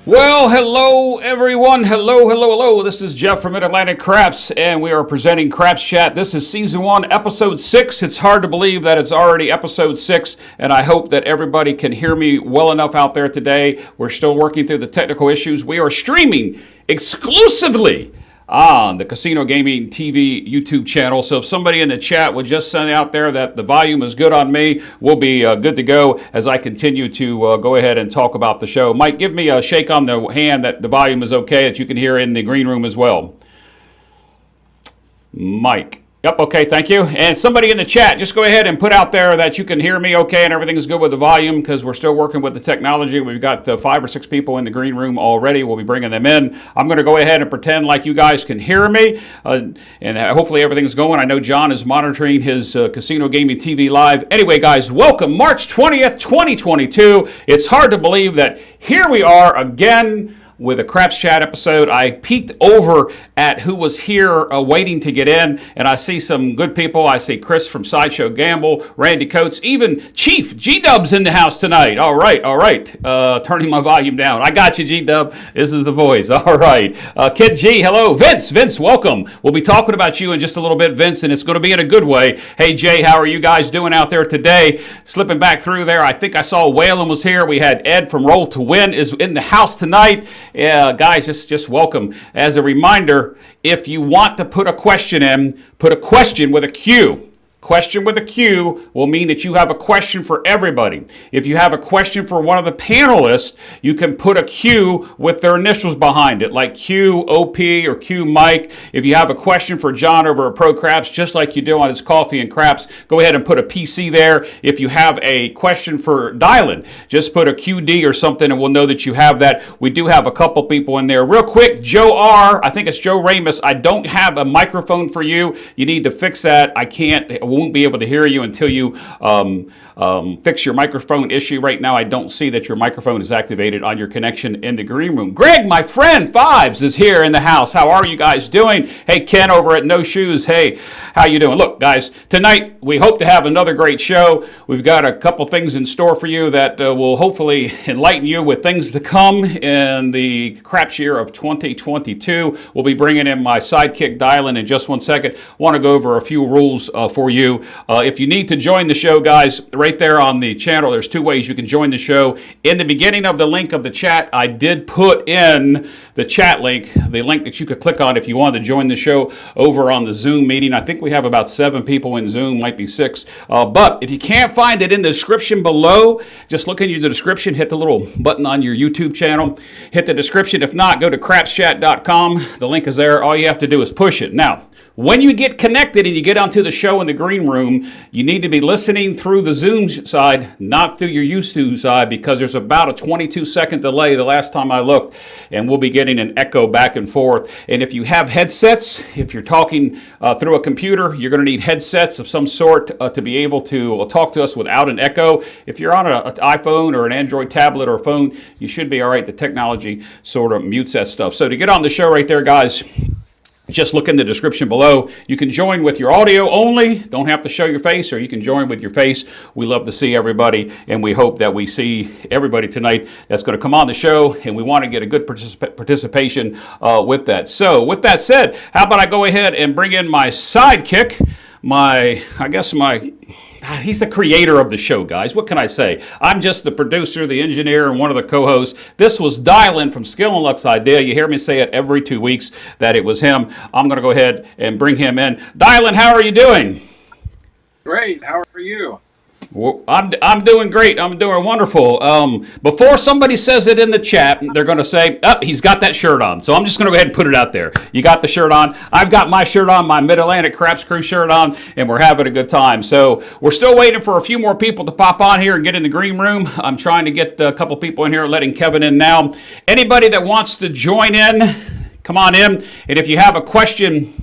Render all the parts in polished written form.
Well, hello everyone. Hello. This is Jeff from Mid-Atlantic Craps, and we are presenting Craps Chat. This is Season 1, Episode 6. It's hard to believe that it's already Episode 6, and I hope that everybody can hear me well enough out there today. We're still working through the technical issues. We are streaming exclusively on the Casino Gaming TV YouTube channel. So if somebody in the chat would just send out there that the volume is good on me, we'll be good to go as I continue to go ahead and talk about the show. Mike, give me a shake on the hand that the volume is okay, that you can hear in the green room as well. Mike. Yep, okay, thank you. And somebody in the chat, just go ahead and put out there that you can hear me okay and everything is good with the volume, because we're still working with the technology. We've got 5 or 6 people in the green room already. We'll be bringing them in. I'm going to go ahead and pretend like you guys can hear me, and hopefully everything's going. I know John is monitoring his Casino Gaming TV live. Anyway, guys, welcome. March 20th, 2022. It's hard to believe that here we are again with a Craps Chat episode. I peeked over at who was here waiting to get in, and I see some good people. I see Chris from Sideshow Gamble, Randy Coates, even Chief G-Dub's in the house tonight. All right. Turning my volume down. I got you, G-Dub. This is the voice. All right. Kid G, hello. Vince, welcome. We'll be talking about you in just a little bit, Vince, and it's going to be in a good way. Hey, Jay, how are you guys doing out there today? Slipping back through there, I think I saw Waylon was here. We had Ed from Roll to Win is in the house tonight. Yeah, guys, just welcome. As a reminder, if you want to put a question in, put a question with a Q. Question with a Q will mean that you have a question for everybody. If you have a question for one of the panelists, you can put a Q with their initials behind it, like Q OP or Q Mike. If you have a question for John over at Pro Craps, just like you do on his Coffee and Craps, go ahead and put a PC there. If you have a question for Dylan, just put a QD or something and we'll know that you have that. We do have a couple people in there. Real quick, Joe R., I think it's Joe Ramus, I don't have a microphone for you. You need to fix that. I won't be able to hear you until you fix your microphone issue. Right now, I don't see that your microphone is activated on your connection in the green room. Greg, my friend, Fives, is here in the house. How are you guys doing? Hey, Ken over at No Shoes. Hey, how you doing? Look, guys, tonight we hope to have another great show. We've got a couple things in store for you that will hopefully enlighten you with things to come in the craps year of 2022. We'll be bringing in my sidekick, Dylan, in just one second. Want to go over a few rules for you. If you need to join the show, guys, right there on the channel, there's 2 ways you can join the show. In the beginning of the link of the chat, I did put in the chat link, the link that you could click on if you wanted to join the show over on the Zoom meeting. I think we have about 7 people in Zoom, might be 6. But if you can't find it in the description below, just look in the description, hit the little button on your YouTube channel, hit the description. If not, go to crapschat.com. The link is there. All you have to do is push it. Now, when you get connected and you get onto the show in the green room, you need to be listening through the Zoom side, not through your YouTube side, because there's about a 22-second delay the last time I looked, and we'll be getting an echo back and forth. And if you have headsets, if you're talking through a computer, you're going to need headsets of some sort to be able to talk to us without an echo. If you're on an iPhone or an Android tablet or phone, you should be all right. The technology sort of mutes that stuff. So to get on the show right there, guys, just look in the description below. You can join with your audio only. Don't have to show your face, or you can join with your face. We love to see everybody, and we hope that we see everybody tonight that's going to come on the show, and we want to get a good participation with that. So with that said, how about I go ahead and bring in my sidekick, he's the creator of the show, guys. What can I say? I'm just the producer, the engineer, and one of the co-hosts. This was Dylan from Skill and Luck's idea. You hear me say it every 2 weeks that it was him. I'm going to go ahead and bring him in. Dylan, how are you doing? Great. How are you? Well, I'm doing great. I'm doing wonderful. Before somebody says it in the chat, they're going to say, oh, he's got that shirt on. So I'm just going to go ahead and put it out there. You got the shirt on. I've got my shirt on, my Mid-Atlantic Craps Crew shirt on, and we're having a good time. So we're still waiting for a few more people to pop on here and get in the green room. I'm trying to get a couple people in here, letting Kevin in now. Anybody that wants to join in, come on in. And if you have a question,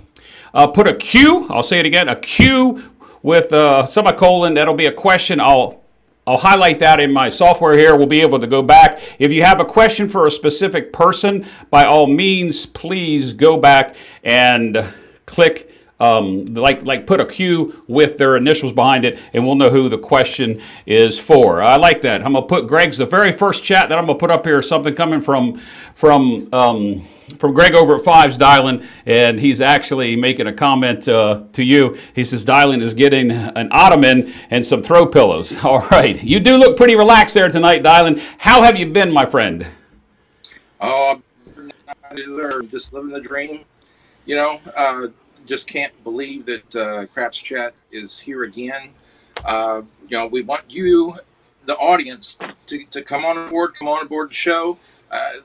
put a Q. I'll say it again, a Q with a semicolon. That'll be a question. I'll highlight that in my software here. We'll be able to go back. If you have a question for a specific person, by all means, please go back and click like put a Q with their initials behind it, and we'll know who the question is for. I like that. I'm gonna put Greg's the very first chat that I'm gonna put up here. Something coming from Greg over at Fives Dylan, and he's actually making a comment to you. He says Dylan is getting an ottoman and some throw pillows. All right, you do look pretty relaxed there tonight, Dylan. How have you been, my friend? Oh, I deserve just living the dream. Just can't believe that Craps Chat is here again. We want you, the audience, to come on board the show.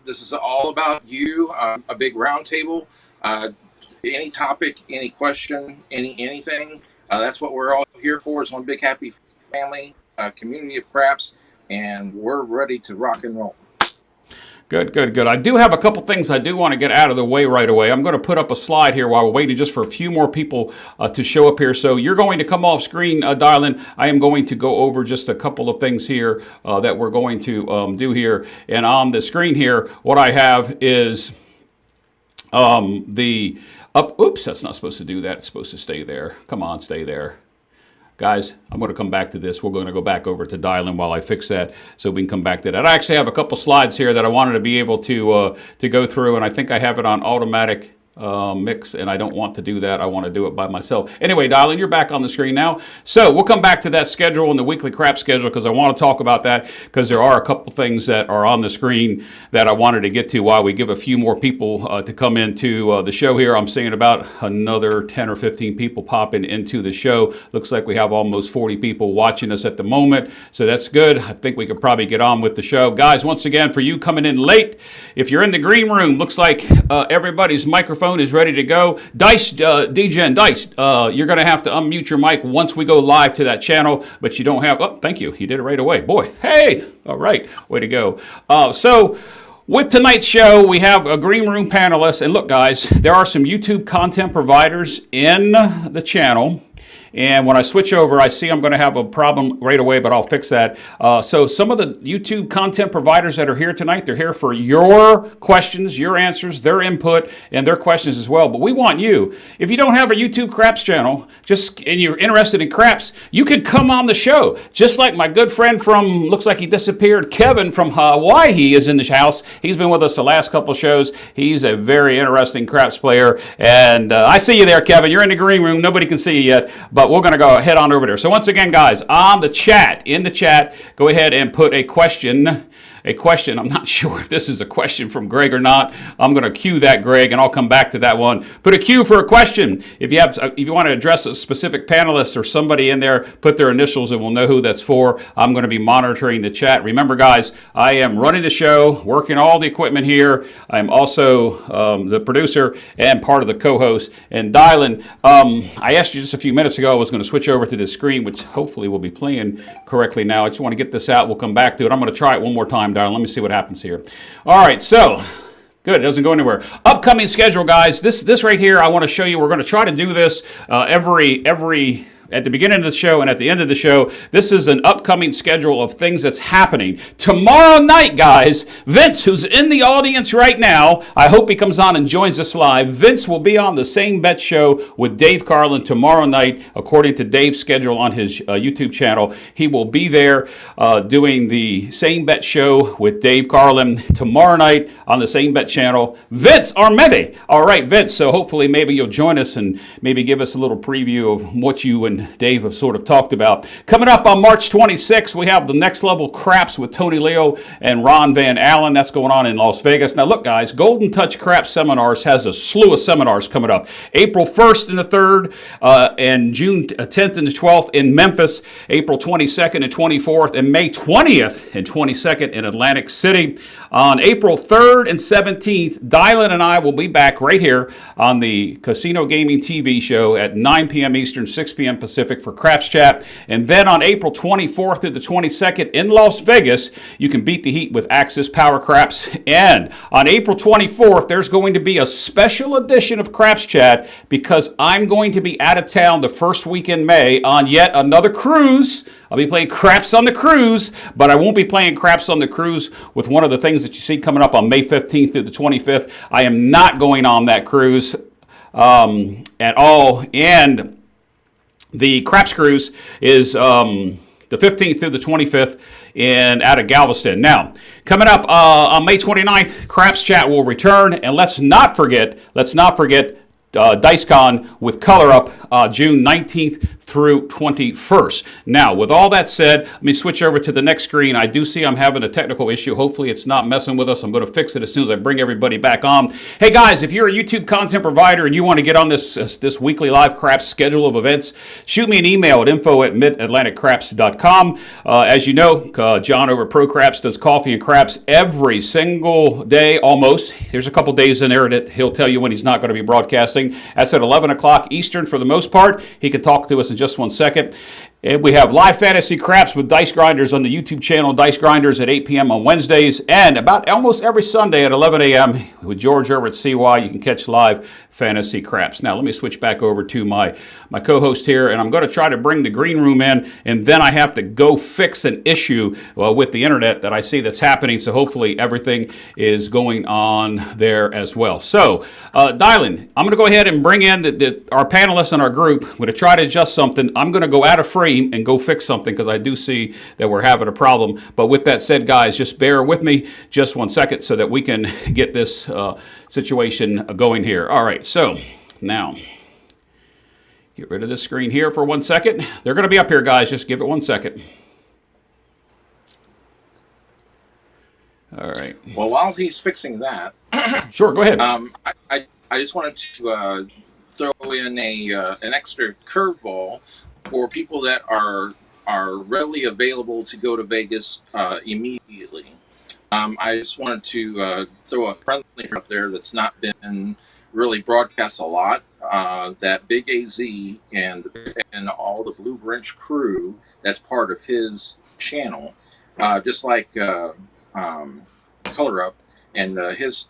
This is all about you. A big round table. Any topic, any question, anything. That's what we're all here for. Is one big happy family, community of craps, and we're ready to rock and roll. Good. I do have a couple things I do want to get out of the way right away. I'm going to put up a slide here while we're waiting just for a few more people to show up here. So you're going to come off screen, Darlin. I am going to go over just a couple of things here that we're going to do here. And on the screen here, what I have is oops, that's not supposed to do that. It's supposed to stay there. Come on, stay there. Guys, I'm going to come back to this. We're going to go back over to Dylan while I fix that so we can come back to that. I actually have a couple slides here that I wanted to be able to go through, and I think I have it on automatic mix, and I don't want to do that. I want to do it by myself. Anyway, Dylan, you're back on the screen now. So we'll come back to that schedule and the weekly crap schedule because I want to talk about that because there are a couple things that are on the screen that I wanted to get to while we give a few more people to come into the show here. I'm seeing about another 10 or 15 people popping into the show. Looks like we have almost 40 people watching us at the moment, so that's good. I think we could probably get on with the show. Guys, once again, for you coming in late, if you're in the green room, looks like everybody's microphone is ready to go. Dice, DJ and Dice, you're going to have to unmute your mic once we go live to that channel, but you don't have, oh, thank you. You did it right away. Boy, hey, all right, way to go. So with tonight's show, we have a green room panelist, and look, guys, there are some YouTube content providers in the channel. And when I switch over, I see I'm going to have a problem right away, but I'll fix that. So some of the YouTube content providers that are here tonight, they're here for your questions, your answers, their input, and their questions as well. But we want you. If you don't have a YouTube craps channel, and you're interested in craps, you can come on the show. Just like my good friend from, looks like he disappeared, Kevin from Hawaii is in the house. He's been with us the last couple shows. He's a very interesting craps player. And I see you there, Kevin. You're in the green room. Nobody can see you yet. But we're going to go head on over there. So once again, guys, in the chat, go ahead and put a question. I'm not sure if this is a question from Greg or not. I'm going to cue that, Greg, and I'll come back to that one. Put a cue for a question. If you want to address a specific panelist or somebody in there, put their initials and we'll know who that's for. I'm going to be monitoring the chat. Remember, guys, I am running the show, working all the equipment here. I'm also the producer and part of the co-host. And Dylan, I asked you just a few minutes ago, I was going to switch over to this screen, which hopefully will be playing correctly now. I just want to get this out. We'll come back to it. I'm going to try it one more time, Darren. Let me see what happens here. All right, so good. It doesn't go anywhere. Upcoming schedule, guys. This right here, I want to show you. We're going to try to do this every at the beginning of the show and at the end of the show. This is an upcoming schedule of things that's happening. Tomorrow night, guys, Vince, who's in the audience right now, I hope he comes on and joins us live. Vince will be on the Same Bet Show with Dave Carlin tomorrow night, according to Dave's schedule on his YouTube channel. He will be there doing the Same Bet Show with Dave Carlin tomorrow night on the Same Bet channel. Vince Armenti. All right, Vince, so hopefully maybe you'll join us and maybe give us a little preview of what you and Dave have sort of talked about. Coming up on March 26th, we have the Next Level Craps with Tony Leo and Ron Van Allen. That's going on in Las Vegas. Now look, guys, Golden Touch Craps Seminars has a slew of seminars coming up. April 1st and the 3rd and June 10th and the 12th in Memphis, April 22nd and 24th, and May 20th and 22nd in Atlantic City. On April 3rd and 17th, Dylan and I will be back right here on the Casino Gaming TV show at 9 p.m. Eastern, 6 p.m. Pacific for Craps Chat. And then on April 24th through the 22nd in Las Vegas, you can beat the heat with Axis Power Craps. And on April 24th, there's going to be a special edition of Craps Chat because I'm going to be out of town the first week in May on yet another cruise. I'll be playing craps on the cruise, but I won't be playing craps on the cruise with one of the things that you see coming up on May 15th through the 25th. I am not going on that cruise. at all. And the Craps Cruise is the 15th through the 25th out of Galveston. Now, coming up on May 29th, Craps Chat will return, and let's not forget DiceCon with Color Up June 19th through 21st. Now, with all that said, let me switch over to the next screen. I do see I'm having a technical issue. Hopefully it's not messing with us. I'm going to fix it as soon as I bring everybody back on. Hey guys, if you're a YouTube content provider and you want to get on this weekly live Craps schedule of events, shoot me an email at info@midatlanticcraps.com. As you know, John over at Pro Craps does coffee and craps every single day almost. There's a couple days in there that he'll tell you when he's not going to be broadcasting. That's at 11 o'clock Eastern for the most part. He can talk to us in just 1 second. And we have live fantasy craps with Dice Grinders on the YouTube channel, Dice Grinders at 8 p.m. on Wednesdays, and about almost every Sunday at 11 a.m. with George over at CY. You can catch live fantasy craps. Now, let me switch back over to my co-host here, and I'm going to try to bring the green room in, and then I have to go fix an issue with the internet that I see that's happening, so hopefully everything is going on there as well. So, Dylan, I'm going to go ahead and bring in our panelists in our group. I'm going to try to adjust something. I'm going to go out of frame and go fix something because I do see that we're having a problem. But with that said, guys, just bear with me just 1 second so that we can get this situation going here. All right, so now get rid of this screen here for 1 second. They're going to be up here, guys. Just give it 1 second. All right. Well, while he's fixing that, sure, go ahead. I just wanted to throw in an extra curveball for people that are readily available to go to Vegas immediately. I just wanted to throw a friendly out there that's not been really broadcast a lot. That Big AZ and all the Blue Branch crew, that's part of his channel, just like Color Up and his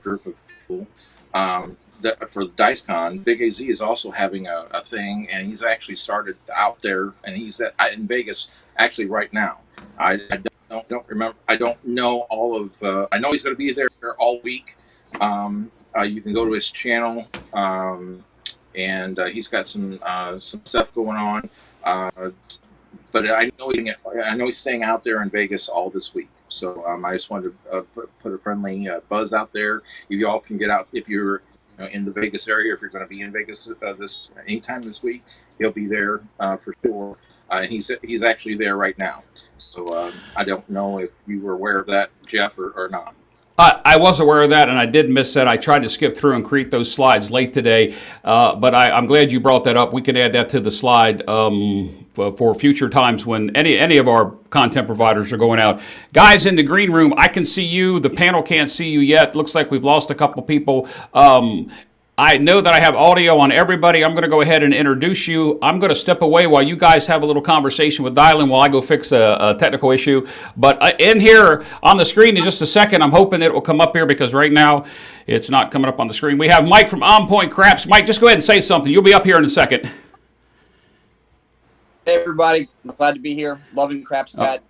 group of people. For the DiceCon, Big AZ is also having a thing, and he's actually started out there, and he's in Vegas actually right now. I don't remember. I don't know all of. I know he's going to be there all week. You can go to his channel, and he's got some stuff going on. But I know he's staying out there in Vegas all this week. So I just wanted to put a friendly buzz out there. If you all can get out, if you're in the Vegas area, if you're going to be in Vegas anytime this week, he'll be there for sure. He's actually there right now. So I don't know if you were aware of that, Jeff, or not. I was aware of that, and I did miss that. I tried to skip through and create those slides late today, but I'm glad you brought that up. We can add that to the slide for future times when any of our content providers are going out. Guys in the green room, I can see you. The panel can't see you yet. Looks like we've lost a couple people. I know that I have audio on everybody. I'm going to go ahead and introduce you. I'm going to step away while you guys have a little conversation with Dylan while I go fix a technical issue. But in here on the screen in just a second, I'm hoping it will come up here because right now it's not coming up on the screen. We have Mike from On Point Craps. Mike, just go ahead and say something. You'll be up here in a second. Hey, everybody. Glad to be here. Loving Craps Chat.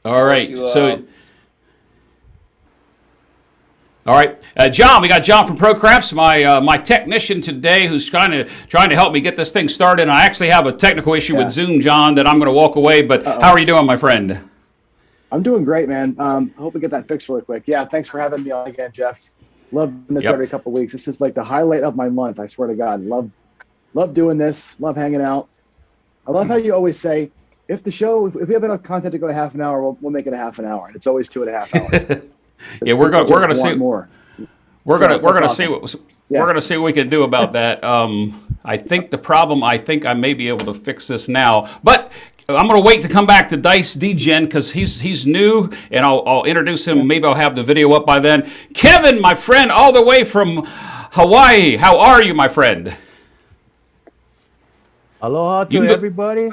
All right. All right, John. We got John from Pro Craps, my technician today, who's trying to help me get this thing started. And I actually have a technical issue with Zoom, John, that I'm going to walk away. But how are you doing, my friend? I'm doing great, man. Hope we get that fixed really quick. Yeah, thanks for having me on again, Jeff. Love this every couple of weeks. This is like the highlight of my month. I swear to God, love doing this. Love hanging out. I love how you always say, if we have enough content to go to half an hour, we'll make it a half an hour, and it's always 2.5 hours. Yeah, we're going to see more. We're going to see what we can do about that. I think the problem. I think I may be able to fix this now, but I'm going to wait to come back to Dice Degen because he's new, and I'll introduce him. Maybe I'll have the video up by then. Kevin, my friend, all the way from Hawaii. How are you, my friend? Aloha to everybody.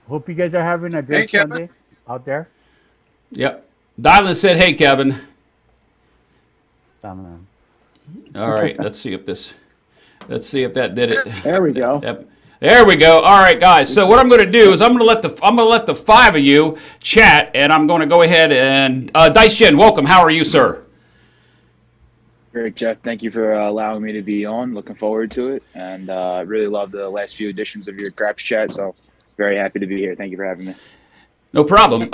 Hope you guys are having a great Sunday out there. Yep. Dylan said, "Hey, Kevin." All right. Let's see if that did it. There we go. Yep. There we go. All right, guys. So what I'm going to do is I'm going to let the five of you chat, and I'm going to go ahead and Dice Jen, welcome. How are you, sir? Great, Jeff. Thank you for allowing me to be on. Looking forward to it, and really love the last few editions of your Craps Chat. So very happy to be here. Thank you for having me. No problem.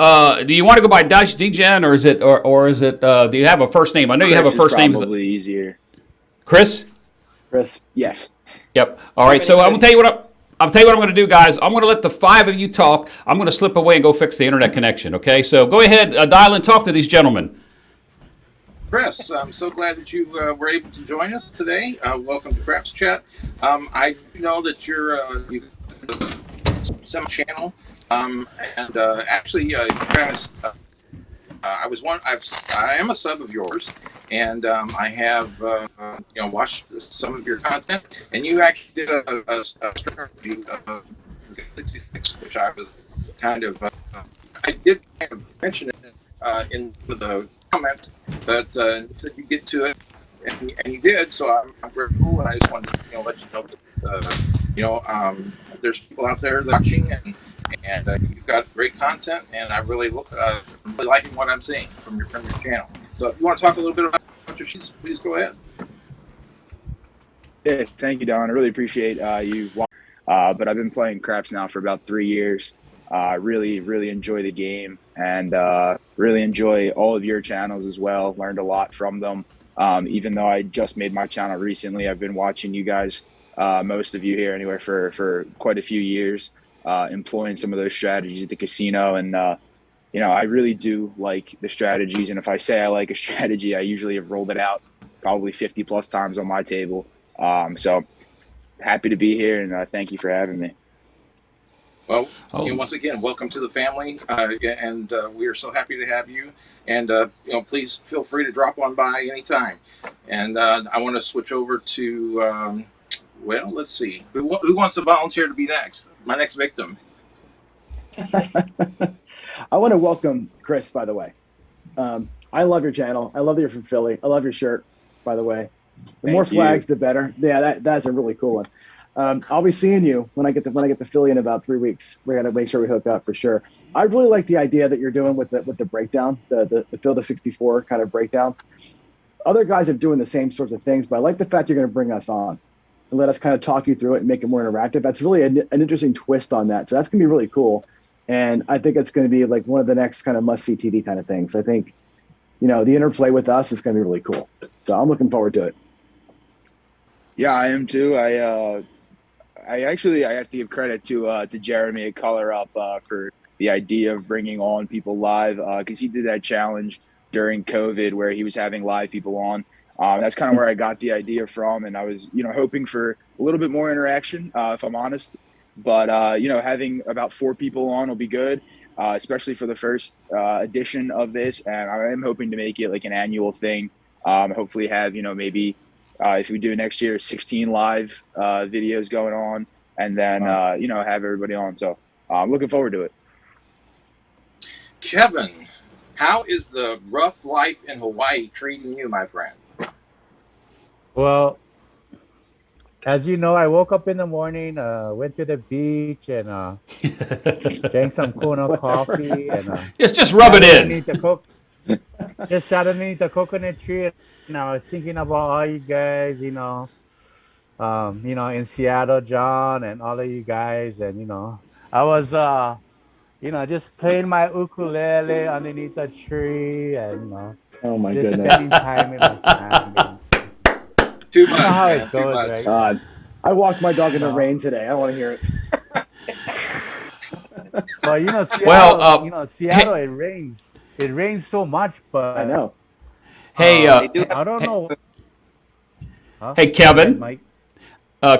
Do you want to go by Dutch DGen, or is it, or is it? Do you have a first name? I know you have a first name. Probably easier. Chris. Chris. Yes. Yep. All right. So I'm gonna tell you what I'm going to do, guys. I'm going to let the five of you talk. I'm going to slip away and go fix the internet connection. Okay. So go ahead, dial and talk to these gentlemen. Chris, I'm so glad that you were able to join us today. Welcome to Craps Chat. I know that you some channel, and actually, Travis, I am a sub of yours, and I have watched some of your content, and you actually did a review of 66, which I was kind of I did kind of mention it in the comment that you get to it, and you did. So I'm grateful, and I just wanted to let you know that there's people out there watching, and you've got great content, and I really really liking what I'm seeing from your channel. So if you want to talk a little bit about your cheese, please go ahead. Yeah, thank you, Don. I really appreciate you. But I've been playing Craps now for about 3 years. Really enjoy the game, and really enjoy all of your channels as well. Learned a lot from them. Even though I just made my channel recently, I've been watching you guys, most of you here anyway, for quite a few years, employing some of those strategies at the casino. And, I really do like the strategies. And if I say I like a strategy, I usually have rolled it out probably 50 plus times on my table. So happy to be here, and thank you for having me. Well, once again, welcome to the family, and we are so happy to have you. And please feel free to drop on by anytime. And I want to switch over to, let's see, who wants to volunteer to be next? My next victim. I want to welcome Chris, by the way. I love your channel. I love that you're from Philly. I love your shirt, by the way. The more flags, the better. Yeah, that's a really cool one. I'll be seeing you when I get to Philly in about 3 weeks. We're gonna make sure we hook up for sure. I really like the idea that you're doing with the breakdown, the field of 64 kind of breakdown. Other guys are doing the same sorts of things, but I like the fact you're going to bring us on and let us kind of talk you through it and make it more interactive. That's really an interesting twist on that. So that's gonna be really cool, and I think it's going to be like one of the next kind of must-see TV kind of things. I think the interplay with us is going to be really cool. So I'm looking forward to it. Yeah, I am too. I have to give credit to Jeremy at Color Up for the idea of bringing on people live, because he did that challenge during COVID where he was having live people on. That's kind of where I got the idea from, and I was hoping for a little bit more interaction, if I'm honest. But having about 4 people on will be good, especially for the first edition of this, and I am hoping to make it like an annual thing. Hopefully have maybe. If we do next year, 16 live videos going on, and then, have everybody on. So I'm looking forward to it. Kevin, how is the rough life in Hawaii treating you, my friend? Well, as you know, I woke up in the morning, went to the beach, and drank some Kona coffee, and just rub it in. Just sat underneath the coconut tree. And I was thinking about all you guys, in Seattle, John, and all of you guys, and I was, just playing my ukulele underneath the tree, and oh my just goodness, spending time with my family. Too much. How it Too goes, much. right? God, I walked my dog in the rain today. I want to hear it. Well, Seattle, Seattle, it rains. It rains so much, but I know. Hey, I don't know. Huh? Hey, Kevin. Mike.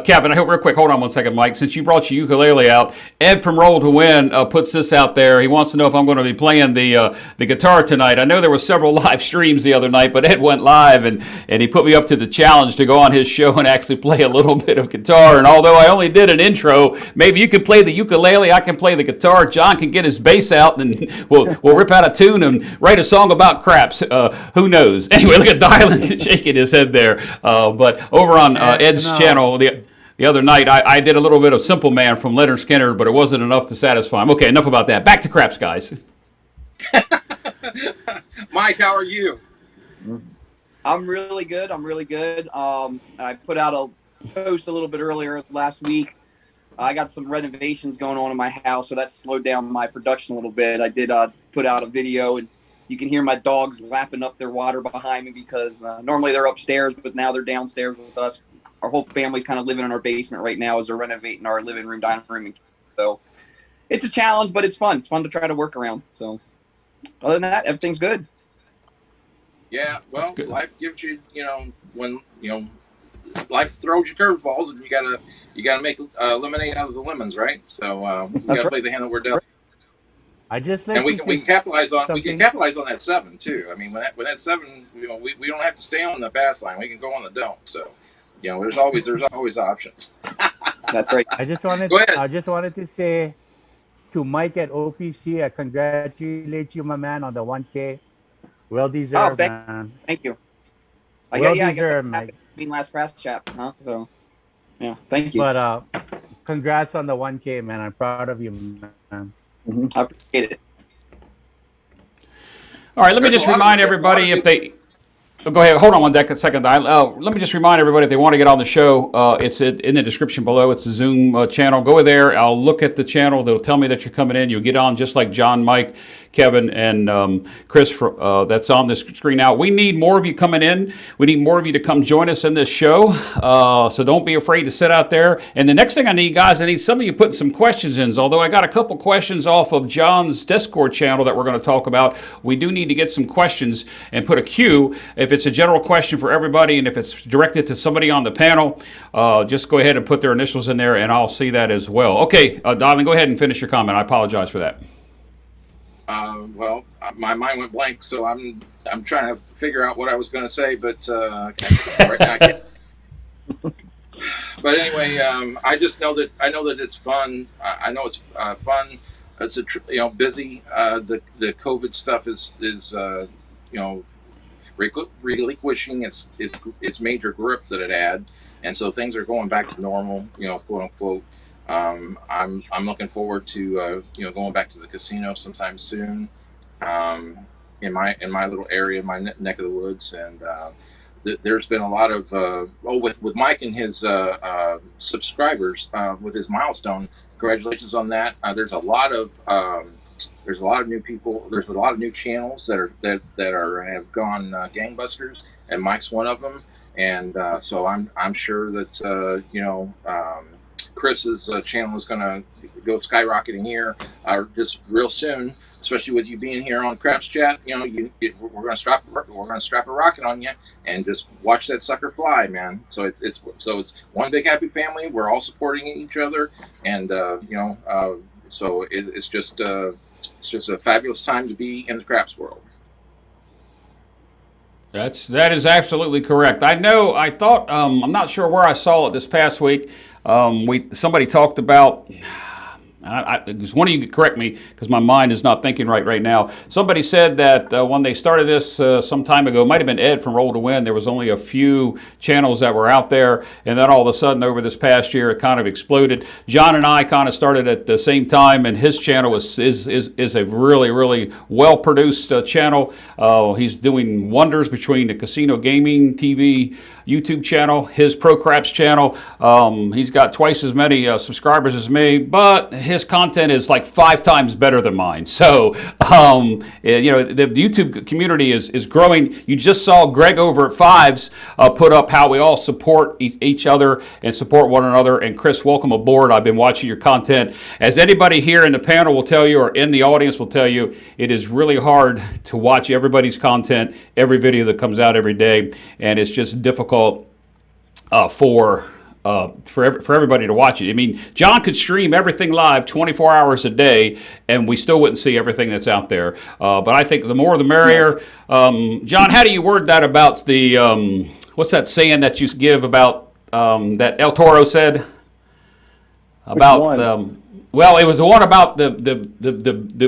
Kevin, I hope real quick. Hold on one second, Mike. Since you brought your ukulele out, Ed from Roll to Win puts this out there. He wants to know if I'm going to be playing the guitar tonight. I know there were several live streams the other night, but Ed went live and he put me up to the challenge to go on his show and actually play a little bit of guitar. And although I only did an intro, maybe you could play the ukulele, I can play the guitar. John can get his bass out, and we'll rip out a tune and write a song about craps. Who knows? Anyway, look at Dylan shaking his head there. But over on Ed's channel, the other night, I did a little bit of Simple Man from Leonard Skinner, but it wasn't enough to satisfy him. Okay, enough about that. Back to craps, guys. Mike, how are you? I'm really good. I put out a post a little bit earlier last week. I got some renovations going on in my house, so that slowed down my production a little bit. I did put out a video, and you can hear my dogs lapping up their water behind me because normally they're upstairs, but now they're downstairs with us. Our whole family's kind of living in our basement right now as they're renovating our living room, dining room. And so it's a challenge, but it's fun. It's fun to try to work around. So other than that, everything's good. Yeah, well, life gives you, when, life throws you curveballs, and you gotta make lemonade out of the lemons, right? So we gotta play the hand that we're dealt. I just like and we can capitalize on that 7 too. I mean, when that 7, we don't have to stay on the pass line. We can go on the don't. So, there's always options. That's right. I just wanted to say to Mike at OPC, I congratulate you, my man, on the 1K. Well deserved, man. Thank you. Well deserved, Mike. Last crash chat, huh? So, yeah, thank you. But congrats on the 1K, man. I'm proud of you, man. I appreciate it. All right, let me just remind everybody if they. Go ahead. Hold on one second. Let me just remind everybody if they want to get on the show, it's in the description below. It's a Zoom channel. Go there. I'll look at the channel. They'll tell me that you're coming in. You'll get on just like John, Mike, Kevin, and Chris that's on this screen now. We need more of you coming in. We need more of you to come join us in this show. So don't be afraid to sit out there. And the next thing I need, guys, I need some of you putting some questions in. Although I got a couple questions off of John's Discord channel that we're going to talk about, we do need to get some questions and put a queue. If it's a general question for everybody and if it's directed to somebody on the panel, just go ahead and put their initials in there and I'll see that as well. Okay, Donald, go ahead and finish your comment. I apologize for that. Well, my mind went blank, so I'm trying to figure out what I was going to say, but right now I can't. But anyway, I just know that it's fun. I know it's fun. It's busy. The COVID stuff is relinquishing its major grip that it had, and so things are going back to normal, quote unquote. I'm looking forward to going back to the casino sometime soon, in my little area, my neck of the woods, and there's been a lot of with Mike and his subscribers with his milestone. Congratulations on that. There's a lot of new people. There's a lot of new channels that have gone gangbusters, and Mike's one of them. And so I'm sure that Chris's channel is going to go skyrocketing here just real soon, especially with you being here on Craps Chat. We're going to strap a rocket on you and just watch that sucker fly, man. So it's one big happy family. We're all supporting each other, and so it's just a fabulous time to be in the craps world. That is absolutely correct. I'm not sure where I saw it this past week. Somebody talked about, because one of you could correct me because my mind is not thinking right now. Somebody said that when they started this some time ago, it might have been Ed from Roll to Win, there was only a few channels that were out there, and then all of a sudden over this past year it kind of exploded. John and I kind of started at the same time, and his channel is a really, really well-produced channel. He's doing wonders between the casino gaming TV YouTube channel, his Pro Craps channel. He's got twice as many subscribers as me, but his content is like 5 times better than mine. So, the YouTube community is growing. You just saw Greg over at Fives put up how we all support each other and support one another. And Chris, welcome aboard. I've been watching your content. As anybody here in the panel will tell you, or in the audience will tell you, it is really hard to watch everybody's content, every video that comes out every day, and it's just difficult for everybody to watch it. I mean, John could stream everything live 24 hours a day, and we still wouldn't see everything that's out there. But I think the more the merrier. Yes. John, how do you word that about the what's that saying that you give about that El Toro said about? Well, it was the one about the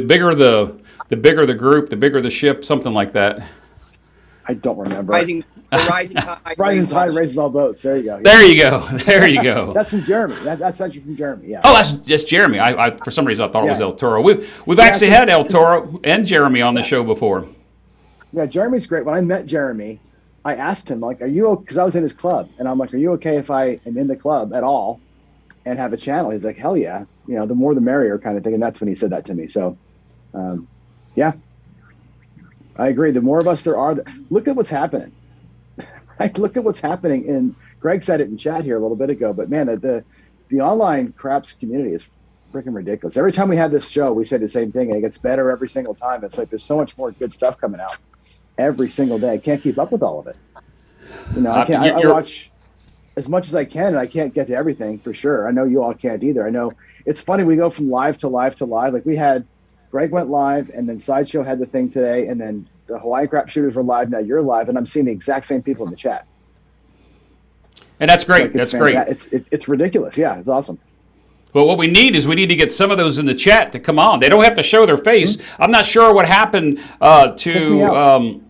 bigger the group, the bigger the ship, something like that. I don't remember. Rising tide raises all boats. There you go. There you go. There you go. That's from Jeremy. That's actually from Jeremy. Yeah. Oh, that's Jeremy. I for some reason I thought it was El Toro. We've actually had El Toro and Jeremy on the show before. Yeah, Jeremy's great. When I met Jeremy, I asked him, like, are you, because I was in his club, and I'm like, are you okay if I am in the club at all and have a channel? He's like, hell yeah, you know, the more the merrier kind of thing. And that's when he said that to me. So, yeah, I agree. The more of us there are, look at what's happening. Right? Look at what's happening. And Greg said it in chat here a little bit ago, but man, the online craps community is freaking ridiculous. Every time we have this show, we say the same thing, and it gets better every single time. It's like there's so much more good stuff coming out every single day. I can't keep up with all of it. You know, I watch as much as I can, and I can't get to everything for sure. I know you all can't either. I know it's funny. We go from live to live to live. Like we had Greg went live, and then Sideshow had the thing today, and then the Hawaii Crap Shooters were live. Now you're live, and I'm seeing the exact same people in the chat. And that's great. Like, that's great. It's ridiculous. Yeah, it's awesome. Well, what we need to get some of those in the chat to come on. They don't have to show their face. Mm-hmm. I'm not sure what happened to.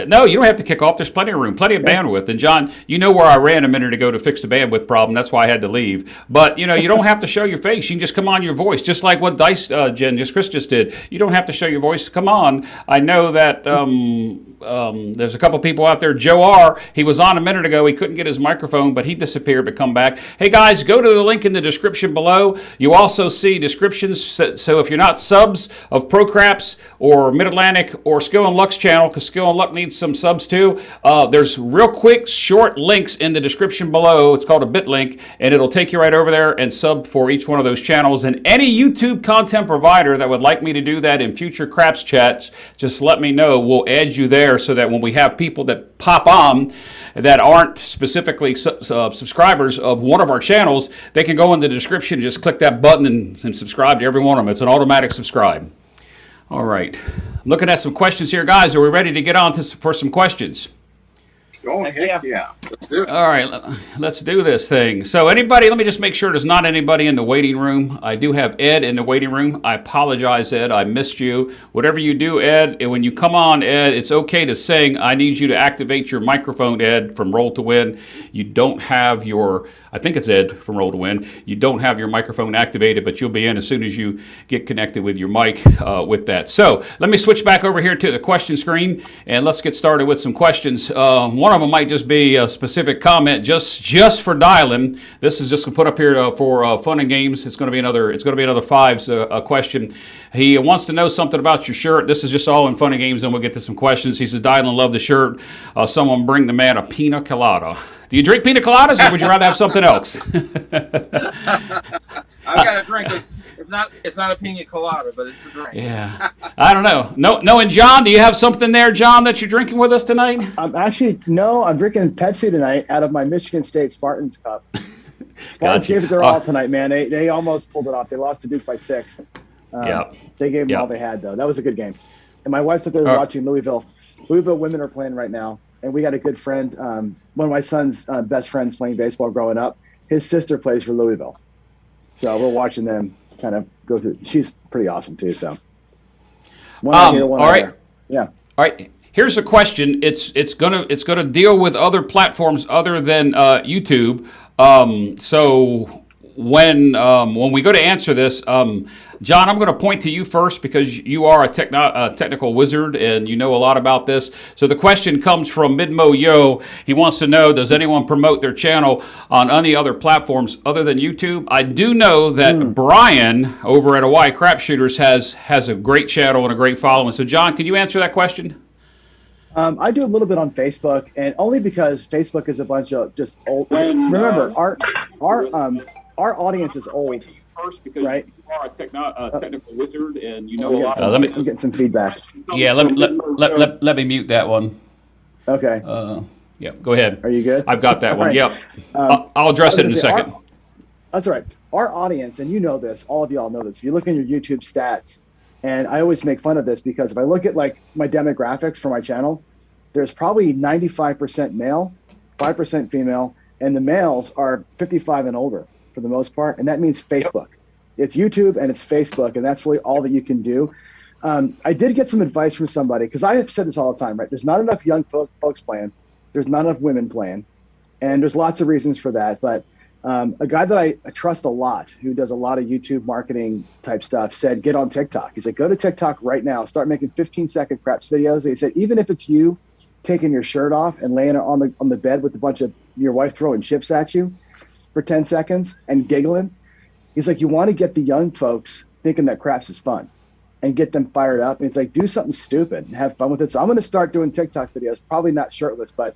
No, you don't have to kick off. There's plenty of room, plenty of bandwidth. And John, you know where I ran a minute ago to fix the bandwidth problem. That's why I had to leave. But you know, you don't have to show your face. You can just come on your voice, just like what Chris just did. You don't have to show your voice. Come on. I know that there's a couple people out there. Joe R. He was on a minute ago. He couldn't get his microphone, but he disappeared but come back. Hey guys, go to the link in the description below. You also see descriptions. So if you're not subs of ProCraps or Mid Atlantic or Skill and Luck's channel, because Skill and Luck needs some subs too, there's real quick short links in the description below. It's called a bit link, and it'll take you right over there and sub for each one of those channels. And any YouTube content provider that would like me to do that in future Craps chats, just let me know. We'll add you there so that when we have people that pop on that aren't specifically subscribers of one of our channels, they can go in the description and just click that button and subscribe to every one of them. It's an automatic subscribe. All right. Looking at some questions here, guys. Are we ready to get on for some questions? Oh, heck yeah. Let's do it. All right, let's do this thing. So anybody, let me just make sure there's not anybody in the waiting room. I do have Ed in the waiting room. I apologize, Ed. I missed you. Whatever you do, Ed, when you come on, Ed, it's okay to sing. I need you to activate your microphone, Ed, from Roll to Win. You don't have your, I think it's Ed from Roll to Win. You don't have your microphone activated, but you'll be in as soon as you get connected with your mic with that. So let me switch back over here to the question screen, and let's get started with some questions. One of them might just be a specific comment just for dialing. This is just going to put up here for fun and games. It's going to be another Fives question. He wants to know something about your shirt. This is just all in fun and games, and we'll get to some questions. He says, Dylan, love the shirt. Someone bring the man a pina colada. Do you drink pina coladas, or would you rather have something else? I've got a drink. It's not a pina colada, but it's a drink. Yeah, I don't know. No, and John, do you have something there, John, that you're drinking with us tonight? I'm drinking Pepsi tonight out of my Michigan State Spartans cup. Spartans gave it their all tonight, man. They almost pulled it off. They lost to Duke by 6. They gave them all they had, though. That was a good game. And my wife's up there watching Louisville. Louisville women are playing right now. And we got a good friend, one of my son's best friends playing baseball growing up. His sister plays for Louisville. So we're watching them kind of go through. She's pretty awesome too. So one here, one there. Yeah. All right. Here's a question. It's gonna deal with other platforms other than YouTube. So when we go to answer this, John, I'm going to point to you first because you are a technical wizard and you know a lot about this. So the question comes from Midmo Yo. He wants to know, does anyone promote their channel on any other platforms other than YouTube? I do know that Brian over at Hawaii Crap Shooters has a great channel and a great following. So John, can you answer that question? I do a little bit on Facebook, and only because Facebook is a bunch of just old. Remember, our audience is old. First, because right? You are a technical wizard, and you know a lot. I'm getting some feedback. Yeah, let me mute that one. Okay. Yeah, go ahead. Are you good? I've got that one. Right. Yep. I'll address it in a second. That's all right. Our audience, and you know this, all of y'all know this. If you look in your YouTube stats, and I always make fun of this because if I look at like my demographics for my channel, there's probably 95% male, 5% female, and the males are 55 and older for the most part, and that means Facebook. It's YouTube and it's Facebook, and that's really all that you can do. I did get some advice from somebody, because I have said this all the time, right? There's not enough young folks playing. There's not enough women playing, and there's lots of reasons for that. But a guy that I trust a lot, who does a lot of YouTube marketing type stuff, said, get on TikTok. He said, go to TikTok right now. Start making 15-second craps videos. He said, even if it's you taking your shirt off and laying it on the bed with a bunch of your wife throwing chips at you for 10 seconds and giggling. He's like, you want to get the young folks thinking that craps is fun and get them fired up. And it's like, do something stupid and have fun with it. So I'm going to start doing TikTok videos, probably not shirtless, but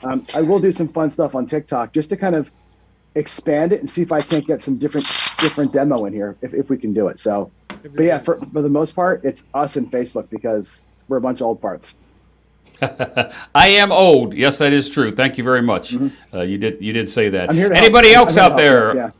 I will do some fun stuff on TikTok just to kind of expand it and see if I can't get some different demo in here if we can do it. So, but yeah, for the most part, it's us and Facebook because we're a bunch of old farts. I am old. Yes, that is true. Thank you very much. Mm-hmm. You did say that. I'm here to Anybody help. else out there? Yeah.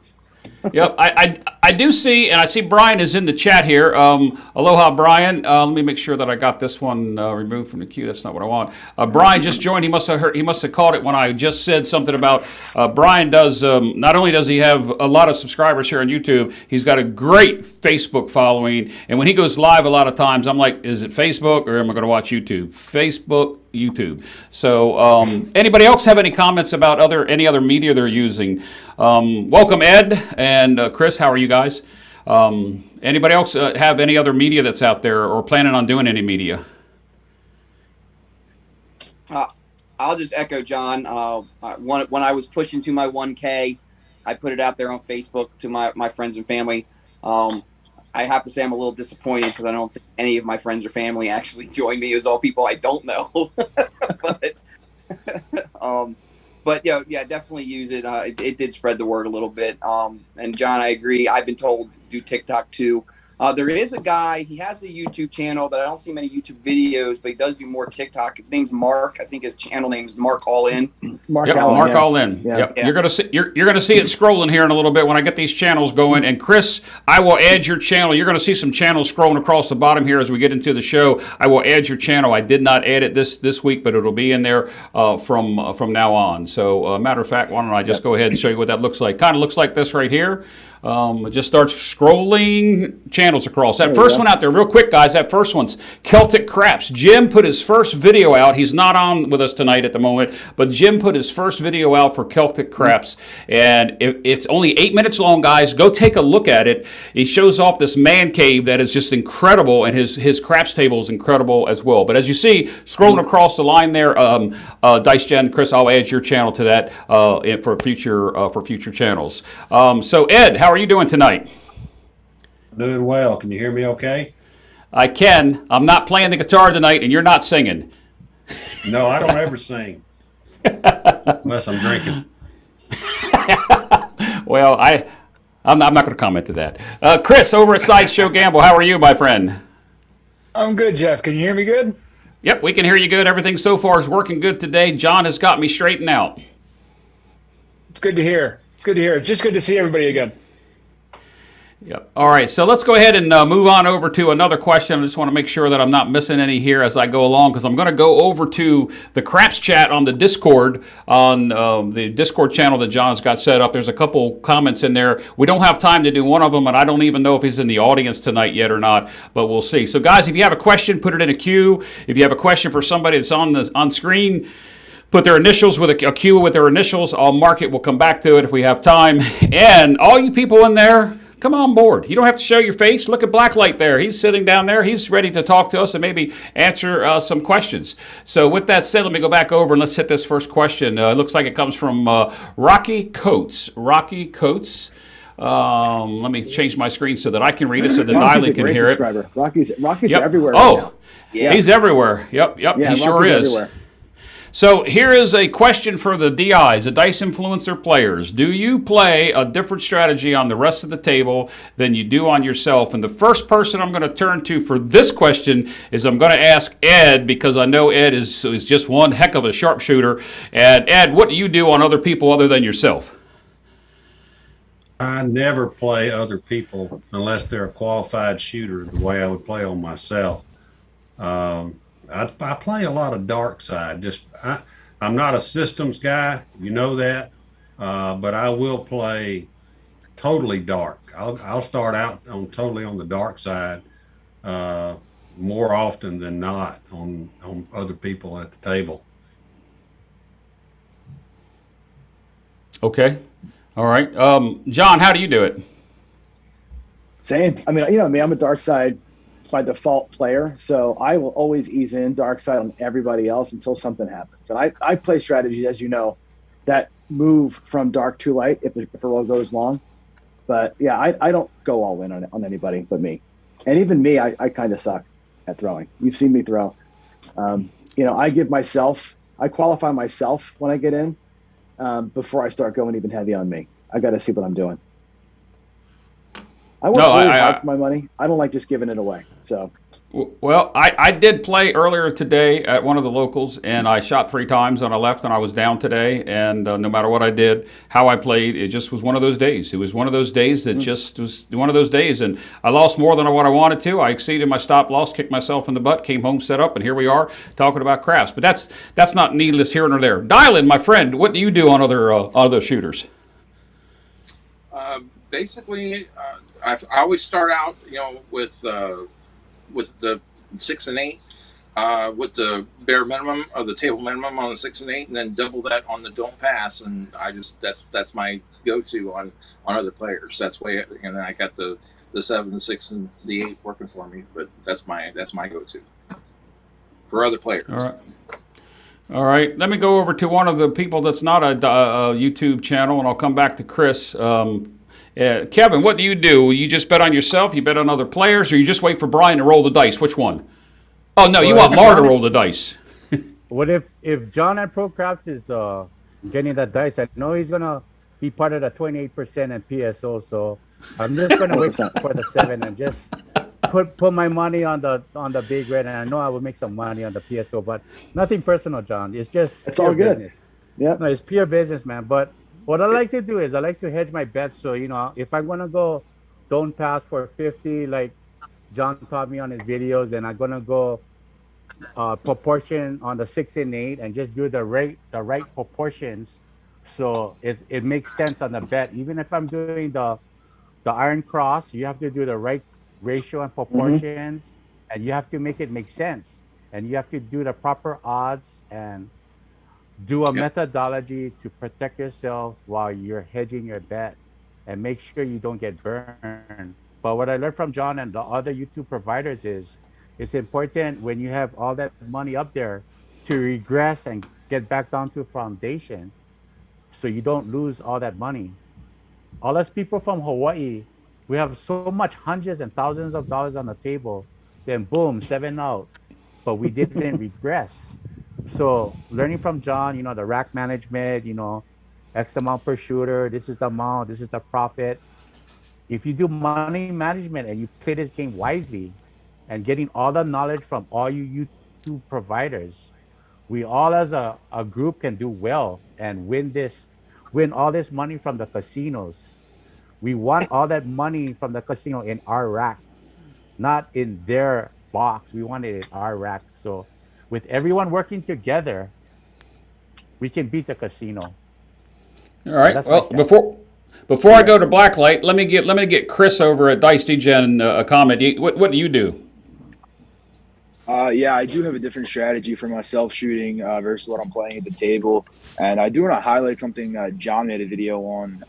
Yep, I do see, and I see Brian is in the chat here. Aloha, Brian. Let me make sure that I got this one removed from the queue. That's not what I want. Brian just joined. He must have caught it when I just said something about Brian does. Not only does he have a lot of subscribers here on YouTube, he's got a great Facebook following. And when he goes live, a lot of times I'm like, is it Facebook or am I going to watch YouTube? Facebook, YouTube. So anybody else have any comments about any other media they're using? Welcome, Ed and Chris. How are you guys? Anybody else have any other media that's out there or planning on doing any media? I'll just echo John. When I was pushing to my 1K, I put it out there on Facebook to my friends and family. I have to say I'm a little disappointed because I don't think any of my friends or family actually joined me. It was all people I don't know. But yeah, definitely use it. It did spread the word a little bit. And John, I agree. I've been told do TikTok too. There is a guy, he has a YouTube channel, but I don't see many YouTube videos, but he does do more TikTok. His name's Mark. I think his channel name is Mark All In. Mark All In. Yeah. Yep. Yeah. You're gonna see it scrolling here in a little bit when I get these channels going. And Chris, I will add your channel. You're gonna see some channels scrolling across the bottom here as we get into the show. I will add your channel. I did not add it this week, but it'll be in there from now on. So matter of fact, why don't I just go ahead and show you what that looks like? Kind of looks like this right here. It just starts scrolling channels across. That first one out there, real quick, guys, that first one's Celtic Craps. Jim put his first video out. He's not on with us tonight at the moment, but Jim put his first video out for Celtic Craps, and it's only 8 minutes long, guys. Go take a look at it. He shows off this man cave that is just incredible, and his craps table is incredible as well. But as you see, scrolling across the line there, Dice Gen, Chris, I'll add your channel to that for future channels. So Ed, how are you doing tonight? Doing well. Can you hear me okay? I can. I'm not playing the guitar tonight, and you're not singing. No, I don't ever sing. Unless I'm drinking. Well, I'm not going to comment to that. Chris, over at Sideshow Gamble, how are you, my friend? I'm good, Jeff. Can you hear me good? Yep, we can hear you good. Everything so far is working good today. John has got me straightened out. It's good to hear. It's good to hear. Just good to see everybody again. Yep. All right, so let's go ahead and move on over to another question. I just want to make sure that I'm not missing any here as I go along, because I'm going to go over to the Craps chat on the Discord, on the Discord channel that John's got set up. There's a couple comments in there. We don't have time to do one of them, and I don't even know if he's in the audience tonight yet or not, but we'll see. So, guys, if you have a question, put it in a queue. If you have a question for somebody that's on screen, put their initials with a queue with their initials. I'll mark it. We'll come back to it if we have time. And all you people in there, come on board. You don't have to show your face. Look at Blacklight there. He's sitting down there. He's ready to talk to us and maybe answer some questions. So with that said, let me go back over and let's hit this first question. It looks like it comes from Rocky Coates. Rocky Coates. Let me change my screen so that I can read it so the dialing can hear it. Rocky's yep. everywhere right now. Yeah. He's everywhere. Yep, yeah, he sure Rocky's is. Everywhere. So here is a question for the DIs, the Dice Influencer players. Do you play a different strategy on the rest of the table than you do on yourself? And the first person I'm going to turn to for this question is I'm going to ask Ed, because I know Ed is just one heck of a sharpshooter. And Ed, what do you do on other people other than yourself? I never play other people unless they're a qualified shooter the way I would play on myself. I play a lot of dark side. I'm not a systems guy, you know that, but I will play totally dark. I'll start out totally on the dark side more often than not on other people at the table. Okay, all right. John, how do you do it? Same. I mean, I'm a dark side by default player, so I will always ease in dark side on everybody else until something happens. And I play strategies, as you know, that move from dark to light if the roll goes long. But yeah, I don't go all in on anybody but me. And even me, I kind of suck at throwing. You've seen me throw. I qualify myself when I get in before I start going even heavy on me. I got to see what I'm doing. I work really hard for my money. I don't like just giving it away. So. Well, I did play earlier today at one of the locals, and I shot 3 times and I left, and I was down today. And no matter what I did, how I played, it just was one of those days. It was one of those days that just was one of those days. And I lost more than what I wanted to. I exceeded my stop loss, kicked myself in the butt, came home, set up, and here we are talking about craps. But that's not needless here nor there. Dylan, my friend, what do you do on other shooters? Basically, I always start out, with the 6 and 8, with the bare minimum of the table minimum on the 6 and 8, and then double that on the don't pass. And that's my go-to on other players. That's way, and then I got the 7, the 6, and the 8 working for me. But that's my go-to for other players. All right. Let me go over to one of the people that's not a YouTube channel, and I'll come back to Chris. Kevin, what do? You just bet on yourself? You bet on other players, or you just wait for Brian to roll the dice? Which one? Oh no, you want Mar to roll the dice. What if John at Pro Craps is getting that dice? I know he's gonna be part of the 28% and PSO, so I'm just gonna wait for the 7 and just put my money on the big red, and I know I will make some money on the PSO, but nothing personal, John. It's all good. Business. Yeah, no, it's pure business, man. But what I like to do is I like to hedge my bets. So, if I'm going to go don't pass for 50, like John taught me on his videos, then I'm going to go proportion on the 6 and 8 and just do the right proportions. So it makes sense on the bet. Even if I'm doing the iron cross, you have to do the right ratio and proportions, and you have to make it make sense. And you have to do the proper odds and do a methodology to protect yourself while you're hedging your bet, and make sure you don't get burned. But what I learned from John and the other YouTube providers is it's important when you have all that money up there to regress and get back down to foundation so you don't lose all that money. All us people from Hawaii, we have so much hundreds and thousands of dollars on the table, then boom, 7 out, but we didn't regress. So learning from John, the rack management, X amount per shooter, this is the amount, this is the profit. If you do money management and you play this game wisely and getting all the knowledge from all you YouTube providers, we all as a group can do well and win all this money from the casinos. We want all that money from the casino in our rack, not in their box. We want it in our rack. So with everyone working together, we can beat the casino. All right. Well, before I go to Blacklight, let me get Chris over at Dice Degen a comment. What do you do? Yeah, I do have a different strategy for myself shooting versus what I'm playing at the table. And I do want to highlight something John made a video on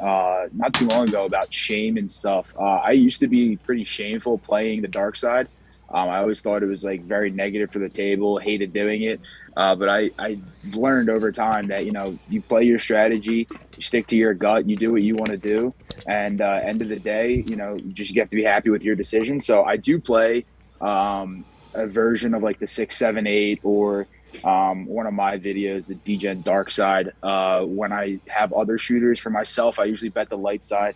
not too long ago about shame and stuff. I used to be pretty shameful playing the dark side. I always thought it was like very negative for the table, hated doing it. But I learned over time that, you play your strategy, you stick to your gut, you do what you want to do. And end of the day, you have to be happy with your decision. So I do play a version of like the 6, 7, 8, or one of my videos, the Degen dark side. When I have other shooters for myself, I usually bet the light side.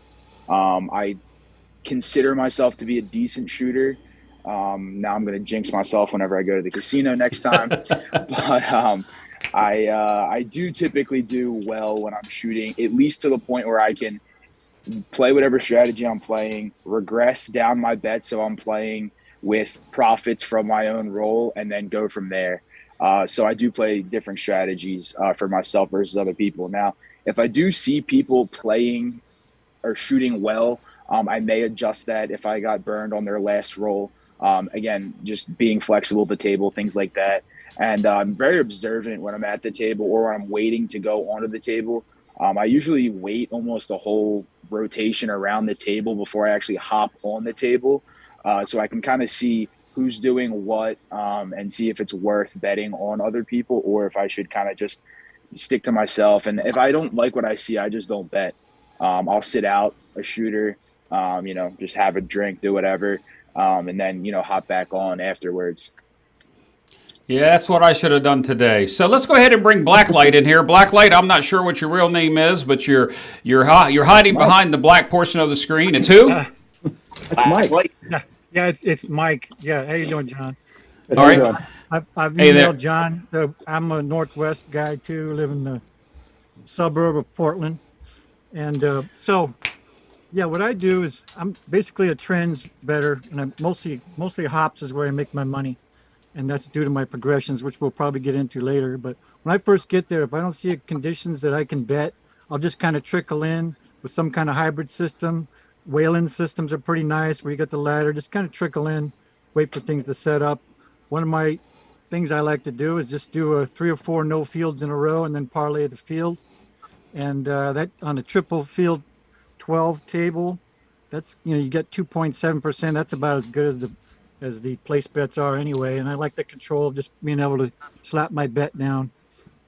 I consider myself to be a decent shooter. Now I'm going to jinx myself whenever I go to the casino next time. But I do typically do well when I'm shooting, at least to the point where I can play whatever strategy I'm playing, regress down my bet so I'm playing with profits from my own roll, and then go from there. So I do play different strategies for myself versus other people. Now, if I do see people playing or shooting well, I may adjust that if I got burned on their last roll. Again, just being flexible at the table, things like that. And I'm very observant when I'm at the table or when I'm waiting to go onto the table. I usually wait almost a whole rotation around the table before I actually hop on the table. So I can kind of see who's doing what, and see if it's worth betting on other people, or if I should kind of just stick to myself. And if I don't like what I see, I just don't bet. I'll sit out a shooter, just have a drink, do whatever, and then, hop back on afterwards. Yeah, that's what I should have done today. So let's go ahead and bring Blacklight in here. Blacklight, I'm not sure what your real name is, but you're hiding behind the black portion of the screen. It's who? That's Mike. Yeah, it's Mike. Yeah, how you doing, John? All right. I've Hey there. emailed John. I'm a Northwest guy too, live in the suburb of Portland, and what I do is I'm basically a trends better, and I'm mostly hops is where I make my money, and that's due to my progressions, which we'll probably get into later. But when I first get there, if I don't see conditions that I can bet, I'll just kind of trickle in with some kind of hybrid system. Whalen systems are pretty nice where you get the ladder, just kind of trickle in, wait for things to set up. One of my things I like to do is just do 3 or 4 no fields in a row and then parlay the field. And that on a triple field 12 table, that's, you get 2.7%. That's about as good as the place bets are anyway. And I like the control of just being able to slap my bet down.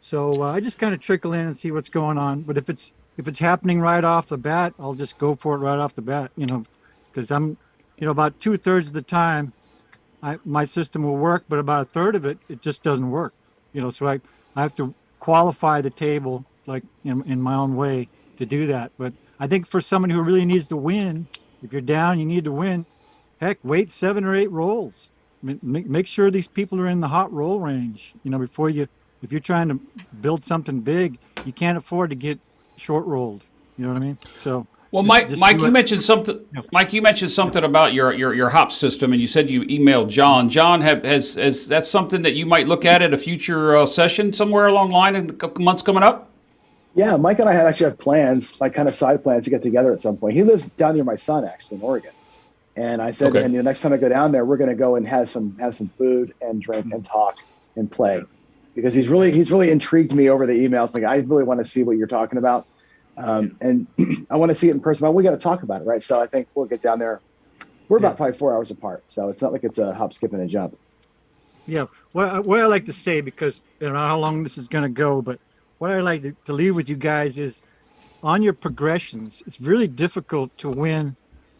So I just kind of trickle in and see what's going on. But if it's happening right off the bat, I'll just go for it right off the bat, because I'm, about 2/3 of the time my system will work, but about 1/3 of it just doesn't work, so I have to qualify the table like in my own way to do that. But I think for someone who really needs to win, if you're down, you need to win, heck, wait 7 or 8 rolls. Make sure these people are in the hot roll range, before if you're trying to build something big, you can't afford to get short rolled. You know what I mean? So well, Mike, you mentioned something. Mike, you mentioned something about your hop system, and you said you emailed John. John, has that's something that you might look at a future session somewhere along the line in a couple months coming up? Yeah, Mike and I actually have plans, like kind of side plans to get together at some point. He lives down near my son, actually, in Oregon. And I said, and next time I go down there, we're going to go and have some food and drink and talk and play, because he's really intrigued me over the emails. Like, I really want to see what you're talking about. And I want to see it in person, but we got to talk about it, right? So I think we'll get down there. We're about probably 4 hours apart, so it's not like it's a hop, skip, and a jump. Yeah, what I like to say, because I don't know how long this is going to go, but what I like to leave with you guys is, on your progressions, it's really difficult to win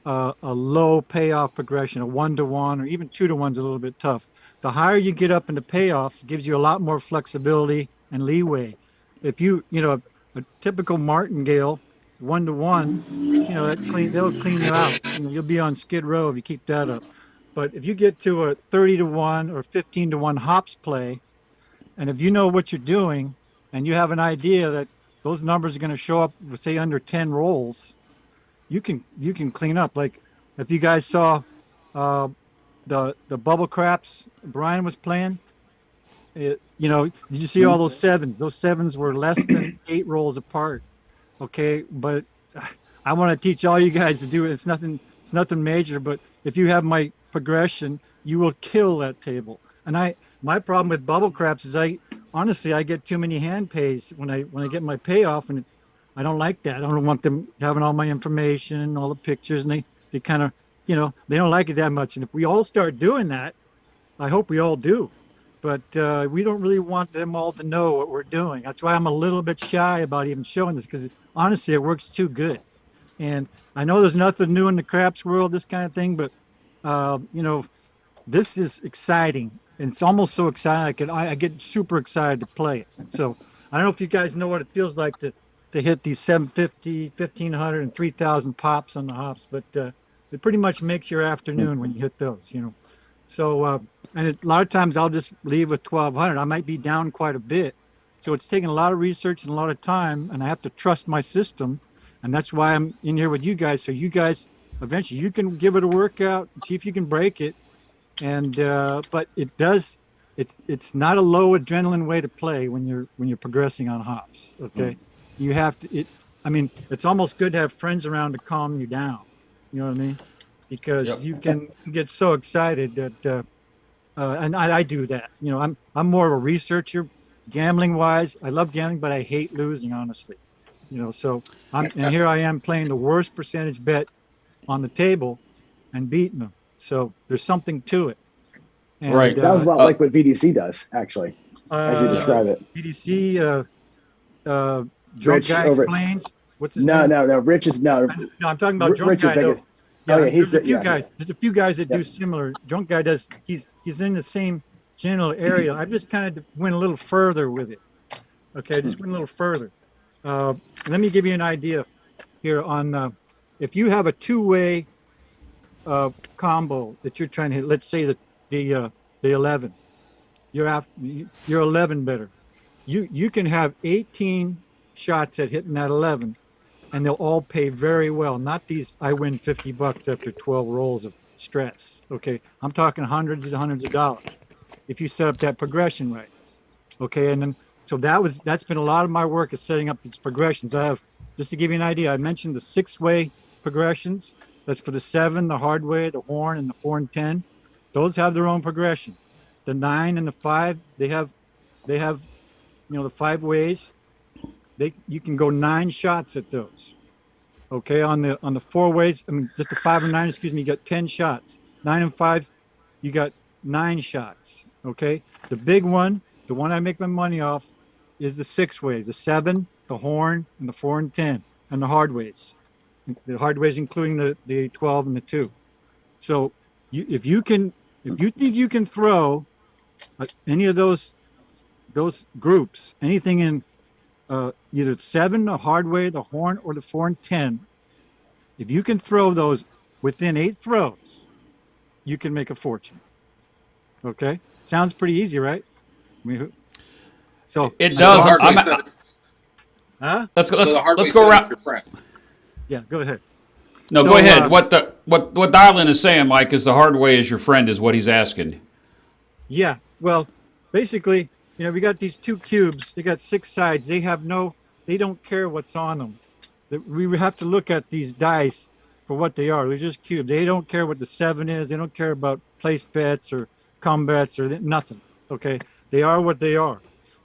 a low payoff progression. A 1-to-1 or even 2-to-1 is a little bit tough. The higher you get up into payoffs, it gives you a lot more flexibility and leeway. If a typical martingale 1-to-1, they'll clean you out. You'll be on skid row if you keep that up. But if you get to a 30-to-1 or 15-to-1 hops play, and if you know what you're doing and you have an idea that those numbers are going to show up, say, under 10 rolls, you can clean up. Like if you guys saw the bubble craps Brian was playing, did you see all those sevens? Those sevens were less than 8 rolls apart. Okay, but I want to teach all you guys to do it. It's nothing major, but if you have my progression, you will kill that table. And my problem with bubble craps is I get too many hand pays when I get my payoff, and I don't like that. I don't want them having all my information and all the pictures, and they kind of, they don't like it that much. And if we all start doing that, I hope we all do, but we don't really want them all to know what we're doing. That's why I'm a little bit shy about even showing this, because honestly, it works too good. And I know there's nothing new in the craps world, this kind of thing, but this is exciting. And it's almost so exciting. I get super excited to play it. So I don't know if you guys know what it feels like to hit these 750, 1,500, and 3,000 pops on the hops, but it pretty much makes your afternoon when you hit those, So, and a lot of times I'll just leave with 1,200. I might be down quite a bit. So it's taking a lot of research and a lot of time, and I have to trust my system. And that's why I'm in here with you guys. So you guys, eventually you can give it a workout and see if you can break it. And, but it's not a low adrenaline way to play when you're progressing on hops. Okay. You have to, it's almost good to have friends around to calm you down. You know what I mean? Because you can get so excited that, and I do that. I'm more of a researcher, gambling wise. I love gambling, but I hate losing, honestly. So and here I am playing the worst percentage bet on the table and beating them. So there's something to it. And, Right. That was a lot like what VDC does, actually, as you describe it. VDC, drunk Rich guy over- explains. What's his No, name? no, no. Rich is no. No, I'm talking about drunk Richard guy though. Vegas. Oh yeah, he's there's a few yeah, guys. yeah. There's a few guys that do Yep. similar. Drunk guy does. He's in the same general area. I just kind of went a little further with it. Okay, just went a little further. Let me give you an idea here on if you have a two-way combo that you're trying to hit. Let's say the 11. You're 11 better. You can have 18 shots at hitting that 11, and they'll all pay very well. Not these I win $50 after 12 rolls of stress. Okay, I'm talking hundreds and hundreds of dollars if you set up that progression right. Okay, and then so that's been a lot of my work is setting up these progressions. I have, just to give you an idea, I mentioned the 6-way progressions. That's for the 7, the hard way, the horn, and the 4 and 10. Those have their own progression. The 9 and the 5, they have the 5 ways. You can go 9 shots at those. Okay, on the 4 ways, I mean just the 5 and 9, excuse me, you got 10 shots. 9 and 5, you got 9 shots. Okay, the big one, the one I make my money off, is the 6 ways, the 7, the horn, and the 4 and 10, and the hard ways. The hard ways including the 12 and the 2. So if you think you can throw any of those groups, anything in either 7, the hard way, the horn, or the 4 and 10, if you can throw those within 8 throws, you can make a fortune. Okay, sounds pretty easy, right? I mean, so it does. Huh? Let's So the hard way go set up around. your friend. Yeah, go ahead. No, So, go ahead. What Dylan is saying, Mike, is the hard way is your friend, is what he's asking. Yeah, well, basically, we got these 2 cubes. They got 6 sides. They don't care what's on them. We have to look at these dice for what they are. They're just cubes. They don't care what the 7 is. They don't care about place bets or combats or nothing. Okay, they are what they are.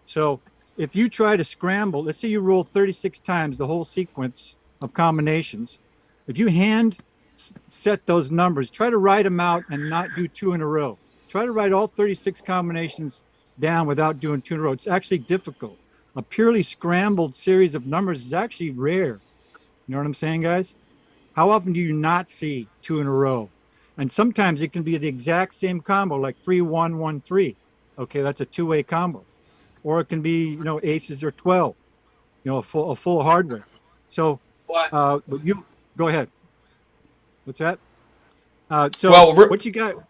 So if you try to scramble, let's say you roll 36 times the whole sequence of combinations. If you hand set those numbers, try to write them out and not do 2 in a row. Try to write all 36 combinations down without doing 2 in a row. It's actually difficult. A purely scrambled series of numbers is actually rare. You know what I'm saying, guys? How often do you not see 2 in a row? And sometimes it can be the exact same combo, like 3-1-1-3. Okay, that's a 2-way combo. Or it can be, aces or 12, a full hardware. So, but you go ahead. What's that? What you got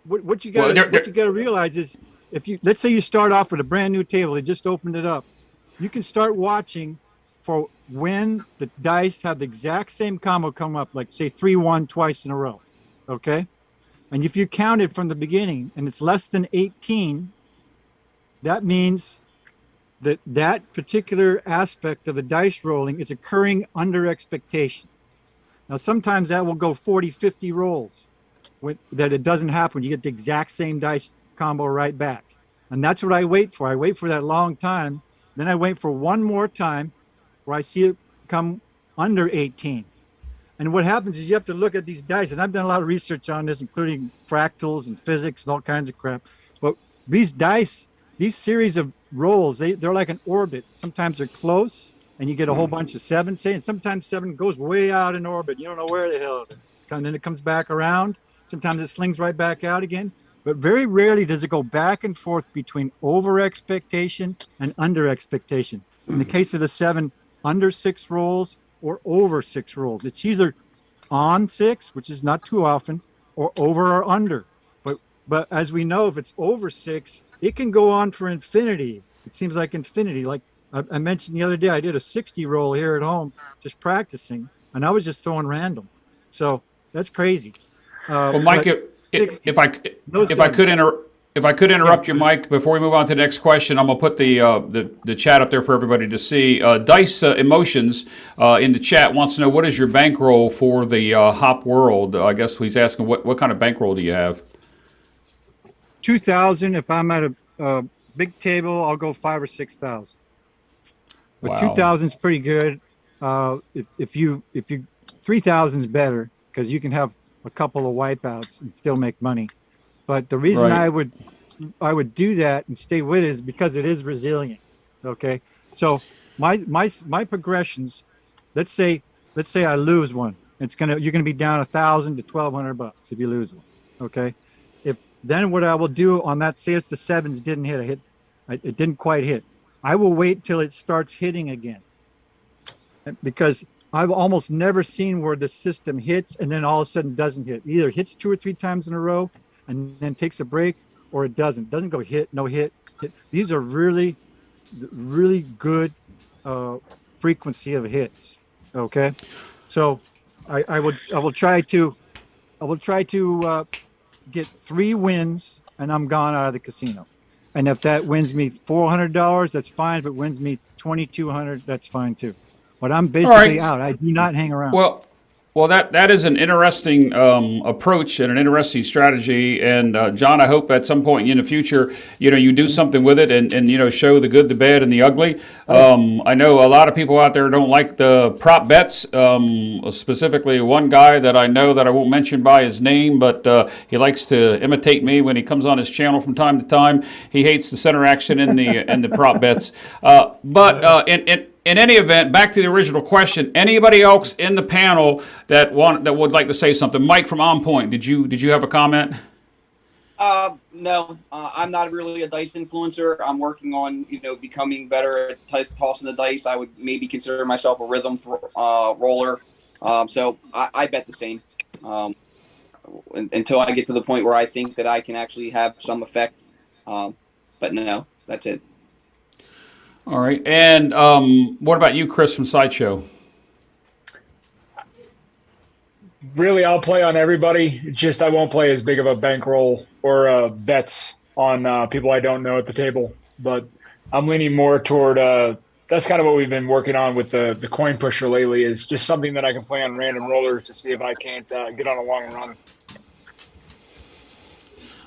to realize is, let's say you start off with a brand new table, they just opened it up. You can start watching for when the dice have the exact same combo come up, like say 3-1 twice in a row. Okay. And if you count it from the beginning and it's less than 18, that means that particular aspect of the dice rolling is occurring under expectation. Now, sometimes that will go 40, 50 rolls that it doesn't happen. You get the exact same dice combo right back. And that's what I wait for. I wait for that long time. Then I wait for one more time where I see it come under 18. And what happens is you have to look at these dice. And I've done a lot of research on this, including fractals and physics and all kinds of crap. But these dice, these series of rolls, they're like an orbit. Sometimes they're close and you get a whole bunch of 7, say, and sometimes 7 goes way out in orbit. You don't know where the hell it is. And then it comes back around. Sometimes it slings right back out again. But very rarely does it go back and forth between over expectation and under expectation. In the case of the 7, under 6 rolls or over 6 rolls. It's either on 6, which is not too often, or over or under. But as we know, if it's over 6, it can go on for infinity. It seems like infinity. Like I mentioned the other day, I did a 60 roll here at home, just practicing, and I was just throwing random. So that's crazy. Well, Mike, if I could interrupt you, Mike, before we move on to the next question, I'm gonna put the chat up there for everybody to see. Dice Emotions in the chat wants to know, what is your bankroll for the Hop World? I guess he's asking what kind of bankroll do you have? 2,000. If I'm at a big table, I'll go 5,000 or 6,000. But Wow. 2,000 is pretty good. If you 3,000 is better because you can have a couple of wipeouts and still make money. But the reason Right. I would do that and stay with it is because it is resilient. Okay. So my progressions, let's say I lose one. You're gonna be down 1,000 to 1,200 bucks if you lose one. Okay. If then what I will do on that, say it's the sevens didn't hit, it didn't quite hit. I will wait till it starts hitting again, because I've almost never seen where the system hits and then all of a sudden doesn't hit. It either hits 2 or 3 times in a row and then takes a break, or it doesn't. It doesn't go hit, no hit, hit. These are really, really good frequency of hits. Okay, so I will try to get 3 wins and I'm gone out of the casino. And if that wins me $400, that's fine. If it wins me $2,200, that's fine too. But I'm basically out. I do not hang around. Well, that is an interesting approach and an interesting strategy. And John, I hope at some point in the future, you do something with it and show the good, the bad, and the ugly. I know a lot of people out there don't like the prop bets. Specifically, one guy that I know that I won't mention by his name, but he likes to imitate me when he comes on his channel from time to time. He hates the center action in the prop bets. In any event, back to the original question. Anybody else in the panel that would like to say something? Mike from On Point, did you have a comment? No, I'm not really a dice influencer. I'm working on becoming better at tossing the dice. I would maybe consider myself a rhythm roller. So I bet the same until I get to the point where I think that I can actually have some effect. But no, that's it. All right. And what about you, Chris from Sideshow? Really, I'll play on everybody. Just I won't play as big of a bankroll or bets on people I don't know at the table. But I'm leaning more toward that's kind of what we've been working on with the coin pusher lately, is just something that I can play on random rollers to see if I can't get on a long run.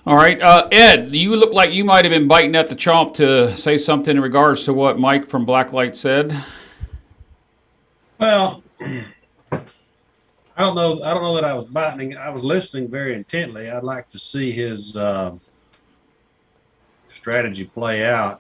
All right. Ed, you look like you might have been biting at the chomp to say something in regards to what Mike from Blacklight said. Well, I don't know that I was biting. I was listening very intently. I'd like to see his strategy play out.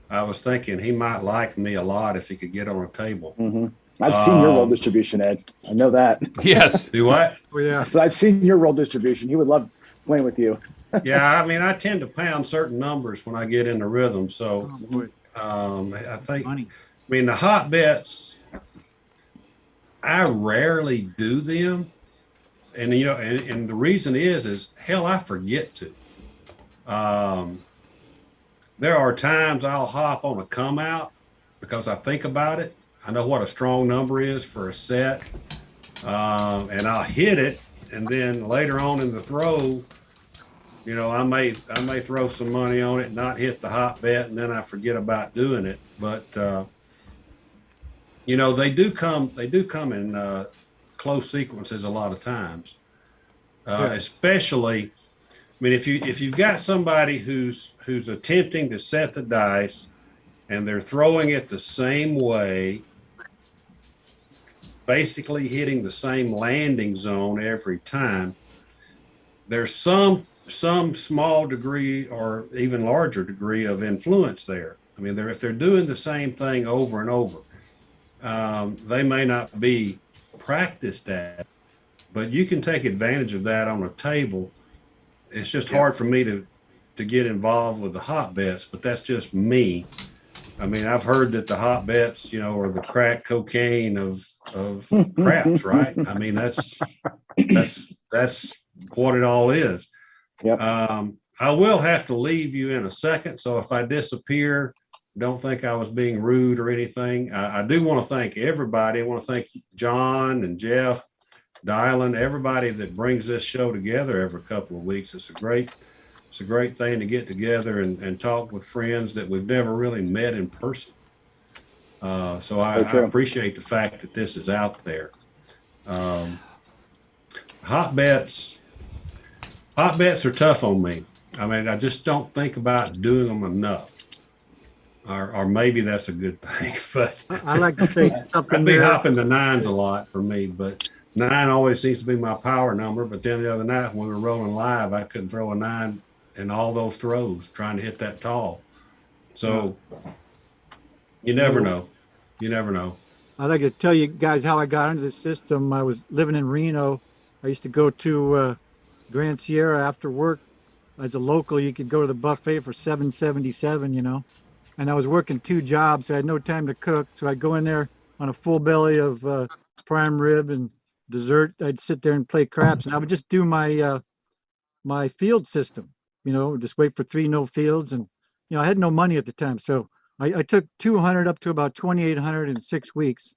I was thinking he might like me a lot if he could get on a table. Mm-hmm. I've seen your roll distribution, Ed. I know that. Yes. Do what? Oh, yeah. So I've seen your roll distribution. He would love playing with you. Yeah, I mean, I tend to pound certain numbers when I get in the rhythm. So I think, I mean, the hot bets, I rarely do them. And, and the reason is hell, I forget to. There are times I'll hop on a come out because I think about it. I know what a strong number is for a set. And I'll hit it. And then later on in the throw, I may throw some money on it, not hit the hot bet, and then I forget about doing it. But they do come in close sequences a lot of times. Especially, I mean, if you've got somebody who's attempting to set the dice and they're throwing it the same way, basically hitting the same landing zone every time, there's some small degree or even larger degree of influence there. I mean, if they're doing the same thing over and over, they may not be practiced at, but you can take advantage of that on a table. It's just hard for me to get involved with the hot bets, but that's just me. I mean, I've heard that the hot bets, are the crack cocaine of craps, right? I mean, that's what it all is. Yep. I will have to leave you in a second. So if I disappear, don't think I was being rude or anything. I do want to thank everybody. I want to thank John and Jeff, Dylan, everybody that brings this show together every couple of weeks. It's a great thing to get together and talk with friends that we've never really met in person. So I appreciate the fact that this is out there. Hot bets are tough on me. I mean, I just don't think about doing them enough. Or maybe that's a good thing, but I like to say something. I'd be hopping the nines a lot for me, but 9 always seems to be my power number, but then the other night when we were rolling live, I couldn't throw a 9 in all those throws trying to hit that tall. So you never know. You never know. I'd like to tell you guys how I got into this system. I was living in Reno. I used to go to Grand Sierra after work. As a local, you could go to the buffet for $7.77, you know. And I was working 2 jobs, so I had no time to cook. So I'd go in there on a full belly of prime rib and dessert. I'd sit there and play craps, and I would just do my field system, you know, just wait for 3 no fields. And you know, I had no money at the time, so I took 200 up to about 2,800 in 6 weeks,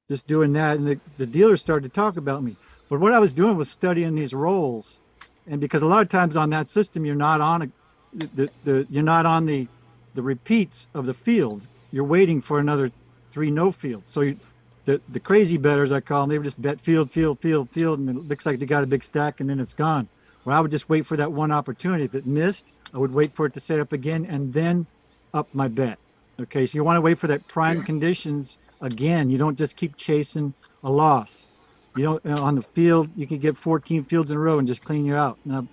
just doing that. And the dealers started to talk about me. But what I was doing was studying these rolls, and because a lot of times on that system, you're not on you're not on the repeats of the field. You're waiting for another 3 no fields. So the crazy bettors, I call them, they would just bet field, and it looks like they got a big stack, and then it's gone. Well, I would just wait for that one opportunity. If it missed, I would wait for it to set up again and then up my bet. Okay, so you want to wait for that prime conditions again. You don't just keep chasing a loss. You don't, on the field, you can get 14 fields in a row and just clean you out. And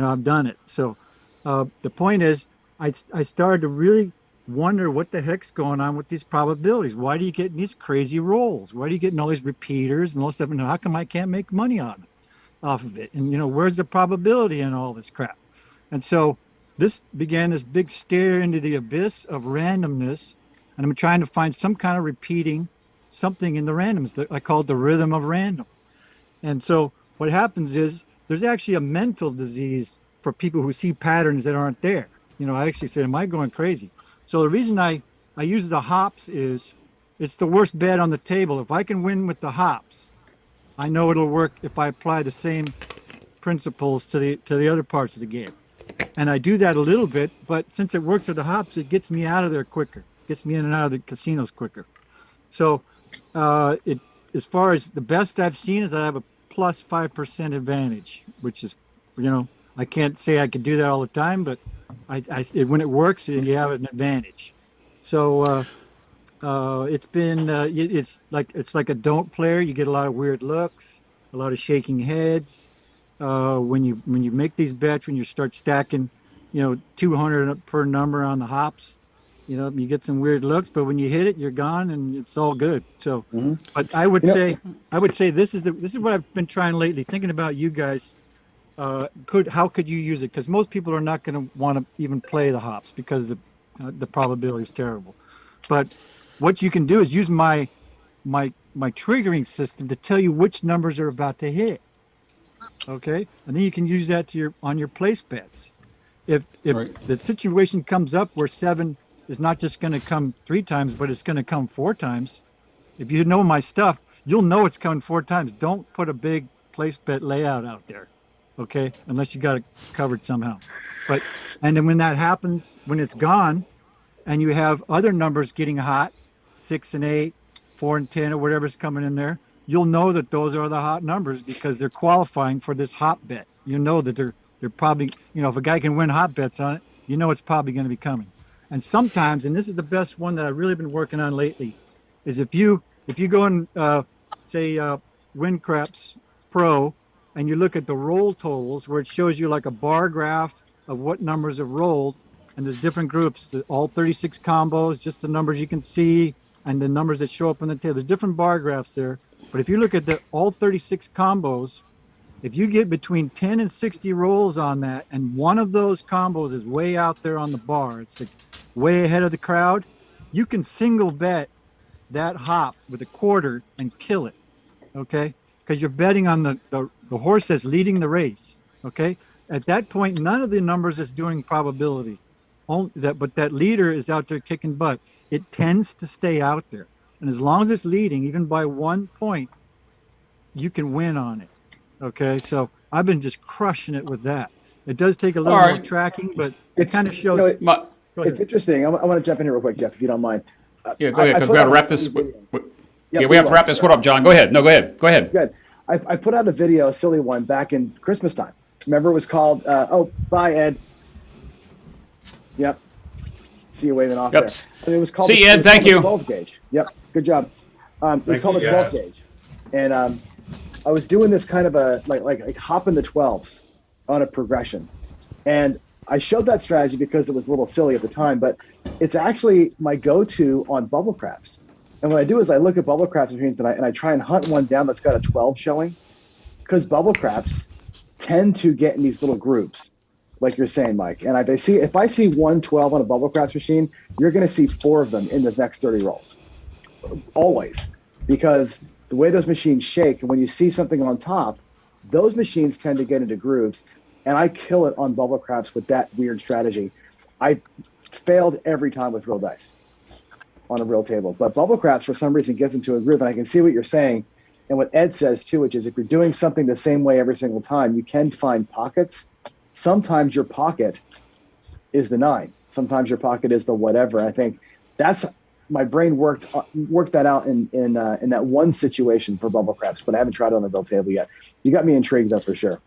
I've done it. So the point is, I started to really wonder what the heck's going on with these probabilities. Why do you get these crazy rolls? Why do you get all these repeaters and all this stuff? And how come I can't make money off of it? And you know, where's the probability in all this crap? And so this began this big stare into the abyss of randomness, and I'm trying to find some kind of repeating something in the randoms that I call the rhythm of random. And so what happens is there's actually a mental disease for people who see patterns that aren't there. You know, I actually said, am I going crazy? So the reason I use the hops is it's the worst bet on the table. If I can win with the hops, I know it'll work if I apply the same principles to the other parts of the game. And I do that a little bit, but since it works with the hops, it gets me out of there quicker, gets me in and out of the casinos quicker. So as far as the best I've seen is I have a plus 5% advantage, which is, you know, I can't say I could do that all the time, but when it works, you have an advantage. So it's been it's like a don't player. You get a lot of weird looks, a lot of shaking heads. When you make these bets, when you start stacking, you know, 200 per number on the hops, you know, you get some weird looks, but when you hit it, you're gone and it's all good. So, but I would say this is what I've been trying lately, thinking about you guys. How could you use it? Because most people are not going to want to even play the hops because the probability is terrible. But what you can do is use my triggering system to tell you which numbers are about to hit. Okay, and then you can use that on your place bets. If right. The situation comes up where 7 is not just going to come 3 times, but it's going to come 4 times. If you know my stuff, you'll know it's coming 4 times. Don't put a big place bet layout out there, okay? Unless you got it covered somehow. And then when that happens, when it's gone, and you have other numbers getting hot, 6 and 8, 4 and 10, or whatever's coming in there, you'll know that those are the hot numbers because they're qualifying for this hot bet. You know that they're probably, you know, if a guy can win hot bets on it, you know it's probably going to be coming. And sometimes, and this is the best one that I've really been working on lately, is if you go and say Win Craps Pro, and you look at the roll totals where it shows you like a bar graph of what numbers have rolled, and there's different groups, all 36 combos, just the numbers you can see, and the numbers that show up on the table. There's different bar graphs there. But if you look at all 36 combos, if you get between 10 and 60 rolls on that, and one of those combos is way out there on the bar, it's like way ahead of the crowd, you can single bet that hop with a quarter and kill it, okay? Because you're betting on the horse that's leading the race, okay? At that point, none of the numbers is doing probability, but that leader is out there kicking butt. It tends to stay out there. And as long as it's leading, even by 1 point, you can win on it. Okay, so I've been just crushing it with that. It does take a little more tracking, but it kind of shows. It's interesting. I want to jump in here real quick, Jeff, if you don't mind. Yeah, go ahead, because we got to wrap this. Yeah, we have to wrap this one up, John. Go ahead. No, go ahead. Go ahead. Good. I put out a video, a silly one, back in Christmas time. Remember, it was called, bye, Ed. Yep. See you waving off there. And it was called. See you, Ed. Thank you. 12 gauge. Yep. Good job. It was called the 12 gauge. And I was doing this kind of a like hop in the 12s on a progression, and I showed that strategy because it was a little silly at the time, but it's actually my go-to on bubble craps. And what I do is I look at bubble craps machines and I try and hunt one down that's got a 12 showing, because bubble craps tend to get in these little groups, like you're saying, Mike. And if I see 112 on a bubble craps machine, you're going to see 4 of them in the next 30 rolls, always, because the way those machines shake, and when you see something on top, those machines tend to get into grooves, and I kill it on bubble craps with that weird strategy. I failed every time with real dice on a real table, but bubble craps for some reason gets into a groove, and I can see what you're saying. And what Ed says too, which is if you're doing something the same way every single time, you can find pockets. Sometimes your pocket is the 9. Sometimes your pocket is the whatever. I think that's my brain worked that out in that one situation for bubble craps, but I haven't tried it on the real table yet. You got me intrigued though for sure.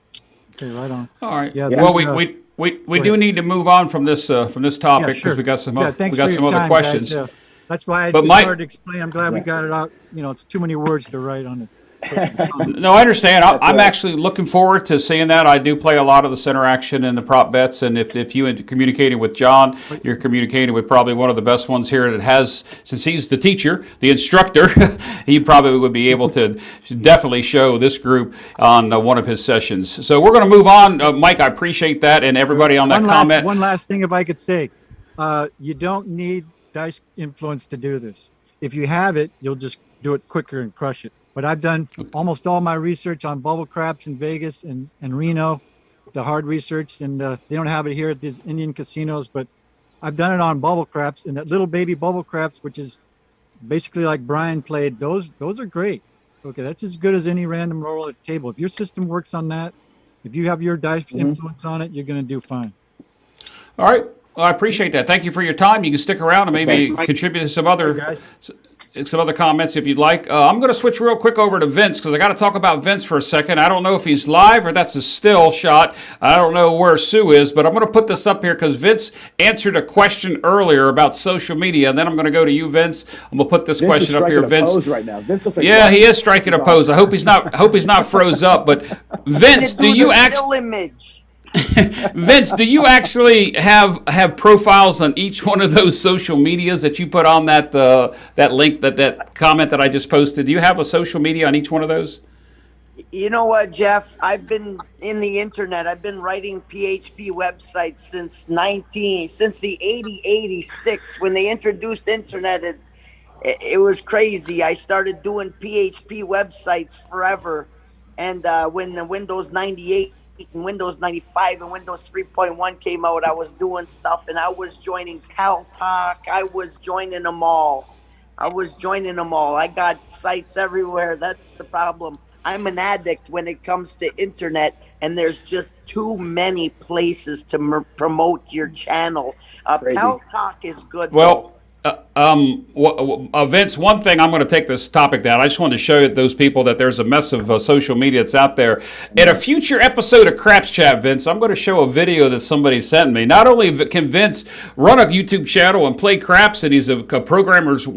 Okay, right on. All right. Yeah, Well, we do need to move on from this topic because we got some other questions. Guys. That's why it's hard to explain. I'm glad we got it out. It's too many words to write on it. No, I understand. I'm actually looking forward to seeing that. I do play a lot of the center action and the prop bets, and if you communicating with John, you're communicating with probably one of the best ones here that has, since he's the teacher, the instructor, he probably would be able to definitely show this group on one of his sessions. So we're going to move on. Mike, I appreciate that, and everybody on that comment. One last thing, if I could say, you don't need dice influence to do this. If you have it, you'll just do it quicker and crush it. But I've done almost all my research on bubble craps in Vegas and Reno, the hard research, and they don't have it here at the Indian casinos, but I've done it on bubble craps, and that little baby bubble craps, which is basically like Brian played, those are great. Okay, that's as good as any random roll at the table. If your system works on that, if you have your dice influence on it, you're going to do fine. All right. Well, I appreciate that. Thank you for your time. You can stick around and maybe contribute to some other comments if you'd like. I'm going to switch real quick over to Vince because I got to talk about Vince for a second. I don't know if he's live or that's a still shot. I don't know where Sue is, but I'm going to put this up here because Vince answered a question earlier about social media, and then I'm going to go to you, Vince. I'm going to put this question up here, Vince. Pose right now. Vince looks like he is striking a pose. I hope he's not froze up. But Vince, do you actually? Vince, do you actually have profiles on each one of those social medias that you put on that link, that comment that I just posted? Do you have a social media on each one of those? You know what, Jeff? I've been in the internet. I've been writing PHP websites since the 86 when they introduced internet. It was crazy. I started doing PHP websites forever, and when the Windows 98 and Windows 95 and Windows 3.1 came out, I was doing stuff, and I was joining Pal Talk. I was joining them all. I got sites everywhere. That's the problem. I'm an addict when it comes to internet, and there's just too many places to promote your channel. Pal Talk is good. Well, Vince, one thing, I'm going to take this topic down. I just wanted to show those people that there's a mess of social media that's out there. In a future episode of Craps Chat, Vince, I'm going to show a video that somebody sent me. Not only can Vince run a YouTube channel and play craps, and he's a programmer's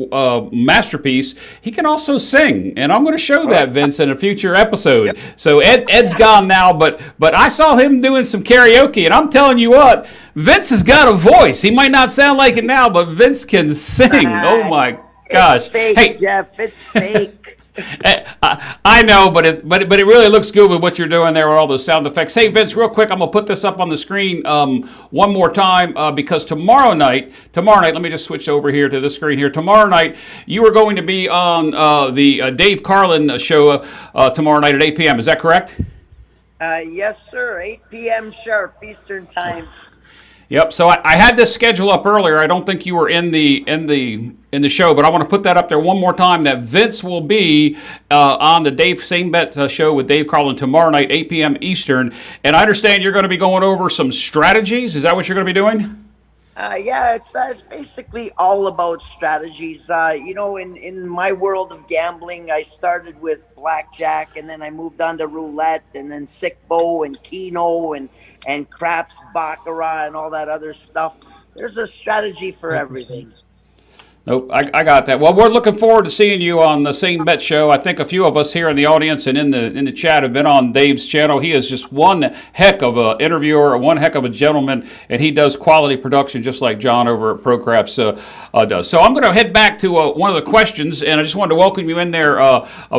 masterpiece, he can also sing. And I'm going to show that, Vince, in a future episode. Yep. So Ed's gone now, but I saw him doing some karaoke, and I'm telling you what, Vince has got a voice. He might not sound like it now, but Vince can sing. Oh my gosh! It's fake, Jeff. It's fake. I know, but it really looks good with what you're doing there with all those sound effects. Hey, Vince, real quick, I'm gonna put this up on the screen one more time because tomorrow night. Let me just switch over here to the screen here. Tomorrow night, you are going to be on the Dave Carlin show tomorrow night at 8 p.m. Is that correct? Yes, sir. 8 p.m. sharp Eastern time. Yep. So I had this schedule up earlier. I don't think you were in the show, but I want to put that up there one more time. That Vince will be on the Dave Same Bet show with Dave Carlin tomorrow night, 8 p.m. Eastern. And I understand you're going to be going over some strategies. Is that what you're going to be doing? Yeah, it's basically all about strategies. In my world of gambling, I started with blackjack, and then I moved on to roulette, and then sick bow and keno and craps, baccarat, and all that other stuff. There's a strategy for everything. Nope, I got that. Well, we're looking forward to seeing you on the Same Bet Show. I think a few of us here in the audience and in the chat have been on Dave's channel. He is just one heck of a interviewer, one heck of a gentleman, and he does quality production just like John over at ProCraps does. So I'm going to head back to one of the questions, and I just wanted to welcome you in there,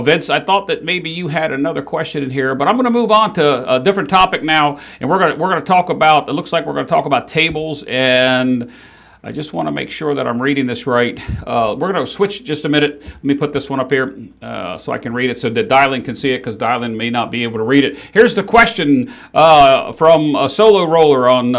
Vince. I thought that maybe you had another question in here, but I'm going to move on to a different topic now, and we're going to talk about. It looks like we're going to talk about tables and. I just want to make sure that I'm reading this right. We're going to switch just a minute. Let me put this one up here so I can read it so that Dylan can see it because Dylan may not be able to read it. Here's the question from a solo roller on...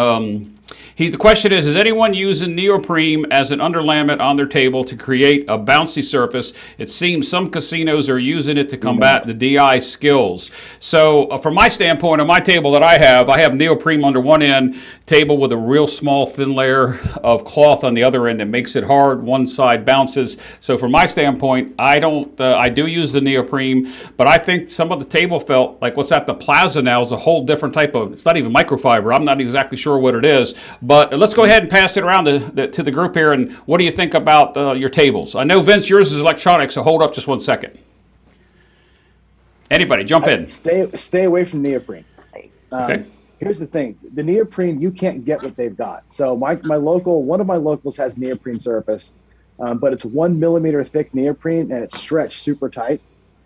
the question is anyone using neoprene as an underlayment on their table to create a bouncy surface? It seems some casinos are using it to combat the DI skills. So from my standpoint, on my table that I have neoprene under one end, table with a real small thin layer of cloth on the other end that makes it hard. One side bounces. So from my standpoint, I do use the neoprene, but I think some of the table felt, like what's at the Plaza now, is a whole different type of, it's not even microfiber. I'm not exactly sure what it is. But let's go ahead and pass it around to the group here. And what do you think about your tables? I know, Vince, yours is electronic, so hold up just one second. Anybody, jump in. Stay away from neoprene. Okay. Here's the thing. The neoprene, you can't get what they've got. So one of my locals has neoprene surface, but it's 1 millimeter thick neoprene, and it's stretched super tight.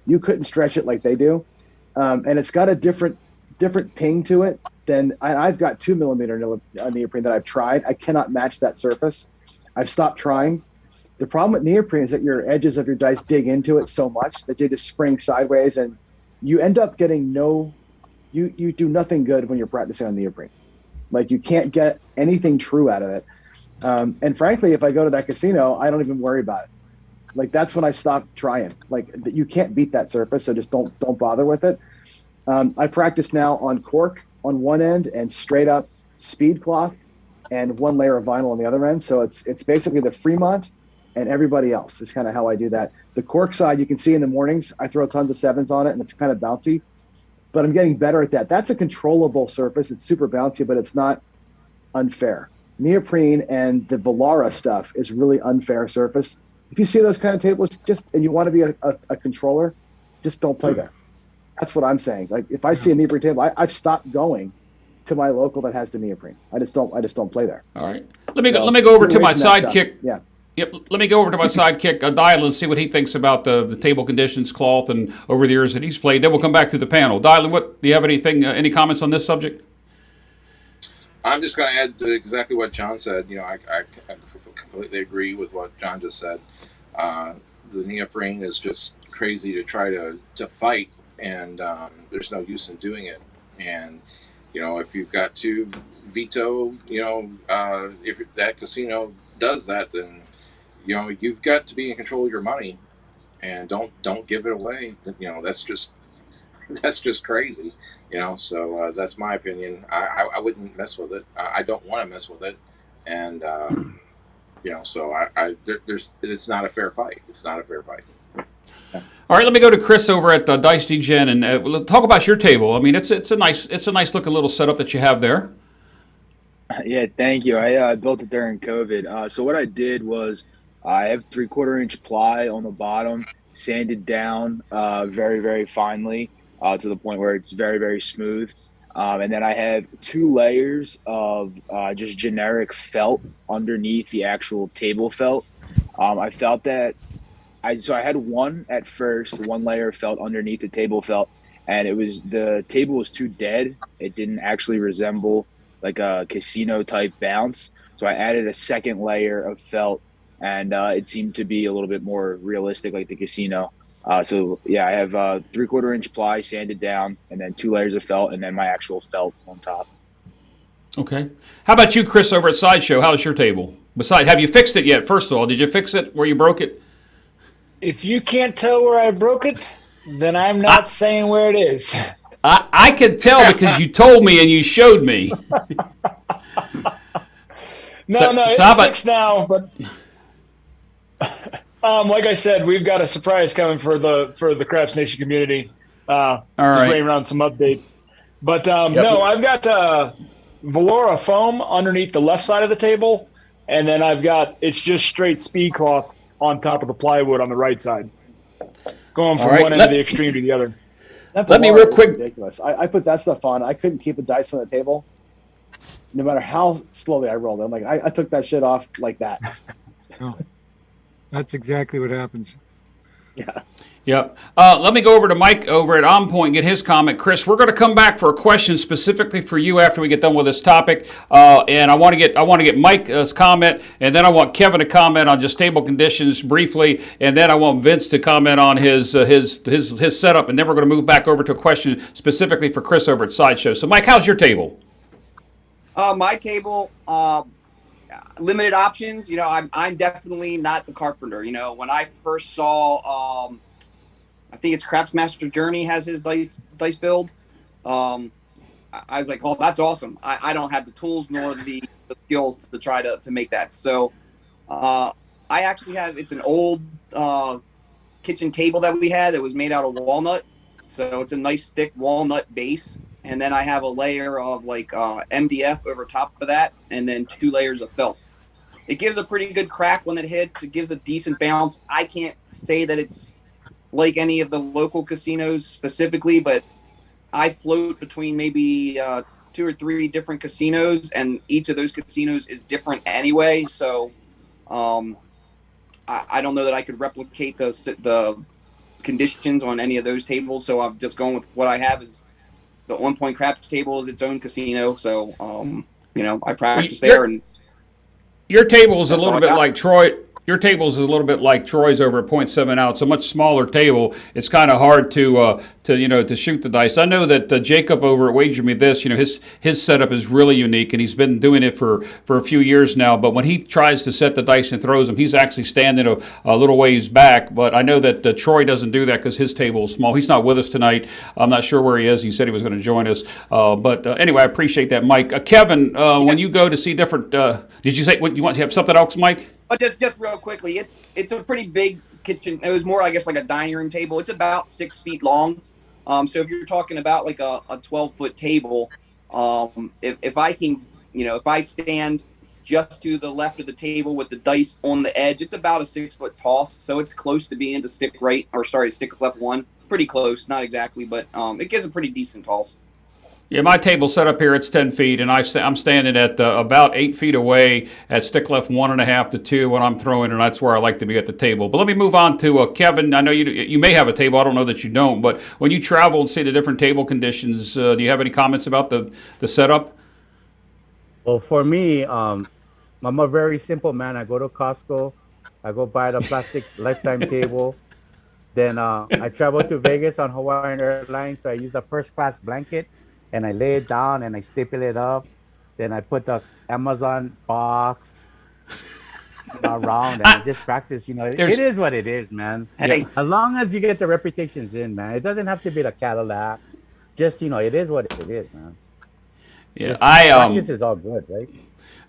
You couldn't stretch it like they do. And it's got a different ping to it. Then I've got 2 millimeter neoprene that I've tried. I cannot match that surface. I've stopped trying. The problem with neoprene is that your edges of your dice dig into it so much that they just spring sideways, and you end up getting you do nothing good when you're practicing on neoprene. Like, you can't get anything true out of it. And frankly, if I go to that casino, I don't even worry about it. Like, that's when I stop trying. Like, you can't beat that surface, so just don't bother with it. I practice now on cork on one end and straight up speed cloth and one layer of vinyl on the other end. So it's basically the Fremont and everybody else is kind of how I do that. The cork side, you can see in the mornings, I throw tons of sevens on it and it's kind of bouncy, but I'm getting better at that. That's a controllable surface. It's super bouncy, but it's not unfair. Neoprene and the Velara stuff is really unfair surface. If you see those kind of tables, and you want to be a controller, just don't play there. That's what I'm saying. Like, if I see a neoprene table, I've stopped going to my local that has the neoprene. I just don't play there. All right. Let me go over to my sidekick. Yeah. Yep. Let me go over to my sidekick, Dylan, and see what he thinks about the table conditions, cloth, and over the years that he's played. Then we'll come back to the panel. Dylan, do you have anything? Any comments on this subject? I'm just going to add to exactly what John said. I completely agree with what John just said. The neoprene is just crazy to try to fight. And there's no use in doing it. And, if you've got to veto, if that casino does that, then, you've got to be in control of your money and don't give it away. That's just crazy, so that's my opinion. I wouldn't mess with it. I don't want to mess with it. And, so it's not a fair fight. It's not a fair fight. All right, let me go to Chris over at Dice DGen and we'll talk about your table. I mean, it's a nice looking little setup that you have there. Yeah, thank you. I built it during COVID. So what I did was I have 3/4 inch ply on the bottom, sanded down very, very finely to the point where it's very, very smooth. And then I have 2 layers of just generic felt underneath the actual table felt. I felt that I had one at first, 1 layer of felt underneath the table felt, and the table was too dead. It didn't actually resemble like a casino type bounce. So I added a second layer of felt, and it seemed to be a little bit more realistic, like the casino. So yeah, I have 3/4 inch ply sanded down, and then 2 layers of felt, and then my actual felt on top. Okay. How about you, Chris, over at Sideshow? How's your table? Have you fixed it yet? First of all, did you fix it where you broke it? If you can't tell where I broke it, then I'm not saying where it is. I could tell because you told me and you showed me. It's fixed now. But like I said, we've got a surprise coming for the Craps Nation community. All right. Just waiting around some updates. But no, I've got Velara foam underneath the left side of the table, and then it's just straight speed cloth on top of the plywood on the right side, going from one end of the extreme to the other. Let me real quick. Ridiculous. I put that stuff on. I couldn't keep a dice on the table, no matter how slowly I rolled. I'm like, I took that shit off like that. Oh, that's exactly what happens. Yeah. Yep. Let me go over to Mike over at On Point and get his comment. Chris, we're going to come back for a question specifically for you after we get done with this topic, and I want to get Mike's comment, and then I want Kevin to comment on just table conditions briefly, and then I want Vince to comment on his setup, and then we're going to move back over to a question specifically for Chris over at Sideshow. So, Mike, how's your table? My table, limited options. I'm definitely not the carpenter. When I first saw, I think it's Craps Master Journey has his dice build. I was like, oh, that's awesome. I don't have the tools nor the skills to try to make that. So I actually it's an old kitchen table that we had that was made out of walnut. So it's a nice thick walnut base. And then I have a layer of MDF over top of that, and then 2 layers of felt. It gives a pretty good crack when it hits. It gives a decent bounce. I can't say that it's like any of the local casinos specifically, but I float between maybe 2 or 3 different casinos, and each of those casinos is different anyway. So I don't know that I could replicate the conditions on any of those tables. So I'm just going with what I have. Is the On Point Craps table is its own casino. So I practice there, and your table is a little bit like Troy. Your table is a little bit like Troy's over at 0.7 out. It's a much smaller table. It's kind of hard to shoot the dice. I know that Jacob over at Wager Me This, his setup is really unique, and he's been doing it for a few years now. But when he tries to set the dice and throws them, he's actually standing a little ways back. But I know that Troy doesn't do that because his table is small. He's not with us tonight. I'm not sure where he is. He said he was going to join us. But anyway, I appreciate that, Mike. Kevin, when you go to see different, did you say what you want to have something else, Mike? But just real quickly, it's a pretty big kitchen. It was more, I guess, like a dining room table. It's about 6 feet long. So if you're talking about like a 12-foot table, if I can, if I stand just to the left of the table with the dice on the edge, it's about a 6-foot toss. So it's close to being to stick left one. Pretty close, not exactly, but it gives a pretty decent toss. Yeah, my table set up here, it's 10 feet, and I'm standing at about 8 feet away at stick left 1.5 to 2 when I'm throwing, and that's where I like to be at the table. But let me move on to Kevin. I know you may have a table. I don't know that you don't. But when you travel and see the different table conditions, do you have any comments about the setup? Well, for me, I'm a very simple man. I go to Costco. I go buy the plastic lifetime table. Then I travel to Vegas on Hawaiian Airlines, so I use the first class blanket. And I lay it down and I staple it up. Then I put the Amazon box around and I just practice. It is what it is, man. Hey. As long as you get the reputations in, man. It doesn't have to be the Cadillac. Just, it is what it is, man. Yeah, practice is all good, right?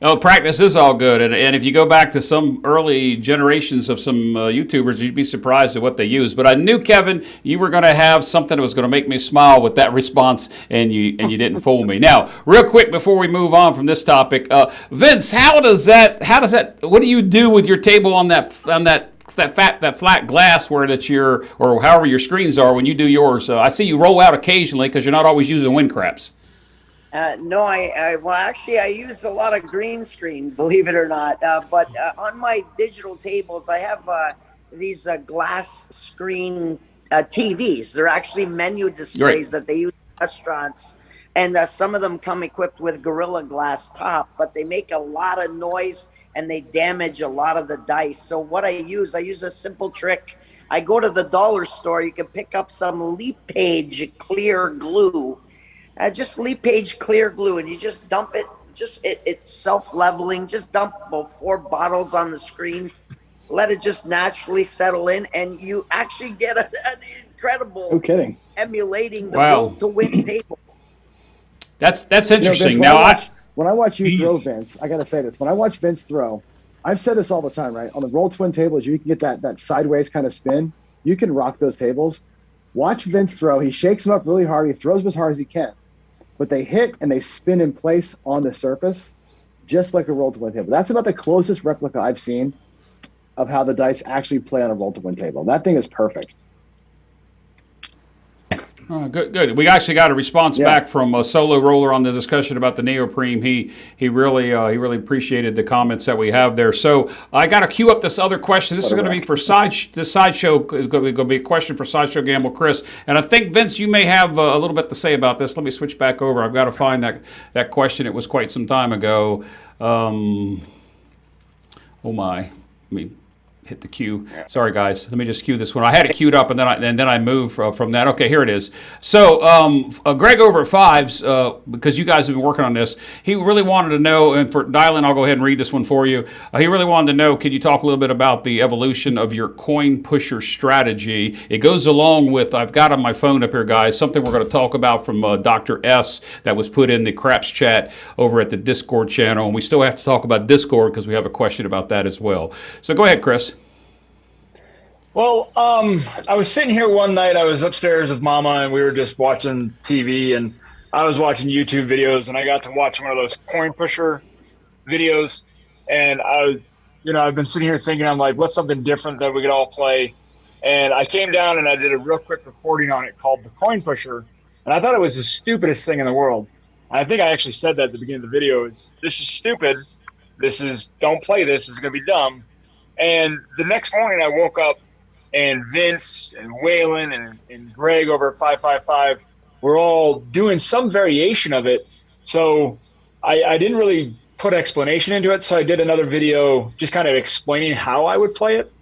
Oh, practice is all good, and if you go back to some early generations of some YouTubers, you'd be surprised at what they use. But I knew, Kevin, you were going to have something that was going to make me smile with that response, and you didn't fool me. Now, real quick before we move on from this topic, Vince, what do you do with your table on that flat glass or however your screens are when you do yours? I see you roll out occasionally because you're not always using wind craps. No, I use a lot of green screen, believe it or not. But on my digital tables, I have these glass screen TVs. They're actually menu displays that they use in restaurants. And some of them come equipped with Gorilla Glass top, but they make a lot of noise and they damage a lot of the dice. So what I use a simple trick. I go to the dollar store. You can pick up some Leap Page clear glue. Just Leap Page clear glue, and you just dump it. It's self-leveling. Just dump about 4 bottles on the screen. Let it just naturally settle in, and you actually get an incredible. No kidding. Emulating the will to win table. That's interesting. Vince, when I watch you throw, Vince, I gotta say this. When I watch Vince throw, I've said this all the time, right? On the roll twin tables, you can get that sideways kind of spin. You can rock those tables. Watch Vince throw. He shakes them up really hard. He throws them as hard as he can. But they hit and they spin in place on the surface. just like a roll-to-win table. That's about the closest replica I've seen of how the dice actually play on a roll-to-win table. That thing is perfect. Good. We actually got a response back from a solo roller on the discussion about the neoprene. He really appreciated the comments that we have there. So I got to queue up this other question. This is going to be for Sideshow is going to be a question for Sideshow Gamble Chris. And I think Vince, you may have a little bit to say about this. Let me switch back over. I've got to find that question. It was quite some time ago. Oh my. Let me hit the queue. Sorry, guys. Let me just queue this one. I had it queued up, and then I moved from that. Okay, here it is. So Greg over at Fives, because you guys have been working on this, he really wanted to know, and for Dylan, I'll go ahead and read this one for you. He really wanted to know, can you talk a little bit about the evolution of your coin pusher strategy? It goes along with, I've got on my phone up here, guys, something we're going to talk about from Dr. S that was put in the Craps chat over at the Discord channel, and we still have to talk about Discord because we have a question about that as well. So go ahead, Chris. Well, I was sitting here one night. I was upstairs with Mama, and we were just watching TV, and I was watching YouTube videos, and I got to watch one of those coin pusher videos, and I've been sitting here thinking, I'm like, what's something different that we could all play? And I came down and I did a real quick recording on it called the coin pusher, and I thought it was the stupidest thing in the world. And I think I actually said that at the beginning of the video. This is stupid. Don't play this. It's going to be dumb. And the next morning I woke up, and Vince and Waylon and Greg over at 555 were all doing some variation of it. So I didn't really put explanation into it. So I did another video just kind of explaining how I would play it.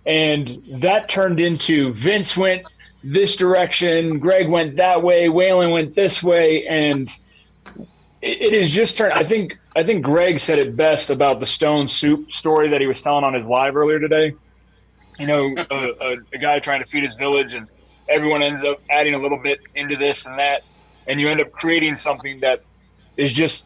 And that turned into Vince went this direction, Greg went that way, Waylon went this way. And it is just turned. I think Greg said it best about the stone soup story that he was telling on his live earlier today. You know, a guy trying to feed his village, and everyone ends up adding a little bit into this and that, and you end up creating something that is just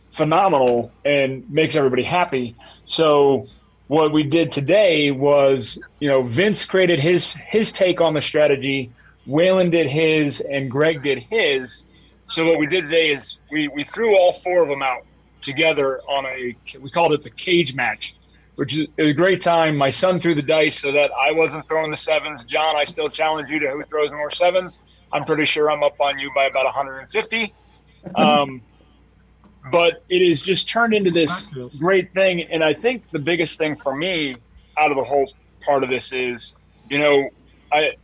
phenomenal and makes everybody happy. So what we did today was, Vince created his take on the strategy, Waylon did his, and Greg did his. So what we did today is we threw all four of them out together on we called it the cage match, which is a great time. My son threw the dice so that I wasn't throwing the sevens. John, I still challenge you to who throws more sevens. I'm pretty sure I'm up on you by about 150. But it has just turned into this great thing. And I think the biggest thing for me out of the whole part of this is, I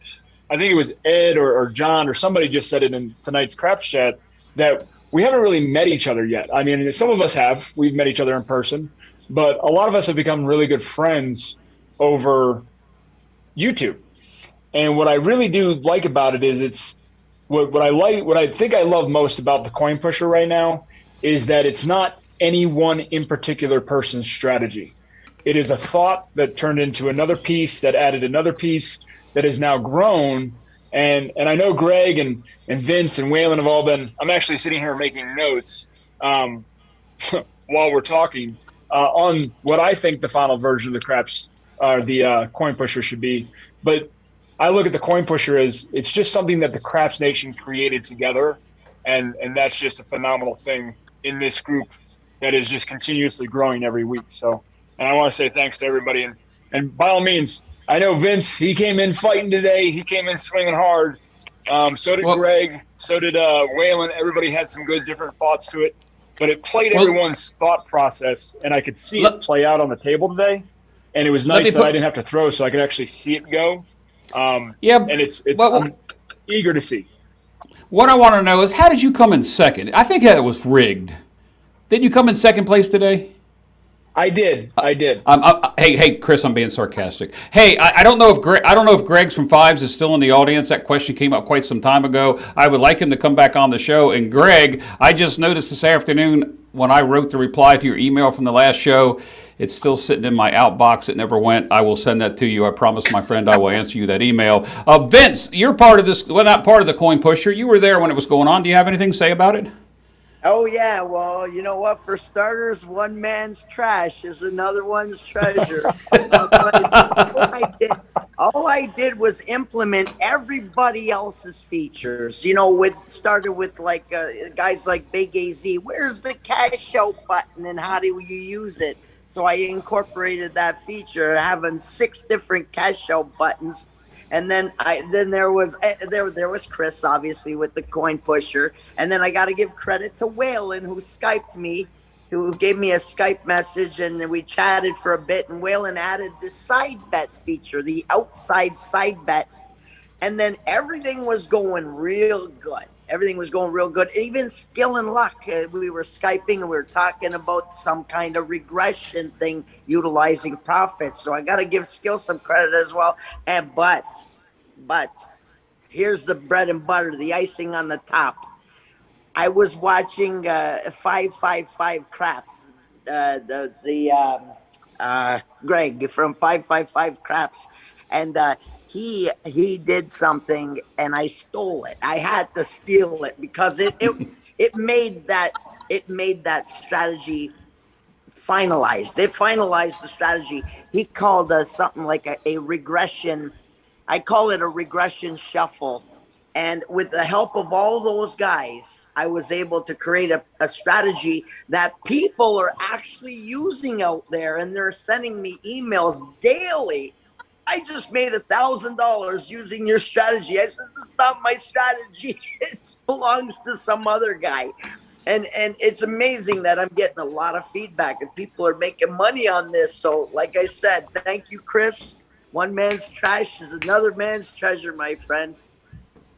think it was Ed or John or somebody just said it in tonight's Craps chat that we haven't really met each other yet. I mean, some of us have. We've met each other in person. But a lot of us have become really good friends over YouTube. And what I really do like about it is it's what I think I love most about the coin pusher right now is that it's not any one in particular person's strategy. It is a thought that turned into another piece that added another piece that has now grown. And I know Greg and Vince and Waylon have all been, I'm actually sitting here making notes while we're talking. On what I think the final version of the Craps, the coin pusher should be. But I look at the coin pusher as it's just something that the Craps Nation created together, and that's just a phenomenal thing in this group that is just continuously growing every week. So, and I want to say thanks to everybody. And by all means, I know Vince, he came in fighting today. He came in swinging hard. So did Greg. So did Waylon. Everybody had some good different thoughts to it. But it played everyone's thought process, and I could see it play out on the table today. And it was nice that I didn't have to throw, so I could actually see it go. And I'm eager to see. What I want to know is, how did you come in second? I think that was rigged. Didn't you come in second place today? I did. Hey, Chris, I'm being sarcastic. Hey, I don't know if Greg's from Fives is still in the audience. That question came up quite some time ago. I would like him to come back on the show. And Greg, I just noticed this afternoon when I wrote the reply to your email from the last show, it's still sitting in my outbox. It never went. I will send that to you. I promise, my friend, I will answer you that email. Vince, you're part of this. Well, not part of the coin pusher. You were there when it was going on. Do you have anything to say about it? Oh, yeah. Well, you know what? For starters, one man's trash is another one's treasure. All I did was implement everybody else's features. Started with like guys like Big AZ. Where's the cash out button and how do you use it? So I incorporated that feature, having 6 different cash out buttons. And then there was Chris, obviously, with the coin pusher. And then I got to give credit to Waylon, who Skyped me, who gave me a Skype message, and we chatted for a bit. And Waylon added the side bet feature, the outside side bet. And then everything was going real good. Everything was going real good. Even skill and luck. We were Skyping and we were talking about some kind of regression thing utilizing profits. So I got to give skill some credit as well. But here's the bread and butter, the icing on the top. I was watching 555 Craps, Greg from 555 Craps, and he did something, and I stole it. I had to steal it because it made that strategy finalized. It finalized the strategy. He called something like a regression. I call it a regression shuffle. And with the help of all those guys, I was able to create a strategy that people are actually using out there, and they're sending me emails daily. I just made $1,000 using your strategy. I said, this is not my strategy. It belongs to some other guy. And it's amazing that I'm getting a lot of feedback and people are making money on this. So like I said, thank you, Chris. One man's trash is another man's treasure, my friend.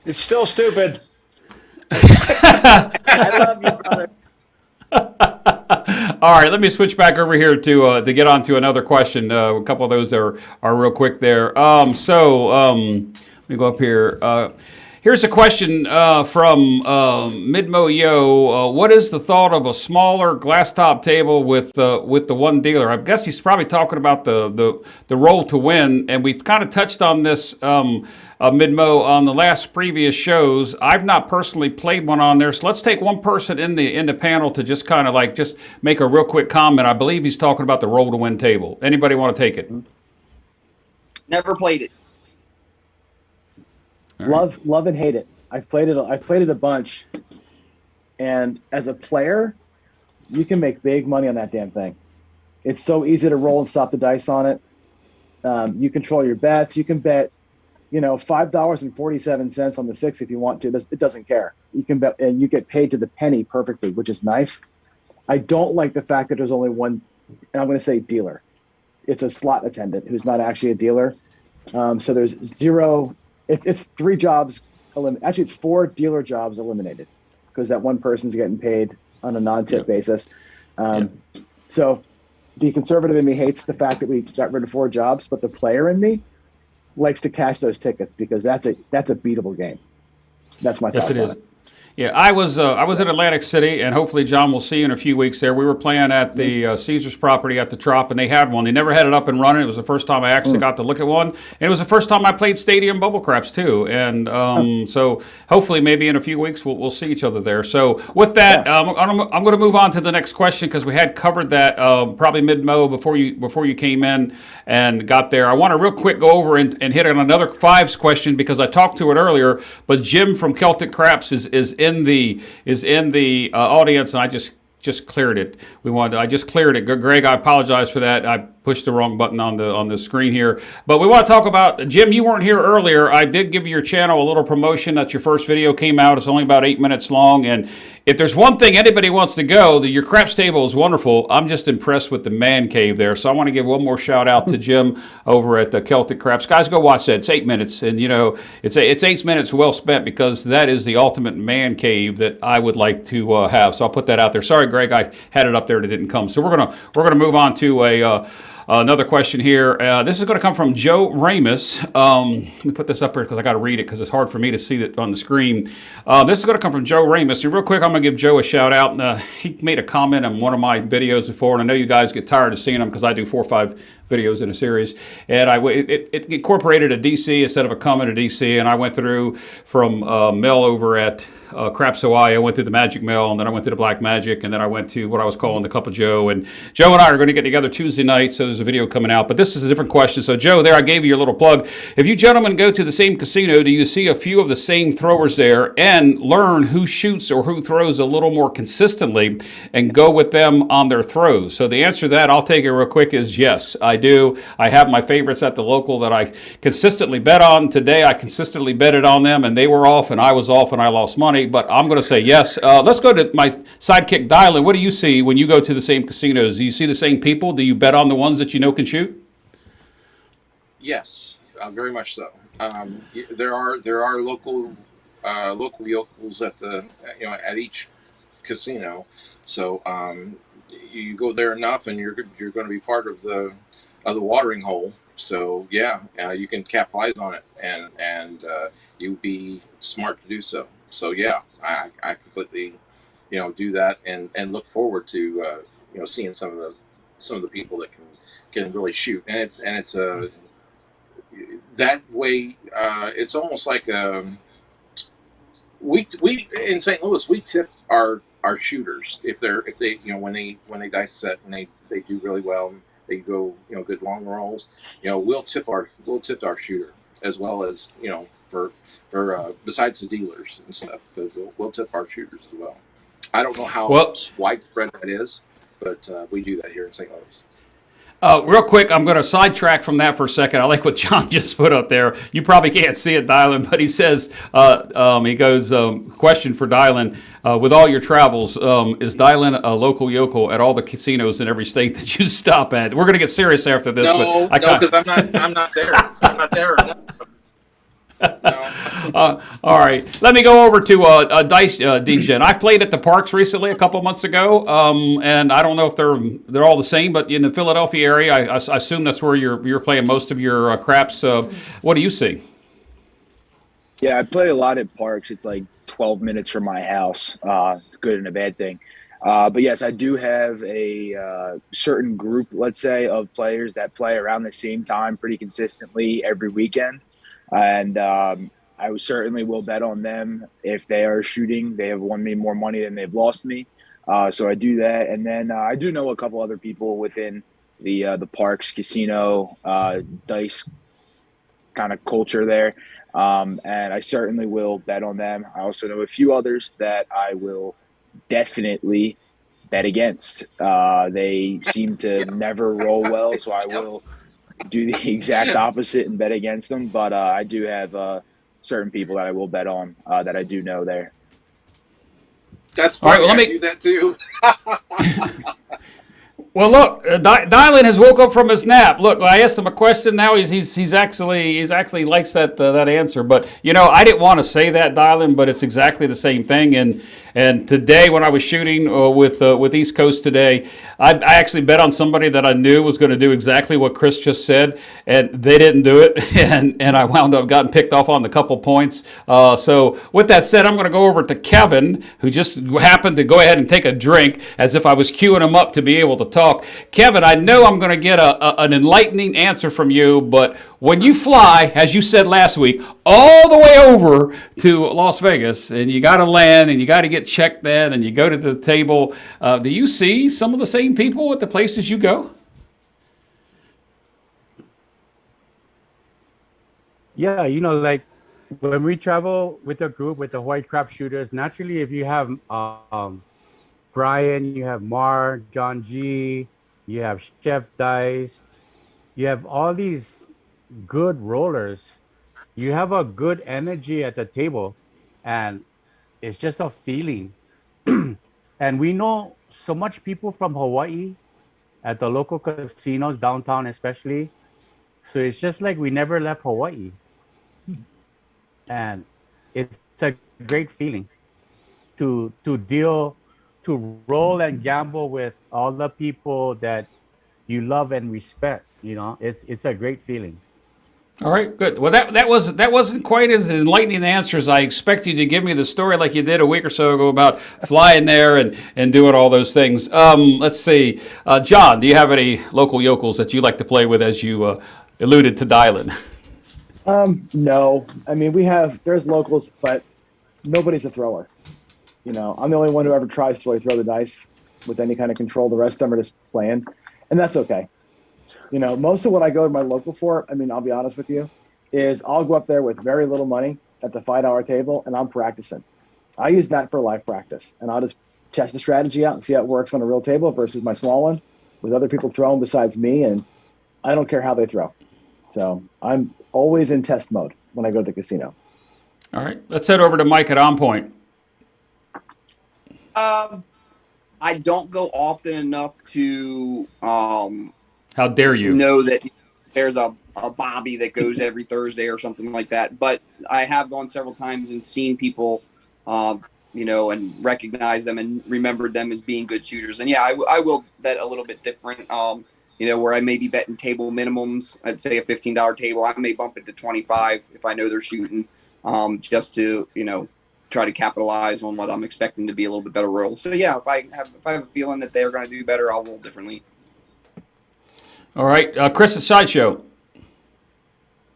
It's still stupid. I love you, brother. All right, let me switch back over here to get on to another question. A couple of those are real quick there. Let me go up here. Here's a question from Midmo Yo. What is the thought of a smaller glass top table with the one dealer? I guess he's probably talking about the roll to win, and we've kind of touched on this. Midmo, on the last previous shows. I've not personally played one on there, so let's take one person in the panel to just kind of just make a real quick comment. I believe he's talking about the roll to win table. Anybody want to take it? Never played it. Right. Love and hate it. I've played it a bunch, and as a player, you can make big money on that damn thing. It's so easy to roll and stop the dice on it. You control your bets. You can bet, $5.47 on the 6 if you want to. It doesn't care. You can bet, and you get paid to the penny perfectly, which is nice. I don't like the fact that there's only one, and I'm going to say dealer. It's a slot attendant who's not actually a dealer. So there's 0. It's 3 jobs eliminated. Actually, it's 4 dealer jobs eliminated because that one person's getting paid on a non-tip basis. So the conservative in me hates the fact that we got rid of 4 jobs, but the player in me likes to cash those tickets because that's a beatable game. That's my thoughts on it. Yeah, I was in Atlantic City, and hopefully, John, we'll see you in a few weeks there. We were playing at the Caesars property at the Trop, and they had one. They never had it up and running. It was the first time I actually got to look at one, and it was the first time I played Stadium Bubble Craps too. And so hopefully, maybe in a few weeks, we'll see each other there. So with that, I'm going to move on to the next question because we had covered that probably mid-mo before you came in and got there. I want to real quick go over and hit on another Fives question because I talked to it earlier, but Jim from Celtic Craps is in the audience, and I just cleared it. I just cleared it. Greg, I apologize for that. I pushed the wrong button on the screen here. But we want to talk about, Jim, you weren't here earlier. I did give your channel a little promotion that your first video came out. It's only about 8 minutes long, and if there's one thing anybody wants to go, your craps table is wonderful. I'm just impressed with the man cave there. So I want to give one more shout out to Jim over at the Celtic Craps. Guys, go watch that. It's 8 minutes, and it's 8 minutes well spent because that is the ultimate man cave that I would like to have. So I'll put that out there. Sorry, Greg, I had it up there and it didn't come. So we're gonna move on to another question here. This is going to come from Joe Ramus. Let me put this up here because I got to read it because it's hard for me to see it on the screen. This is going to come from Joe Ramus. And real quick, I'm going to give Joe a shout out. He made a comment on one of my videos before, and I know you guys get tired of seeing them because I do 4 or 5 videos in a series, and it incorporated a DC instead of a comment to DC, and I went through from Mel over at Craps Hawaii. I went through the Magic Mill, and then I went to the Black Magic, and then I went to what I was calling the Cup of Joe. And Joe and I are going to get together Tuesday night, so there's a video coming out. But this is a different question. So Joe, there I gave you your little plug. If you gentlemen go to the same casino, do you see a few of the same throwers there and learn who shoots or who throws a little more consistently and go with them on their throws? So the answer to that, I'll take it real quick, is yes, I do. I have my favorites at the local that I consistently bet on. Today I consistently betted on them, and they were off, and I was off, and I lost money. But I'm going to say yes. Let's go to my sidekick, Dylan. What do you see when you go to the same casinos? Do you see the same people? Do you bet on the ones that you know can shoot? Yes, very much so. There are local yokels at the at each casino. So you go there enough, and you're going to be part of the watering hole. So yeah, you can capitalize on it, and you'd be smart to do so. So yeah, I completely do that, and look forward to seeing some of the people that can really shoot, and it's that way. It's almost like we in St. Louis, we tip our shooters if they when they dice set and they do really well, they go good long rolls, we'll tip our shooter, as well as for besides the dealers and stuff, but we'll tip our shooters as well. I don't know how widespread that is, but we do that here in St. Louis. Real quick, I'm going to sidetrack from that for a second. I like what John just put up there. You probably can't see it, Dylan, but he says, he goes, question for Dylan, with all your travels, is Dylan a local yokel at all the casinos in every state that you stop at? We're going to get serious after this. No, because I'm not there. I'm not there. No. All right. Let me go over to Dice DGen. I've played at the parks recently, a couple months ago, and I don't know if they're all the same, but in the Philadelphia area, I assume that's where you're playing most of your craps. What do you see? Yeah, I play a lot at parks. It's like 12 minutes from my house. Good and a bad thing. But yes, I do have a certain group, let's say, of players that play around the same time pretty consistently every weekend. And I certainly will bet on them if they are shooting. They have won me more money than they've lost me. So I do that. And then I do know a couple other people within the parks, casino, dice kind of culture there. And I certainly will bet on them. I also know a few others that I will definitely bet against. They seem to never roll well, so I will do the exact opposite and bet against them. But I do have certain people that I will bet on that I do know there. That's funny. All right, well, I do that too. Well, look, Dylan has woke up from his nap. Look, I asked him a question. Now he's actually likes that answer. But I didn't want to say that, Dylan, but it's exactly the same thing. And today, when I was shooting with East Coast today, I actually bet on somebody that I knew was going to do exactly what Chris just said, and they didn't do it, and I wound up getting picked off on a couple points. So with that said, I'm going to go over to Kevin, who just happened to go ahead and take a drink as if I was queuing him up to be able to talk. Kevin, I know I'm going to get an enlightening answer from you, but when you fly, as you said last week, all the way over to Las Vegas, and you got to land, and you got to get checked in, and you go to the table, do you see some of the same people at the places you go? Yeah, like when we travel with a group with the Hawaii crap shooters, naturally, if you have Brian, you have Mark, John G, you have Chef Dice, you have all these good rollers. You have a good energy at the table, and it's just a feeling. And we know so much people from Hawaii at the local casinos, downtown especially. So it's just like we never left Hawaii. And it's a great feeling to roll and gamble with all the people that you love and respect. It's a great feeling. All right, good. Well, that wasn't quite as enlightening an answer as I expected you to give me the story like you did a week or so ago about flying there and doing all those things. Let's see, John, do you have any local yokels that you like to play with as you alluded to dialing? No. I mean, there's locals, but nobody's a thrower. You know, I'm the only one who ever tries to really throw the dice with any kind of control. The rest of them are just playing, and that's okay. You know, most of what I go to my local for, I mean, I'll be honest with you, is I'll go up there with very little money at the $5 table and I'm practicing. I use that for live practice, and I'll just test the strategy out and see how it works on a real table versus my small one with other people throwing besides me, and I don't care how they throw. So I'm always in test mode when I go to the casino. All right, let's head over to Mike at On Point. I don't go often enough to How dare you? know that there's a Bobby that goes every Thursday or something like that. But I have gone several times and seen people, you know, and recognized them and remembered them as being good shooters. And yeah, I will bet a little bit different. You know, where I may be betting table minimums. I'd say a $15 table. I may bump it to 25 if I know they're shooting, just to, you know, try to capitalize on what I'm expecting to be a little bit better roll. So yeah, if I have a feeling that they're going to do better, I'll roll differently. All right, Chris at Sideshow.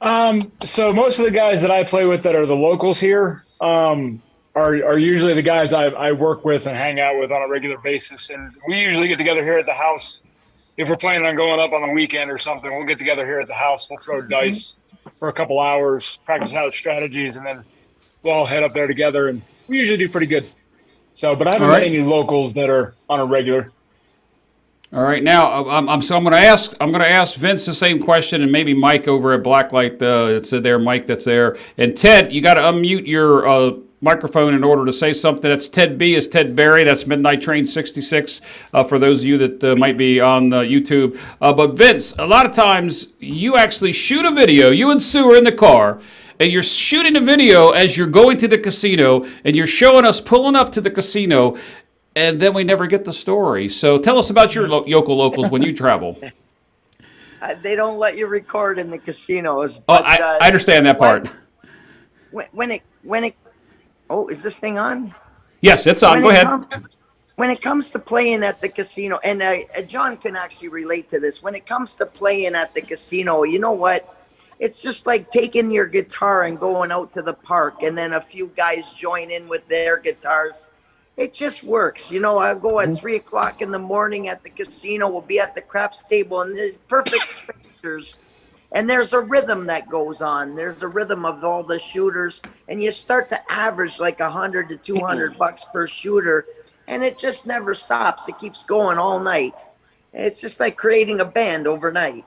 So most of the guys that I play with that are the locals here are usually the guys I work with and hang out with on a regular basis. And we usually get together here at the house. If we're planning on going up on the weekend or something, we'll get together here at the house. We'll throw dice for a couple hours, practice out strategies, and then we'll all head up there together. And we usually do pretty good. So, but I haven't met any locals that are on a regular. All right, now I'm going to ask Vince the same question, and maybe Mike over at Blacklight. It's there, Mike. That's there, and Ted. You got to unmute your microphone in order to say something. That's Ted B. Is Ted Barry. That's Midnight Train 66 for those of you that might be on YouTube. But Vince, a lot of times you actually shoot a video. You and Sue are in the car, and you're shooting a video as you're going to the casino, and you're showing us pulling up to the casino. And then we never get the story. So tell us about your yokel locals when you travel. They don't let you record in the casinos. But, I understand that part. When it, oh, is this thing on? Yes, it's on. Go ahead. When it comes to playing at the casino, and John can actually relate to this. When it comes to playing at the casino, you know what? It's just like taking your guitar and going out to the park, and then a few guys join in with their guitars. It just works. You know, I go at 3 o'clock in the morning at the casino. We'll be at the craps table, and there's perfect strangers. And there's a rhythm that goes on. There's a rhythm of all the shooters, and you start to average like $100 to $200 per shooter, and it just never stops. It keeps going all night. It's just like creating a band overnight.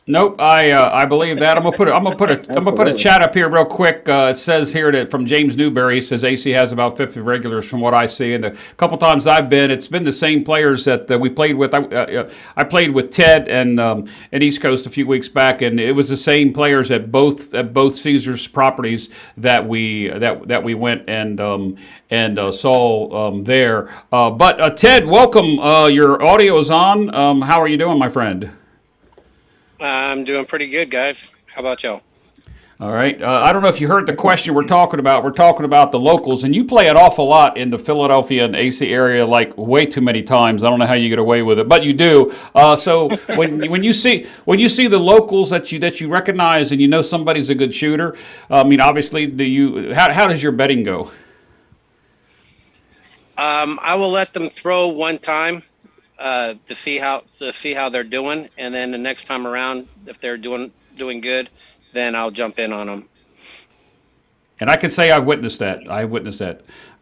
Nope, I believe that. I'm gonna put a chat up here real quick. It says here that from James Newberry, he says AC has about 50 regulars from what I see, and the couple times I've been, it's been the same players that we played with. I played with Ted and East Coast a few weeks back, and it was the same players at both Caesars properties that we went and saw there. But Ted, welcome. Your audio is on. How are you doing, my friend? I'm doing pretty good, guys. How about y'all? All right. I don't know if you heard the question we're talking about. We're talking about the locals, and you play an awful lot in the Philadelphia and AC area, like way too many times. I don't know how you get away with it, but you do. So when you see the locals that you recognize and you know somebody's a good shooter, I mean, obviously, how does your betting go? I will let them throw one time. To see how they're doing, and then the next time around, if they're doing good, then I'll jump in on them. And I can say I've witnessed that.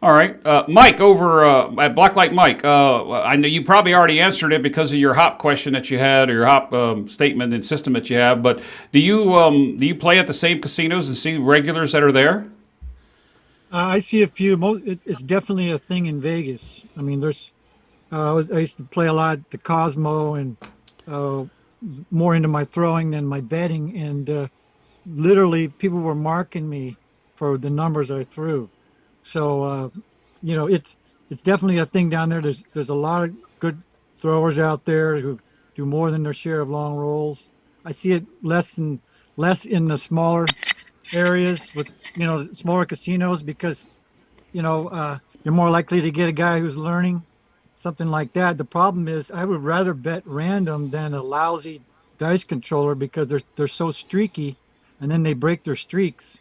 All right, Mike over at Blacklight. Mike, I know you probably already answered it because of your hop question that you had, or your hop statement and system that you have. But do you play at the same casinos and see regulars that are there? I see a few. It's definitely a thing in Vegas. I mean, there's. I used to play a lot at the Cosmo, and more into my throwing than my betting. And literally, people were marking me for the numbers I threw. So, you know, it's definitely a thing down there. There's a lot of good throwers out there who do more than their share of long rolls. I see it less in the smaller areas with, smaller casinos because, you're more likely to get a guy who's learning, something like that. The problem is I would rather bet random than a lousy dice controller because they're so streaky and then they break their streaks.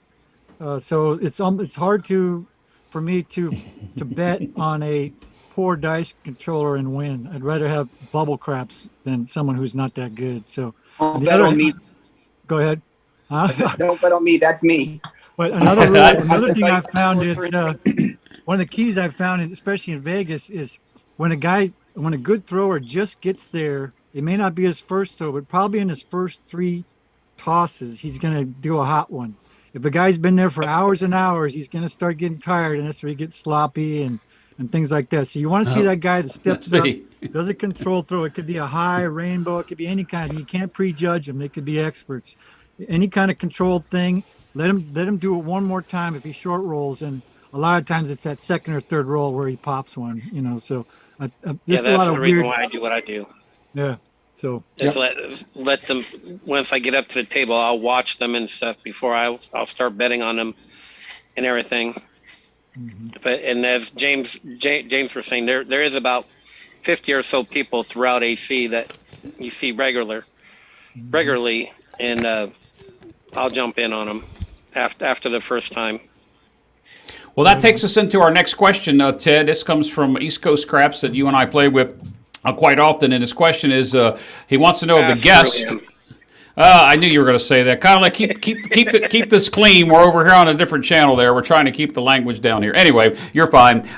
So it's hard for me to bet on a poor dice controller and win. I'd rather have bubble craps than someone who's not that good. So Don't bet on me. Go ahead. Don't bet on me. That's me. But another thing I've found is one of the keys I've found, especially in Vegas, is when a good thrower just gets there, it may not be his first throw, but probably in his first 3 tosses, he's going to do a hot one. If a guy's been there for hours and hours, he's going to start getting tired, and that's where he gets sloppy and things like that. So you want to see that guy that steps up, does a control throw. It could be a high, rainbow. It could be any kind. You can't prejudge them. They could be experts. Any kind of controlled thing, let him do it one more time if he short rolls. And a lot of times it's that second or third roll where he pops one, So that's a lot the of reason weird. why I do what I do. Yeah. So just let them. Once I get up to the table, I'll watch them and stuff before I'll start betting on them and everything. Mm-hmm. But as James was saying, there is about 50 or so people throughout AC that you see regularly, and I'll jump in on them after the first time. Well, that takes us into our next question, Ted. This comes from East Coast Craps that you and I play with quite often, and his question is, he wants to know of the guest. I knew you were going to say that. Kind of like keep this clean. We're over here on a different channel. There, we're trying to keep the language down here. Anyway, you're fine.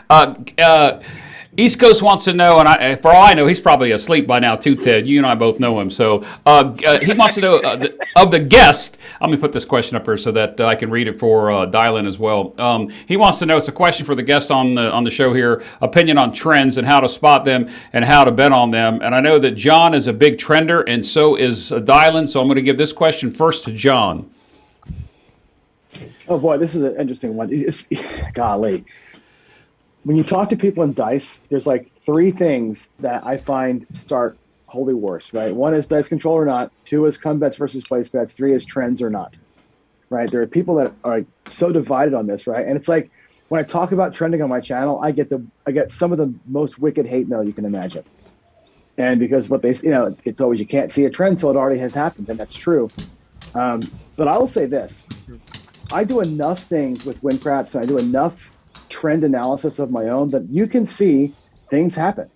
East Coast wants to know, and for all I know, he's probably asleep by now too, Ted. You and I both know him. So he wants to know of the guest. Let me put this question up here so that I can read it for dial-in as well. He wants to know, it's a question for the guest on the show here, opinion on trends and how to spot them and how to bet on them. And I know that John is a big trender, and so is dial-in. So I'm going to give this question first to John. Oh boy, this is an interesting one. Golly. When you talk to people in dice, there's like 3 things that I find start holy wars, right? 1 is dice control or not. 2 is come bets versus place bets. 3 is trends or not, right? There are people that are so divided on this, right? And it's like when I talk about trending on my channel, I get some of the most wicked hate mail you can imagine. And because what they, it's always you can't see a trend till it already has happened, and that's true. But I will say this: I do enough things with win craps, and I do enough trend analysis of my own that you can see things happen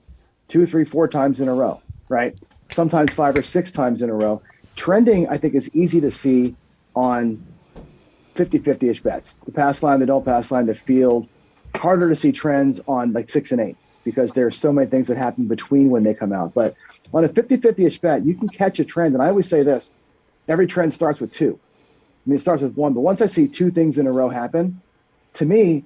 2, 3, 4 times in a row, right? Sometimes 5 or 6 times in a row. Trending, I think, is easy to see on 50-50-ish bets. The pass line, the don't pass line, the field. Harder to see trends on like 6 and 8 because there are so many things that happen between when they come out. But on a 50-50-ish bet, you can catch a trend. And I always say this: every trend starts with 2. I mean, it starts with 1, but once I see 2 things in a row happen, to me,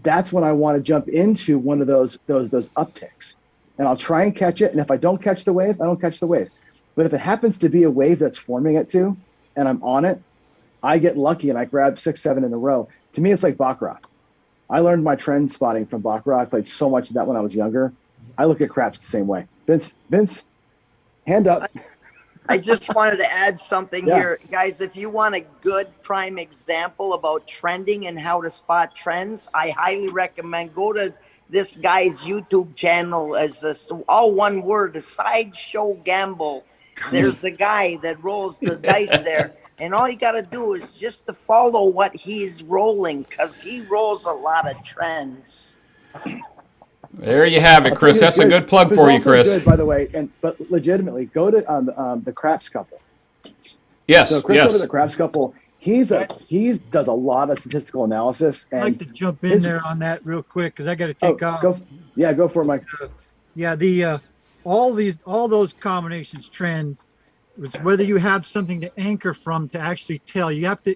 that's when I want to jump into one of those upticks, and I'll try and catch it. And if I don't catch the wave, I don't catch the wave. But if it happens to be a wave that's forming at 2, and I'm on it, I get lucky and I grab 6, 7 in a row. To me, it's like baccarat. I learned my trend spotting from baccarat. I played so much of that when I was younger. I look at craps the same way. Vince, hand up. I just wanted to add something here. Guys, if you want a good prime example about trending and how to spot trends, I highly recommend go to this guy's YouTube channel as all one word, a Sideshow Gamble. There's the guy that rolls the dice there. And all you got to do is just to follow what he's rolling because he rolls a lot of trends. There you have it, Chris. That's a good plug for you, Chris. Good, by the way, but legitimately, go to the Craps Couple. Yes. So Chris over the Craps Couple, he does a lot of statistical analysis. And I'd like to jump in there on that real quick because I got to take off. Go for it, Mike. All those combinations trend. It's whether you have something to anchor from to actually tell. You have to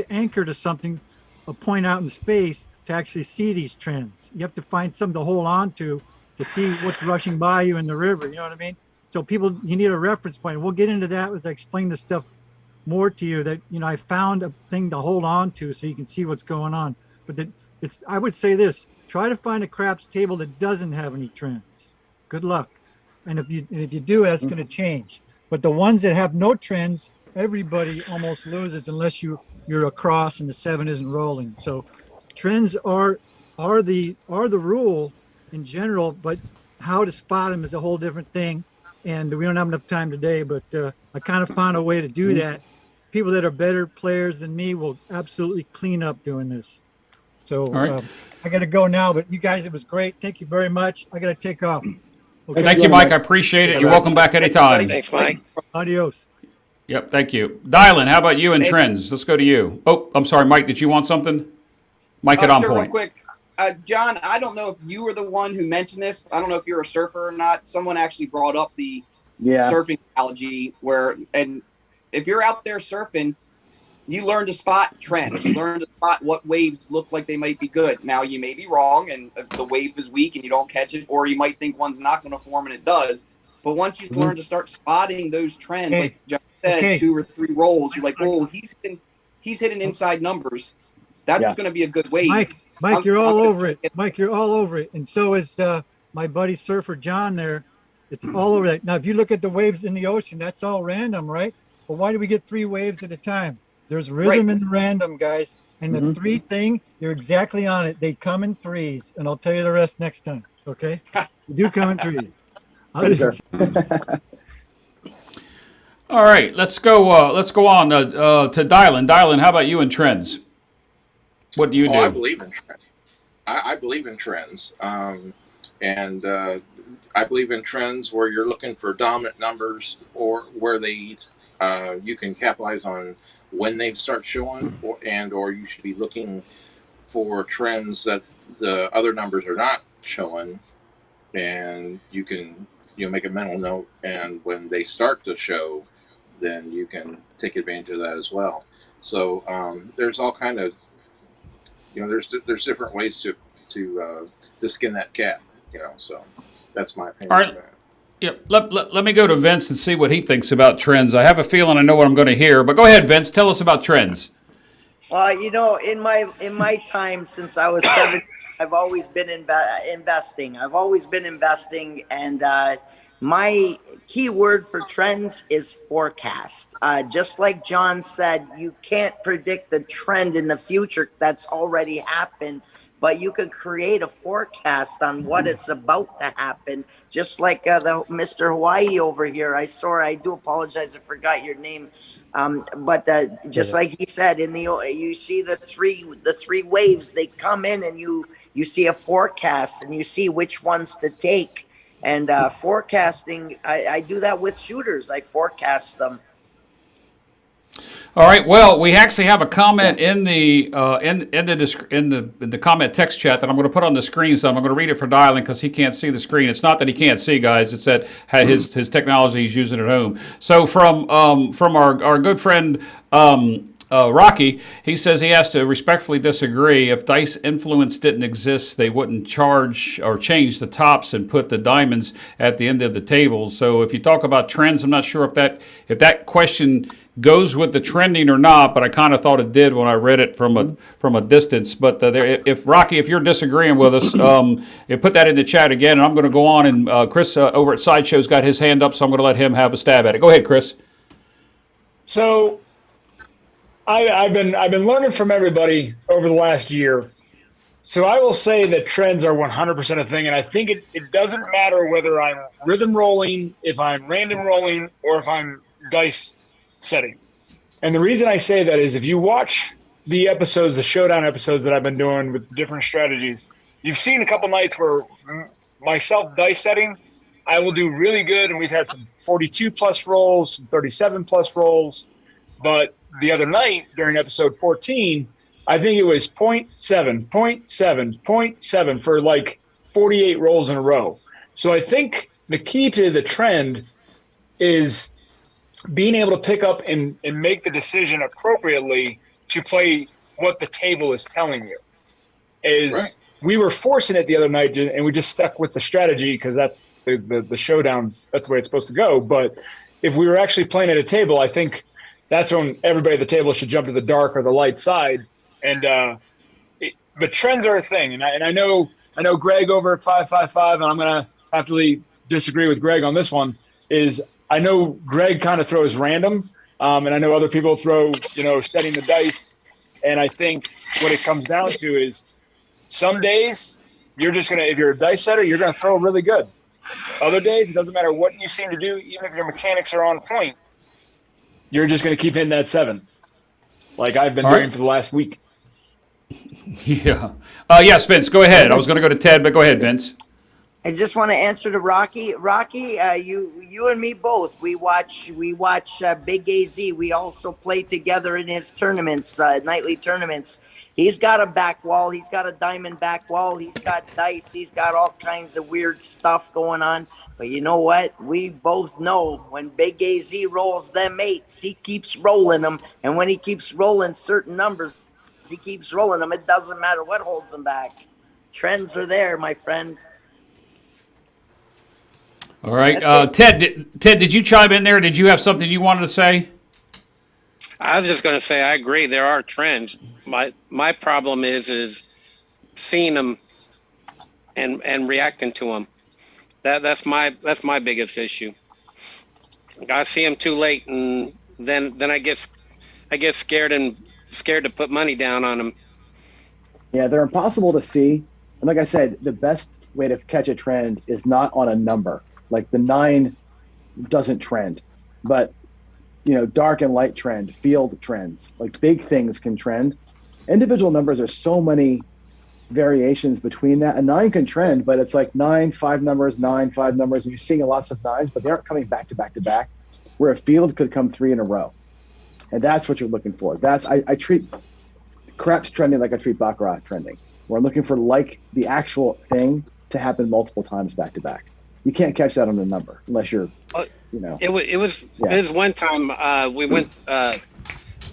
anchor to something, a point out in space to actually see these trends. You have to find something to hold on to see what's rushing by you in the river. You know what I mean? So you need a reference point. We'll get into that as I explain this stuff more to you that, I found a thing to hold on to so you can see what's going on. But I would say this, try to find a craps table that doesn't have any trends. Good luck. And if you do, that's going to change. But the ones that have no trends, everybody almost loses unless you're across and the 7 isn't rolling. So trends are the rule in general, but how to spot them is a whole different thing. And we don't have enough time today, but I kind of found a way to do that. People that are better players than me will absolutely clean up doing this. So right. I got to go now, but you guys, it was great. Thank you very much. I got to take off. Okay. Thank you, Mike. I appreciate it. You're welcome back anytime. Thanks, Mike. Adios. Yep, thank you. Dylan, how about you and trends? Let's go to you. Oh, I'm sorry, Mike, did you want something? Mike at On Sure, Point. real quick. John, I don't know if you were the one who mentioned this. I don't know if you're a surfer or not. Someone actually brought up the surfing analogy and if you're out there surfing, you learn to spot trends. You learn to spot what waves look like they might be good. Now, you may be wrong, and if the wave is weak and you don't catch it, or you might think one's not going to form and it does. But once you learn to start spotting those trends, like John said, 2 or 3 rolls, you're like, oh, he's hitting inside numbers. That's going to be a good wave. Mike, you're all over it. Mike, you're all over it. And so is my buddy surfer John there. It's all over that. Now, if you look at the waves in the ocean, that's all random, right? But why do we get 3 waves at a time? There's rhythm in the random, guys. And the 3 thing, you're exactly on it. They come in 3s, and I'll tell you the rest next time. Okay? They do come in 3s. All right, let's go on to Dylan. Dylan, how about you and trends? What do you do? I believe in trends. I believe in trends. And I believe in trends where you're looking for dominant numbers or where you can capitalize on when they start showing, or you should be looking for trends that the other numbers are not showing, and you can make a mental note, and when they start to show, then you can take advantage of that as well. So there's all kind of there's different ways to skin that cat. So that's my opinion. All right. Yep. Let me go to Vince and see what he thinks about trends. I have a feeling I know what I'm going to hear, but go ahead, Vince. Tell us about trends. Well, in my time since I was 7, I've always been investing. I've always been investing, and my key word for trends is forecast. Just like John said, you can't predict the trend in the future that's already happened, but you can create a forecast on what is about to happen. Just like the Mr. Hawaii over here. I do apologize, I forgot your name. But just like he said, you see the three waves, they come in, and you see a forecast, and you see which ones to take. And forecasting, I do that with shooters. I forecast them. All right. Well, we actually have a comment in the comment text chat that I'm going to put on the screen. So I'm going to read it for Dylan because he can't see the screen. It's not that he can't see, guys. It's that his technology he's using at home. So from our good friend Rocky, he says he has to respectfully disagree. If dice influence didn't exist, they wouldn't charge or change the tops and put the diamonds at the end of the table. So if you talk about trends, I'm not sure if that question goes with the trending or not, but I kind of thought it did when I read it from a distance. But if Rocky, if you're disagreeing with us, put that in the chat again, and I'm going to go on. And Chris over at Sideshow's got his hand up, so I'm going to let him have a stab at it. Go ahead, Chris. So I've been learning from everybody over the last year. So I will say that trends are 100% a thing, and I think it doesn't matter whether I'm rhythm rolling, if I'm random rolling, or if I'm dice setting. And the reason I say that is if you watch the showdown episodes that I've been doing with different strategies, you've seen a couple nights where myself dice setting, I will do really good, and we've had some 42 plus rolls, some 37 plus rolls. But the other night during episode 14, I think it was 0.7, 0.7, 0.7 for like 48 rolls in a row. So I think the key to the trend is being able to pick up and make the decision appropriately to play what the table is telling you. Right. We were forcing it the other night, and we just stuck with the strategy because that's the showdown. That's the way it's supposed to go. But if we were actually playing at a table, I think that's when everybody at the table should jump to the dark or the light side. And but trends are a thing, and I know Greg over at 555, and I'm gonna have to disagree with Greg on this one. Is I know Greg kind of throws random, and I know other people throw, setting the dice. And I think what it comes down to is some days you're just going to, if you're a dice setter, you're going to throw really good. Other days, it doesn't matter what you seem to do, even if your mechanics are on point, you're just going to keep hitting that 7, like I've been doing for the last week. Yeah. Yes, Vince, go ahead. I was going to go to Ted, but go ahead, Vince. I just want to answer to Rocky. Rocky, you and me both. We watch Big AZ. We also play together in his tournaments, nightly tournaments. He's got a back wall. He's got a diamond back wall. He's got dice. He's got all kinds of weird stuff going on. But you know what? We both know when Big AZ rolls them 8s, he keeps rolling them. And when he keeps rolling certain numbers, he keeps rolling them. It doesn't matter what holds him back. Trends are there, my friend. All right. Ted, did you chime in there? Did you have something you wanted to say? I was just going to say I agree. There are trends. My problem is seeing them and reacting to them. That's my biggest issue. I see them too late, and then I get scared to put money down on them. Yeah, they're impossible to see. And like I said, the best way to catch a trend is not on a number. Like the 9 doesn't trend, but dark and light trend, field trends, like big things can trend. Individual numbers are so many variations between that. A 9 can trend, but it's like 9, 5 numbers, 9, 5 numbers, and you're seeing lots of 9s, but they aren't coming back to back to back, where a field could come 3 in a row. And that's what you're looking for. I treat craps trending like I treat baccarat trending. We're looking for like the actual thing to happen multiple times back to back. You can't catch that on a number unless you're, It was one time we went,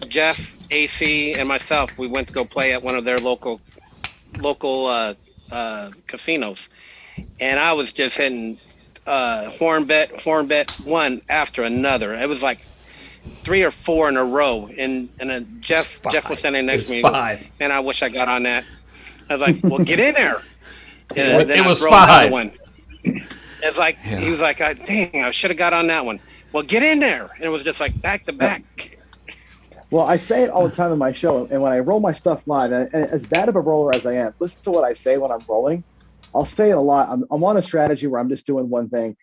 Jeff, AC, and myself. We went to go play at one of their local casinos, and I was just hitting horn bet one after another. It was like 3 or 4 in a row, and Jeff was standing next to me. He goes, "Man, I wish I got on that." I was like, "Well, get in there." And then it was I 5. one. It's like he was like, "Dang, I should have got on that one." Well, get in there, and it was just like back to back. Well, I say it all the time in my show, and when I roll my stuff live, and as bad of a roller as I am, listen to what I say when I'm rolling. I'll say it a lot. I'm on a strategy where I'm just doing one thing,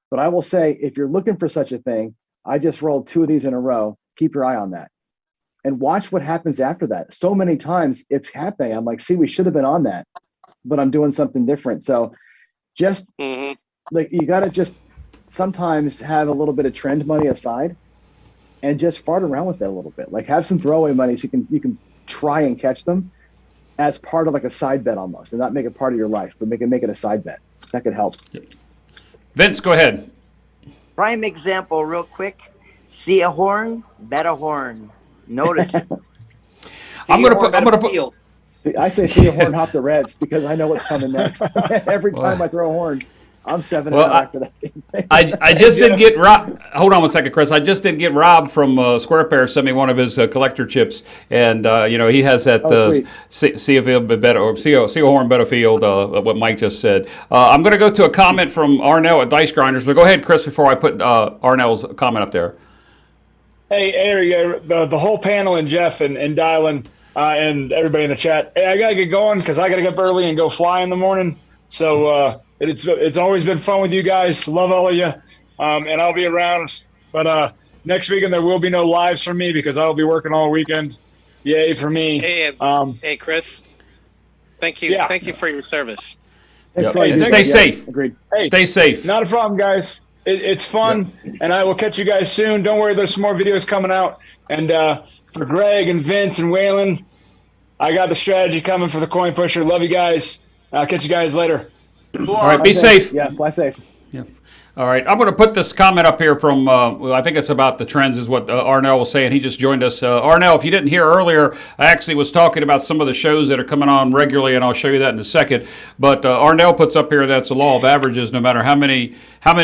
but I will say, if you're looking for such a thing, I just rolled 2 of these in a row. Keep your eye on that, and watch what happens after that. So many times it's happening. I'm like, see, we should have been on that, but I'm doing something different. So just like you got to just sometimes have a little bit of trend money aside and just fart around with it a little bit. Like have some throwaway money so you can try and catch them as part of like a side bet almost, and not make it part of your life, but make it a side bet. That could help. Vince, go ahead. Prime example, real quick. See a horn, bet a horn. Notice it. I'm gonna put. I say see a horn, hop the Reds, because I know what's coming next. Every time I throw a horn, I'm 7 out after that. I just did get robbed. Hold on one second, Chris. I just did get robbed from Square Pair. Sent me one of his collector chips, and he has that see a horn, bet a field. What Mike just said. I'm going to go to a comment from Arnell at Dice Grinders. But go ahead, Chris, before I put Arnell's comment up there. Hey, the whole panel and Jeff and Dylan and everybody in the chat. Hey, I gotta get going because I gotta get up early and go fly in the morning. So it's always been fun with you guys. Love all of you, and I'll be around. But next weekend there will be no lives for me because I'll be working all weekend. Yay for me. Hey, Chris. Thank you. Yeah. Thank you for your service. Stay safe. Agreed. Hey, stay safe. Not a problem, guys. It's fun, and I will catch you guys soon. Don't worry, there's some more videos coming out. And for Greg and Vince and Waylon, I got the strategy coming for the coin pusher. Love you guys. I'll catch you guys later. All right, be safe. Yeah, fly safe. Yeah. All right, I'm going to put this comment up here from, I think it's about the trends is what Arnell was saying. He just joined us. Arnell, if you didn't hear earlier, I actually was talking about some of the shows that are coming on regularly, and I'll show you that in a second. But Arnell puts up here that's the law of averages. No matter how many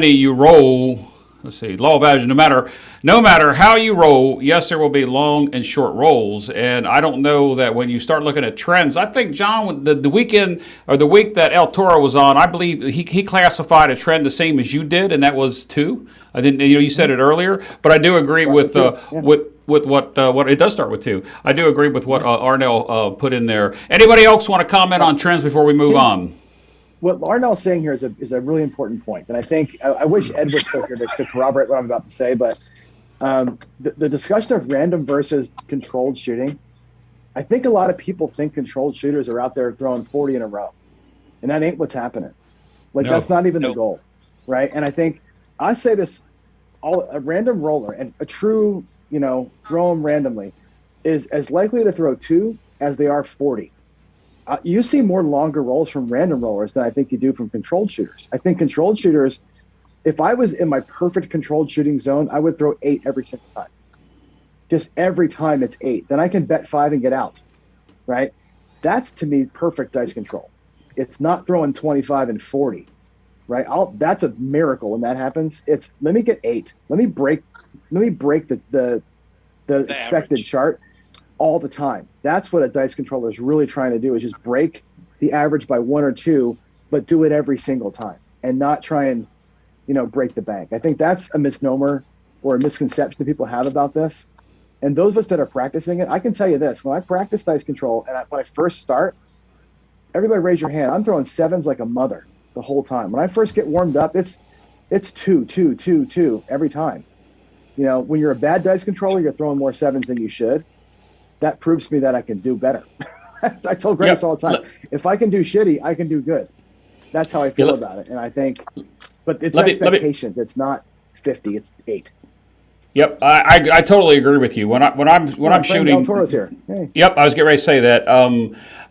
you roll, let's see, law of averages. No matter how you roll, yes, there will be long and short rolls. And I don't know that when you start looking at trends, I think, John, the weekend or the week that El Toro was on, I believe he classified a trend the same as you did, and that was 2. I didn't, you said it earlier, but I do agree with what it does start with 2. I do agree with what Arnell put in there. Anybody else want to comment on trends before we move on? What Arnell's saying here is a really important point, and I think I wish Ed was still here to corroborate what I'm about to say. But the discussion of random versus controlled shooting, I think a lot of people think controlled shooters are out there throwing 40 in a row, and that ain't what's happening. Like that's not even the goal, right? And I think I say this: a random roller and a true, throw them randomly, is as likely to throw 2 as they are 40. You see more longer rolls from random rollers than I think you do from controlled shooters. I think controlled shooters, if I was in my perfect controlled shooting zone, I would throw 8 every single time. Just every time it's 8. Then I can bet 5 and get out, right? That's, to me, perfect dice control. It's not throwing 25 and 40, right? That's a miracle when that happens. It's, let me get 8. Let me break the expected average chart all the time. That's what a dice controller is really trying to do, is just break the average by 1 or 2, but do it every single time and not try and, break the bank. I think that's a misnomer or a misconception that people have about this. And those of us that are practicing it, I can tell you this: when I practice dice control and when I first start, everybody raise your hand. I'm throwing 7s like a mother the whole time. When I first get warmed up, it's 2, 2, 2, 2 every time. When you're a bad dice controller, you're throwing more 7s than you should. That proves to me that I can do better. I tell Grace all the time, if I can do shitty, I can do good. That's how I feel about it. And I think, but it's expectations. It's not 50, it's 8. Yep, I totally agree with you. When I'm shooting, El Toro's here. Hey. Yep, I was getting ready to say that.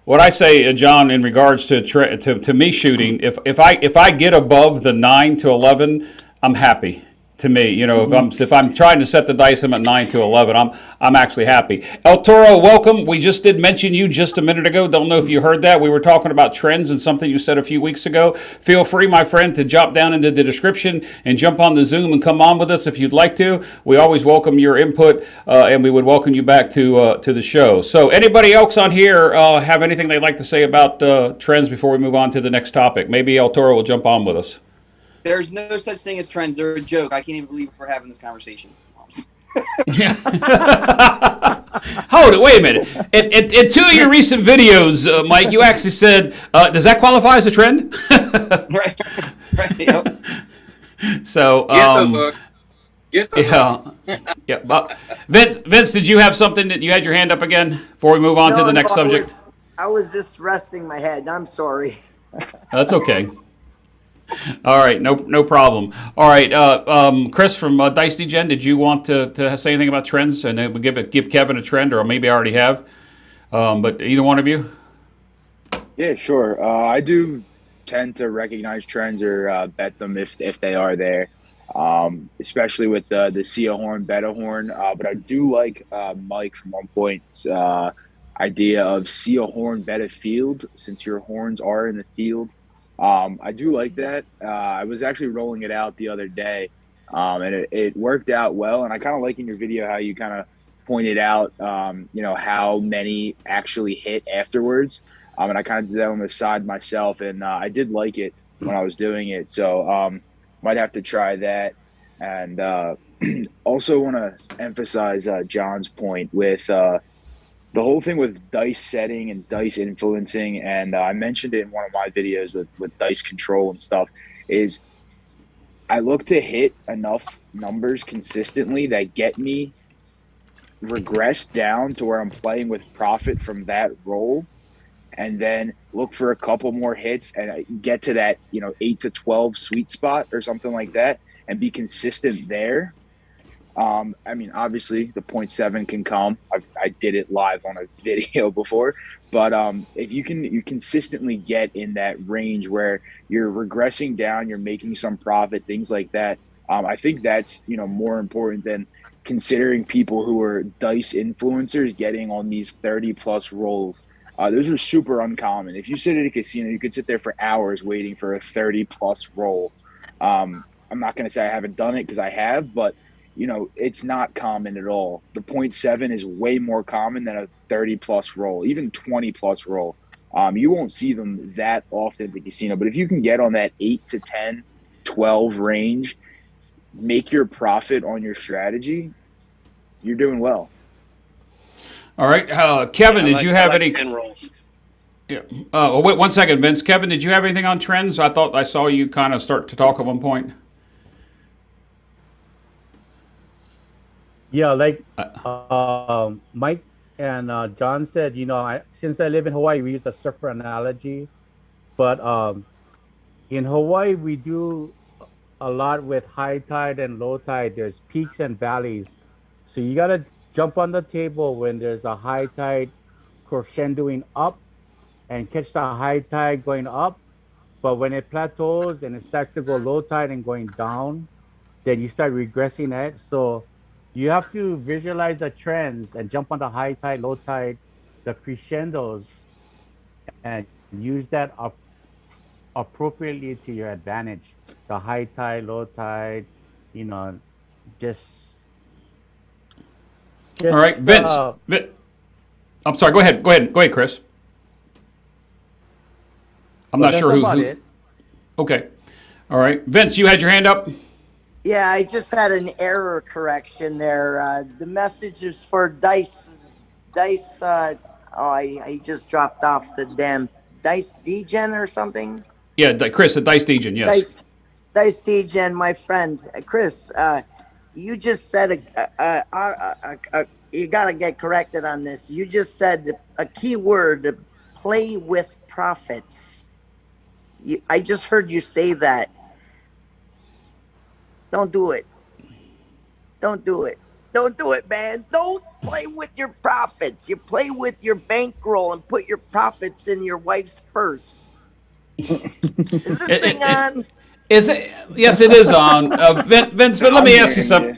What I say, John, in regards to me shooting, if I get above the 9 to 11, I'm happy. To me, if I'm trying to set the dice, I'm at 9 to 11. I'm actually happy. El Toro, welcome. We just did mention you just a minute ago. Don't know if you heard that. We were talking about trends and something you said a few weeks ago. Feel free, my friend, to jump down into the description and jump on the Zoom and come on with us if you'd like to. We always welcome your input, and we would welcome you back to the show. So, anybody else on here have anything they'd like to say about trends before we move on to the next topic? Maybe El Toro will jump on with us. There's no such thing as trends. They're a joke. I can't even believe we're having this conversation. Hold it. Wait a minute. In 2 of your recent videos, Mike, you actually said, does that qualify as a trend? Right. Yep. So, Get the look. Yeah. Vince, did you have something that you had your hand up again before we move on to the next subject? I was just resting my head. I'm sorry. That's okay. All right, no problem. All right, Chris from Dice Degen, did you want to say anything about trends and then give Kevin a trend, or maybe I already have? But either one of you? Yeah, sure. I do tend to recognize trends or bet them if they are there, especially with the see a horn, bet a horn. But I do like Mike from One Point's idea of see a horn, bet a field, since your horns are in the field. I do like that. I was actually rolling it out the other day, and it worked out well. And I kind of like in your video how you kind of pointed out, how many actually hit afterwards. And I kind of did that on the side myself, and I did like it when I was doing it. So might have to try that. And also want to emphasize John's point with the whole thing with dice setting and dice influencing, and I mentioned it in one of my videos with dice control and stuff, is I look to hit enough numbers consistently that get me regress down to where I'm playing with profit from that roll, and then look for a couple more hits and get to that 8 to 12 sweet spot or something like that and be consistent there. Obviously the 0.7 can come. I did it live on a video before, but if you consistently get in that range where you're regressing down, you're making some profit, things like that. I think that's, more important than considering people who are dice influencers getting on these 30 plus rolls. Those are super uncommon. If you sit at a casino, you could sit there for hours waiting for a 30 plus roll. I'm not going to say I haven't done it because I have, but you know, it's not common at all. The 0.7 is way more common than a 30 plus roll, even 20 plus roll. You won't see them that often at the casino, but if you can get on that 8 to 10, 12 range, make your profit on your strategy, you're doing well. All right, Kevin, did you have any? 10 rolls. Yeah. Wait 1 second, Vince. Kevin, did you have anything on trends? I thought I saw you kind of start to talk at one point. Yeah, like Mike and John said, you know, since I live in Hawaii, we use the surfer analogy. But in Hawaii, we do a lot with high tide and low tide. There's peaks and valleys. So you got to jump on the table when there's a high tide crescendoing up and catch the high tide going up. But when it plateaus and it starts to go low tide and going down, then you start regressing it. So you have to visualize the trends and jump on the high tide, low tide, the crescendos, and use that appropriately to your advantage. The high tide, low tide, you know, just all right, Vince. I'm sorry. Go ahead, Chris. I'm not sure who. Okay. All right, Vince, you had your hand up. Yeah, I just had an error correction there. The message is for Dice. I just dropped off the damn Dice Degen or something. Yeah, Chris, the Dice Degen, yes. Dice Degen, my friend. Chris, you just said you got to get corrected on this. You just said a key word, play with profits. I just heard you say that. Don't do it. Don't do it. Don't do it, man. Don't play with your profits. You play with your bankroll and put your profits in your wife's purse. Is this thing on? Is it? Yes, it is on. Vince, but let me ask you something.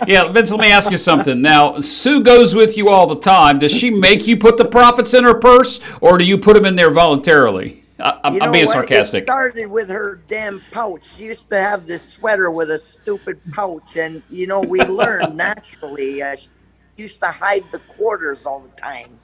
Yeah, Vince, let me ask you something. Now, Sue goes with you all the time. Does she make you put the profits in her purse, or do you put them in there voluntarily? I'm being sarcastic. It started with her damn pouch. She used to have this sweater with a stupid pouch, and you know we learned naturally. She used to hide the quarters all the time.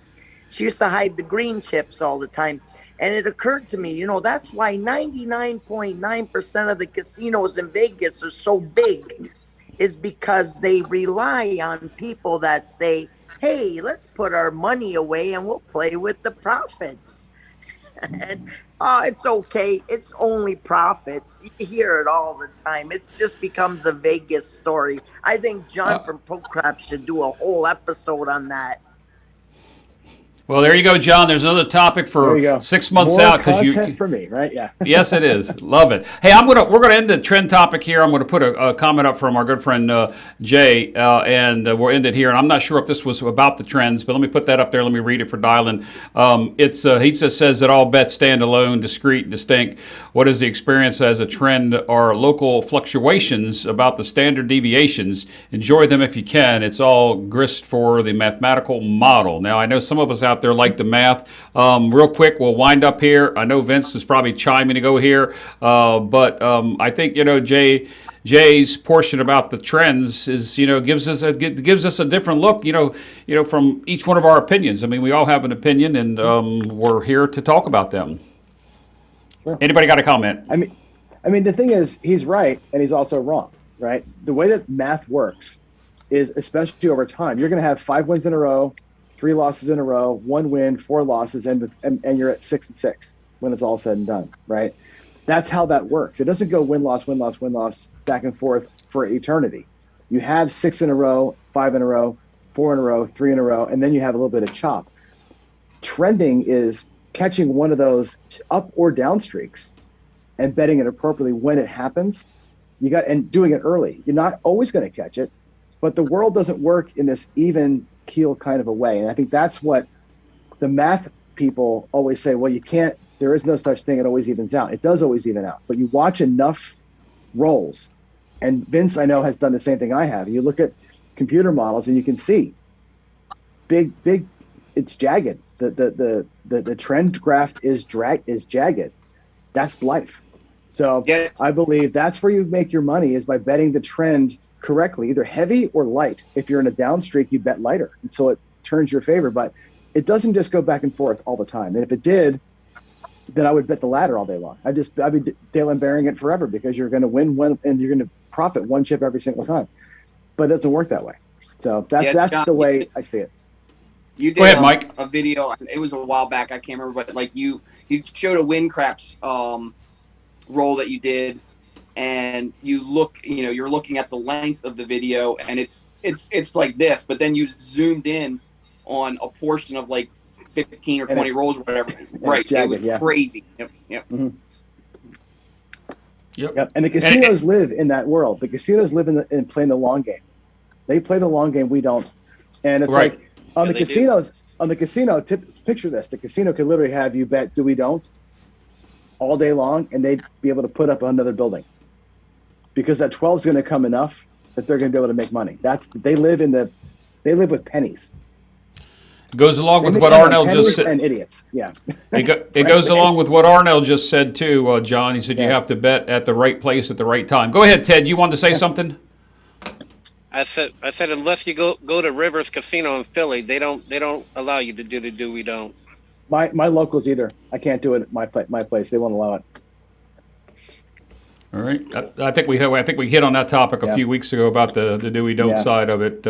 She used to hide the green chips all the time. And it occurred to me, you know, that's why 99.9% of the casinos in Vegas are so big, is because they rely on people that say, hey, let's put our money away and we'll play with the profits. And it's okay. It's only profits. You hear it all the time. It just becomes a Vegas story. I think John from ProCrap should do a whole episode on that. Well, there you go, John. There's another topic for 6 months out because you for me, right? Yeah. Yes, it is. Love it. Hey, we're gonna end the trend topic here. I'm gonna put a comment up from our good friend Jay, and we'll end it here. And I'm not sure if this was about the trends, but let me put that up there. Let me read it for Dylan. He just says that all bets stand alone, discrete, distinct. What is the experience as a trend are local fluctuations about the standard deviations? Enjoy them if you can. It's all grist for the mathematical model. Now, I know some of us out there like the math. Real quick, we'll wind up here. I know Vince is probably chiming to go here, but I think Jay's portion about the trends is gives us a different look from each one of our opinions. I mean, we all have an opinion, and we're here to talk about them. Sure. Anybody got a comment? I mean, the thing is, he's right and he's also wrong. Right? The way that math works is, especially over time, you're going to have 5 wins in a row, 3 losses in a row, 1 win, 4 losses, and you're at 6-6 when it's all said and done, right? That's how that works. It doesn't go win, loss, back and forth for eternity. You have 6 in a row, 5 in a row, 4 in a row, 3 in a row, and then you have a little bit of chop. Trending is catching one of those up or down streaks and betting it appropriately when it happens. And doing it early. You're not always going to catch it, but the world doesn't work in this even keel kind of a way. And I think that's what the math people always say, well, there is no such thing, it always evens out. It does always even out, but you watch enough rolls, and Vince, I know, has done the same thing I have. You look at computer models and you can see big, it's jagged. The trend graph is jagged. That's life. So Yeah. I believe that's where you make your money, is by betting the trend correctly, either heavy or light. If you're in a down streak, you bet lighter until it turns your favor. But it doesn't just go back and forth all the time. And if it did, then I would bet the ladder all day long. I'd be Dale and Bearing it forever, because you're going to win one and you're going to profit one chip every single time. But it doesn't work that way. So that's John, the way I see it. You did Go ahead, Mike. a video. It was a while back. I can't remember, but like you showed a win craps roll that you did, and you're looking at the length of the video, and it's like this, but then you zoomed in on a portion of like 15 or 20 rolls or whatever. Right. Jagged, it was crazy. Yep. Mm-hmm. Yep. And the casinos live in that world. The casinos live in playing the long game. They play the long game. We don't. And it's Right. like on the casino, picture this. The casino could literally have you bet do we don't all day long, and they'd be able to put up another building, because that 12 is going to come enough that they're going to be able to make money. They live with pennies. Goes along with They what make money on Arnell just pennies said. and idiots. Yeah. It goes along with what Arnell just said too, John. He said you have to bet at the right place at the right time. Go ahead, Ted. You wanted to say something? I said unless you go to Rivers Casino in Philly, they don't allow you to do the do we don't. My locals either. I can't do it at my place. They won't allow it. All right. I think we hit on that topic a few weeks ago about the do we don't side of it.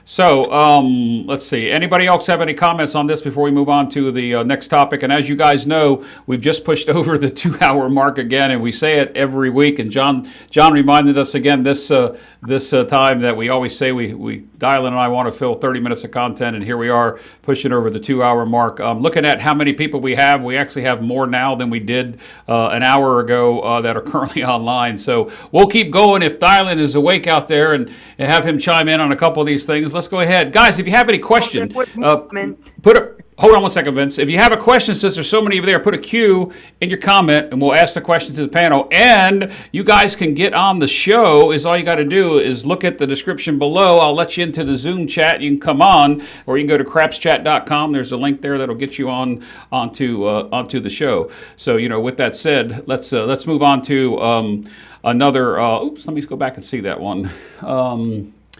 Let's see. Anybody else have any comments on this before we move on to the next topic? And as you guys know, we've just pushed over the 2-hour mark again, and we say it every week. And John reminded us again this time that we always say we Dylan and I want to fill 30 minutes of content, and here we are pushing over the 2-hour mark. Looking at how many people we actually have more now than we did an hour ago that are currently online. So we'll keep going. If Dylan is awake out there, and have him chime in on a couple of these things, let's go ahead. Guys, if you have any questions, hold on one second, Vince. If you have a question, since there's so many of you there, put a Q in your comment, and we'll ask the question to the panel. And you guys can get on the show. All you got to do is look at the description below. I'll let you into the Zoom chat. You can come on, or you can go to crapschat.com. There's a link there that'll get you onto the show. So, with that said, let's move on to another. Let me go back and see that one.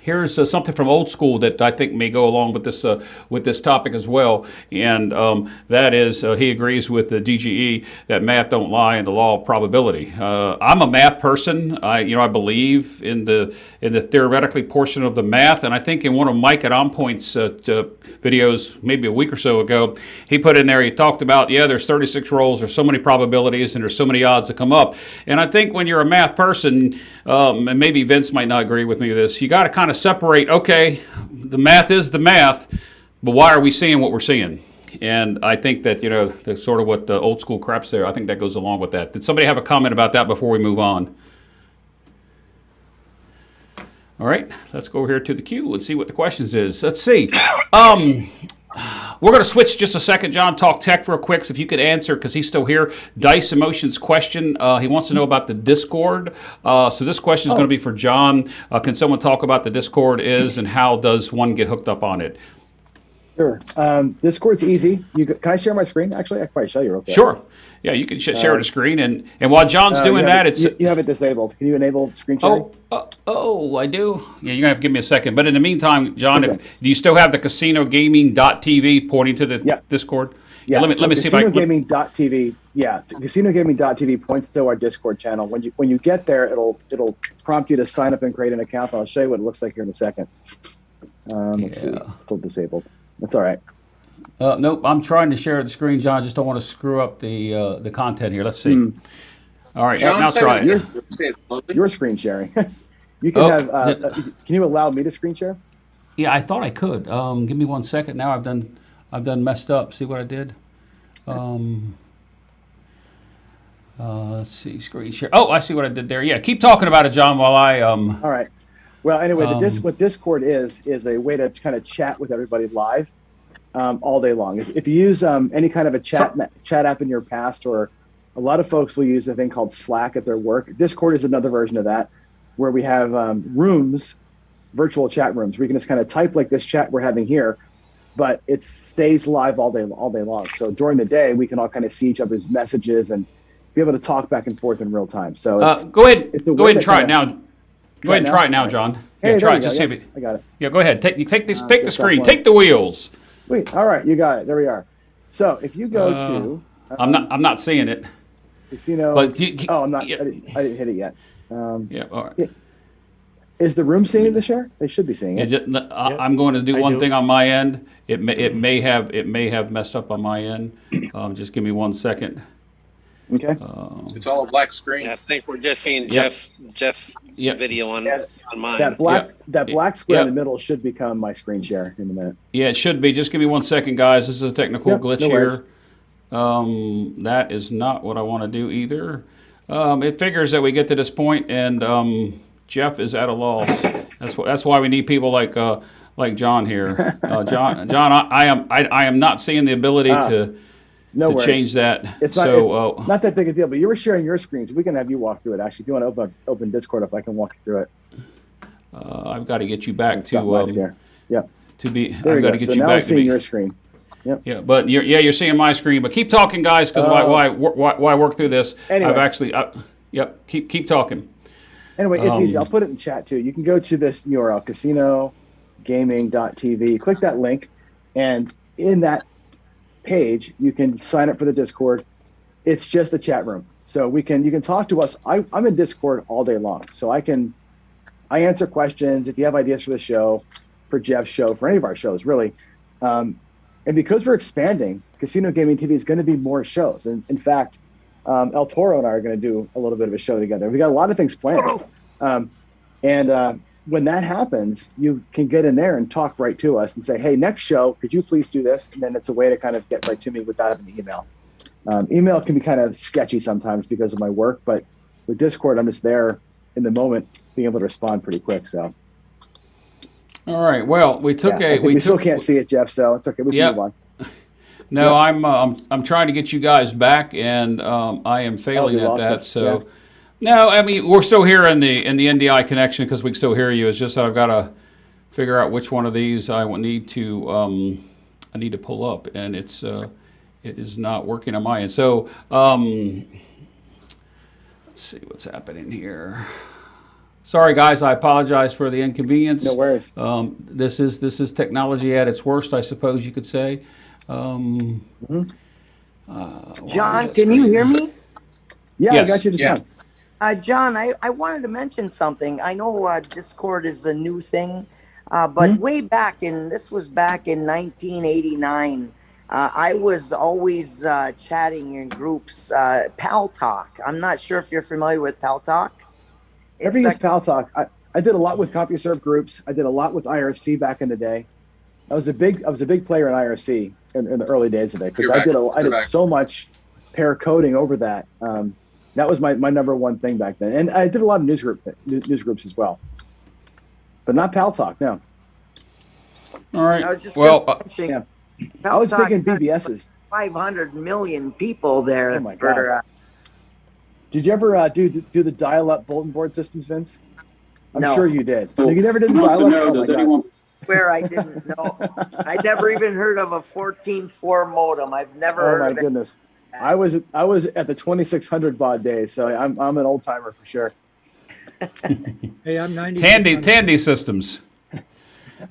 Here's something from Old School that I think may go along with this topic as well, and that is he agrees with the DGE that math don't lie in the law of probability. I'm a math person. I believe in the theoretically portion of the math, and I think in one of Mike at On Point's videos maybe a week or so ago, he put in there, he talked about, there's 36 rolls, there's so many probabilities, and there's so many odds that come up. And I think when you're a math person, and maybe Vince might not agree with me with this, you got to kind of separate, okay, the math is the math, but why are we seeing what we're seeing? And I think that, that's sort of what the Old School crap's there. I think that goes along with that. Did somebody have a comment about that before we move on? All right, let's go over here to the queue and see what the questions is. Let's see. We're going to switch just a second, John, talk tech real quick. So if you could answer, because he's still here, Dice Emotions question. He wants to know about the Discord. So this question is going to be for John. Can someone talk about the Discord is, and how does one get hooked up on it? Sure. Discord's easy. Can I share my screen? Actually, I can probably show you real quick. Sure. Yeah, you can share the screen. And while John's doing that, you have it disabled. Can you enable screen sharing? I do. Yeah, you're going to have to give me a second. But in the meantime, John, do you still have the casinogaming.tv pointing to the Discord? Yeah. Let me see if I can. Casinogaming.tv. Yeah, casinogaming.tv points to our Discord channel. When you get there, it'll prompt you to sign up and create an account. I'll show you what it looks like here in a second. Let's see. Still disabled. That's all right. Nope, I'm trying to share the screen, John. I just don't want to screw up the content here. Let's see. All right, now try it. Your screen sharing. You can have. Can you allow me to screen share? Yeah, I thought I could. Give me 1 second. Now I've done messed up. See what I did? Let's see, screen share. Oh, I see what I did there. Yeah, keep talking about it, John, while I All right. Well, anyway, what Discord is a way to kind of chat with everybody live all day long. If you use any kind of a chat app in your past, or a lot of folks will use a thing called Slack at their work. Discord is another version of that, where we have rooms, virtual chat rooms, where you can just kind of type like this chat we're having here, but it stays live all day long. So during the day, we can all kind of see each other's messages and be be able to talk back and forth in real time. So go ahead and try it now. now. Go ahead and try it now, John. Hey, Yeah, try it. Just See if it. it. I got it. Yeah, go ahead. Take the screen. one. Take the wheels. Sweet. All right, you got it. There we are. So if you go to, I'm not seeing it. Casino. But I'm not. I didn't hit it yet. Yeah. All right. Is the room seeing the share? They should be seeing it. I'm going to do one thing on my end. It may have messed up on my end. Just give me 1 second. Okay. It's all a black screen. I think we're just seeing Jeff's video on mine. That black square in the middle should become my screen share in a minute. Yeah, it should be. Just give me 1 second, guys. This is a technical glitch no here. That is not what I want to do either. It figures that we get to this point, and Jeff is at a loss. That's why we need people like John here. John, I am not seeing the ability to change that. It's not that big a deal, but you were sharing your screens. We can have you walk through it. Actually, if you want to open Discord up, I can walk you through it. I've got to get you back to to be. There I've got to get you back I'm seeing your screen. Yep. Yeah, but you're seeing my screen. But keep talking, guys, because why work through this? Anyway. I've actually keep talking. Anyway, it's easy. I'll put it in chat too. You can go to this URL, casinogaming.tv. Click that link, and in that page, you can sign up for the Discord. It's just a chat room, so you can talk to us. I'm in Discord all day long, so I answer questions if you have ideas for the show, for Jeff's show, for any of our shows, really. And because we're expanding, Casino Gaming TV is going to be more shows. And in fact, El Toro and I are going to do a little bit of a show together. We got a lot of things planned. When that happens, you can get in there and talk right to us and say, hey, next show, could you please do this? And then it's a way to kind of get right to me without having an email. Email can be kind of sketchy sometimes because of my work, but with Discord, I'm just there in the moment, being able to respond pretty quick. So. All right. Well, we still can't see it, Jeff. So it's okay. We can move on. No, I'm trying to get you guys back, and I am failing at that. So, no, I mean we're still here in the NDI connection because we can still hear you. It's just that I've got to figure out which one of these I need to pull up, and it is not working on my end. So let's see what's happening here. Sorry, guys. I apologize for the inconvenience. No worries. This is technology at its worst, I suppose you could say. John, can you hear me? Yeah, yes. I got you just fine. John, I wanted to mention something. I know Discord is a new thing, but way back this was back in 1989. I was always chatting in groups, Pal Talk. I'm not sure if you're familiar with Pal Talk. Everything's Pal Talk. I did a lot with CompuServe groups. I did a lot with IRC back in the day. I was a big player in IRC in the early days of it because I did so much pair coding over that. That was my number one thing back then, and I did a lot of news groups as well, but not Pal Talk. No. All right. I was just I was thinking BBS's. 500 million people there. Oh my God. Did you ever do the dial-up bulletin board systems, Vince? I'm sure you did. So you never did the dial-up? Oh my God. Swear I didn't know. I never even heard of a 14.4 modem. I've never heard of it. Oh my goodness. I was at the 2600 baud days, so I'm an old timer for sure. Hey, I'm 90. Tandy systems.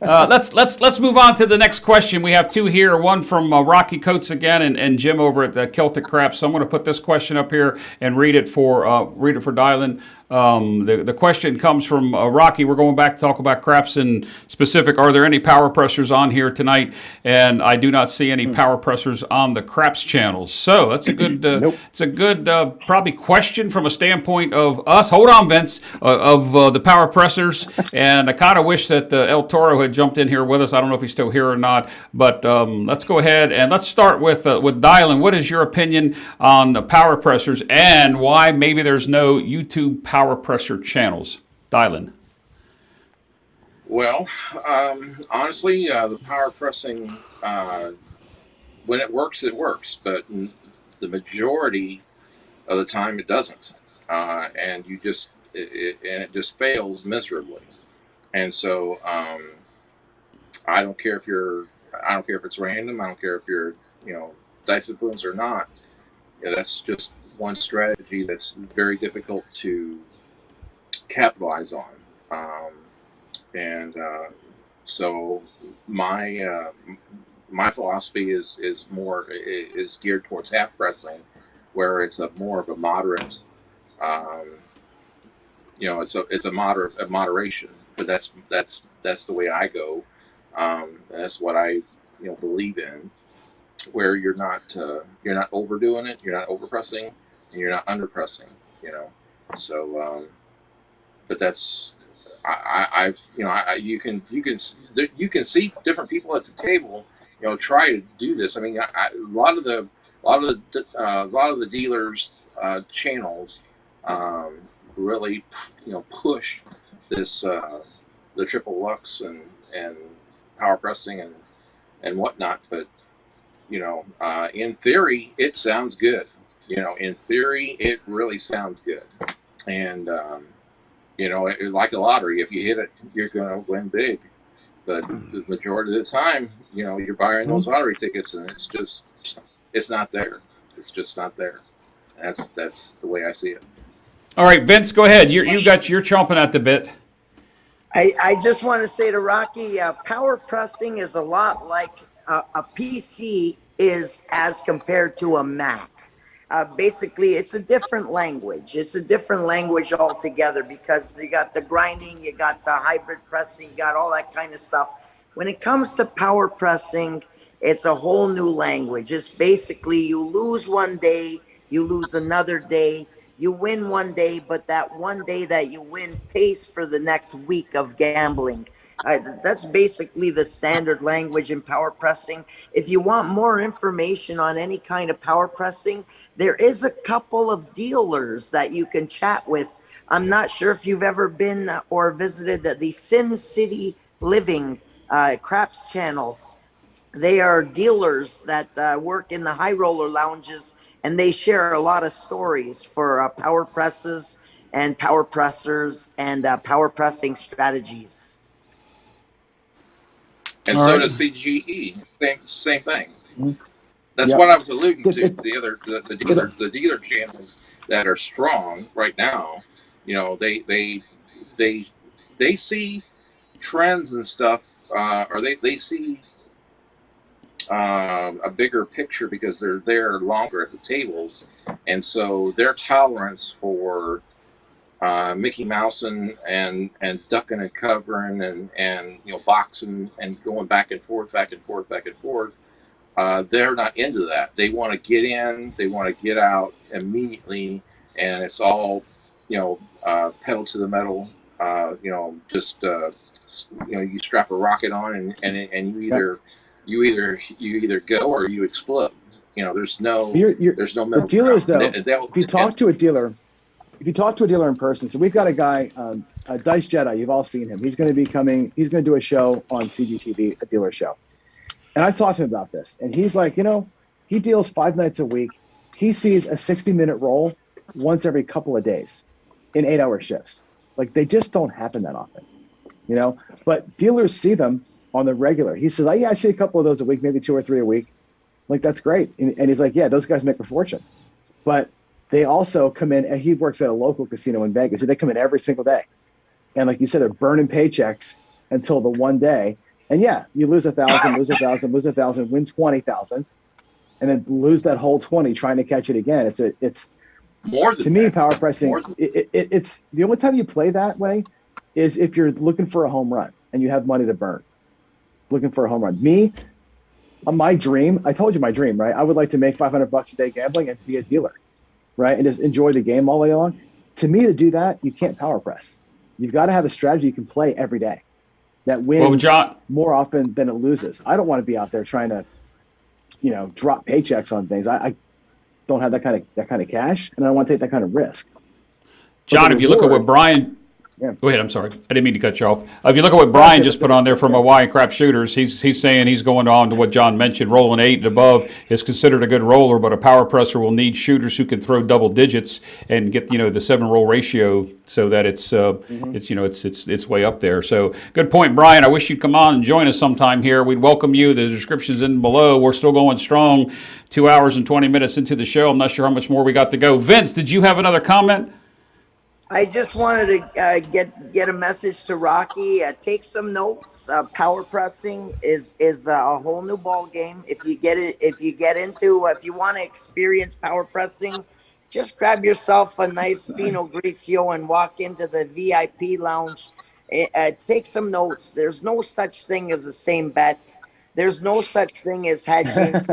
Let's move on to the next question. We have two here. One from Rocky Coates again, and Jim over at Celtic Craps. So I'm going to put this question up here and read it for Dylan. The question comes from Rocky. We're going back to talk about craps in specific. Are there any power pressers on here tonight? And I do not see any power pressers on the craps channels. So that's a good. It's a good probably question from a standpoint of us. Hold on, Vince. Of the power pressers, and I kind of wish that El Toro had jumped in here with us. I don't know if he's still here or not, but let's go ahead and let's start with Dylan. What is your opinion on the power pressers and why maybe there's no YouTube power pressure channels? Dylan. Well, honestly, the power pressing, when it works, but the majority of the time it doesn't, and it just fails miserably. And so I don't care if it's random. I don't care if you're dice influence or not. That's just one strategy that's very difficult to capitalize on. So my philosophy is geared towards half pressing, where it's more of a moderate. It's a moderation, but that's the way I go. That's what I believe in, where you're not overdoing it, you're not overpressing, and you're not underpressing. So but that's you can see different people at the table try to do this. I mean, a lot of the dealers channels really push this the triple lux and power pressing and whatnot, but in theory it sounds good. In theory it really sounds good, and like a lottery, if you hit it, you're going to win big. But the majority of the time, you're buying those lottery tickets, and it's not there. It's just not there. That's the way I see it. All right, Vince, go ahead. You're chomping at the bit. I just want to say to Rocky, power pressing is a lot like a PC is as compared to a Mac. Basically, it's a different language. It's a different language altogether, because you got the grinding, you got the hybrid pressing, you got all that kind of stuff. When it comes to power pressing, it's a whole new language. It's basically you lose one day, you lose another day, you win one day, but that one day that you win pays for the next week of gambling. That's basically the standard language in power pressing. If you want more information on any kind of power pressing, there is a couple of dealers that you can chat with. I'm not sure if you've ever been or visited the Sin City Living Craps channel. They are dealers that work in the high roller lounges, and they share a lot of stories for power presses and power pressers and power pressing strategies. And so does CGE. Same thing. That's what I was alluding to. The dealer channels that are strong right now, they see trends and stuff, or they see a bigger picture because they're there longer at the tables, and so their tolerance for Mickey Mouse and ducking and covering and boxing and going back and forth, they're not into that. They want to get in, they want to get out immediately, and it's all pedal to the metal. You strap a rocket on and you either go or you explode. There's no middle. The dealers ground. Though, if you talk to a dealer in person, so we've got a guy, Dice Jedi, you've all seen him. He's going to be coming, he's going to do a show on CGTV, a dealer show. And I've talked to him about this, and he's like, he deals 5 nights a week. He sees a 60-minute roll once every couple of days in 8-hour shifts. Like, they just don't happen that often, but dealers see them on the regular. He says, I see a couple of those a week, maybe 2 or 3 a week. Like, that's great. And he's like, yeah, those guys make a fortune. But they also come in, and he works at a local casino in Vegas, and they come in every single day. And like you said, they're burning paychecks until the one day. And yeah, you lose 1,000, lose 1,000, lose 1,000, win 20,000, and then lose that whole 20 trying to catch it again. It's more than to me, power pressing. It's the only time you play that way is if you're looking for a home run and you have money to burn. Looking for a home run. Me, my dream. I told you my dream, right? I would like to make $500 a day gambling and be a dealer, right? And just enjoy the game all day long. To me, to do that, you can't power press. You've got to have a strategy you can play every day that wins more often than it loses. I don't want to be out there trying to, drop paychecks on things. I don't have that kind of cash, and I don't want to take that kind of risk. John, if you look at what Brian Go ahead. I'm sorry. I didn't mean to cut you off. If you look at what Brian just put on there from Hawaiian Crap Shooters, he's saying he's going on to what John mentioned. Rolling 8 and above is considered a good roller, but a power presser will need shooters who can throw double digits and get the 7 roll ratio so that it's way up there. So good point, Brian. I wish you'd come on and join us sometime here. We'd welcome you. The description's in below. We're still going strong. 2 hours and 20 minutes into the show. I'm not sure how much more we got to go. Vince, did you have another comment? I just wanted to get a message to Rocky. Take some notes. Power pressing is a whole new ball game. If you want to experience power pressing, just grab yourself a nice Pinot Grigio and walk into the VIP lounge. Take some notes. There's no such thing as the same bet. There's no such thing as hedging.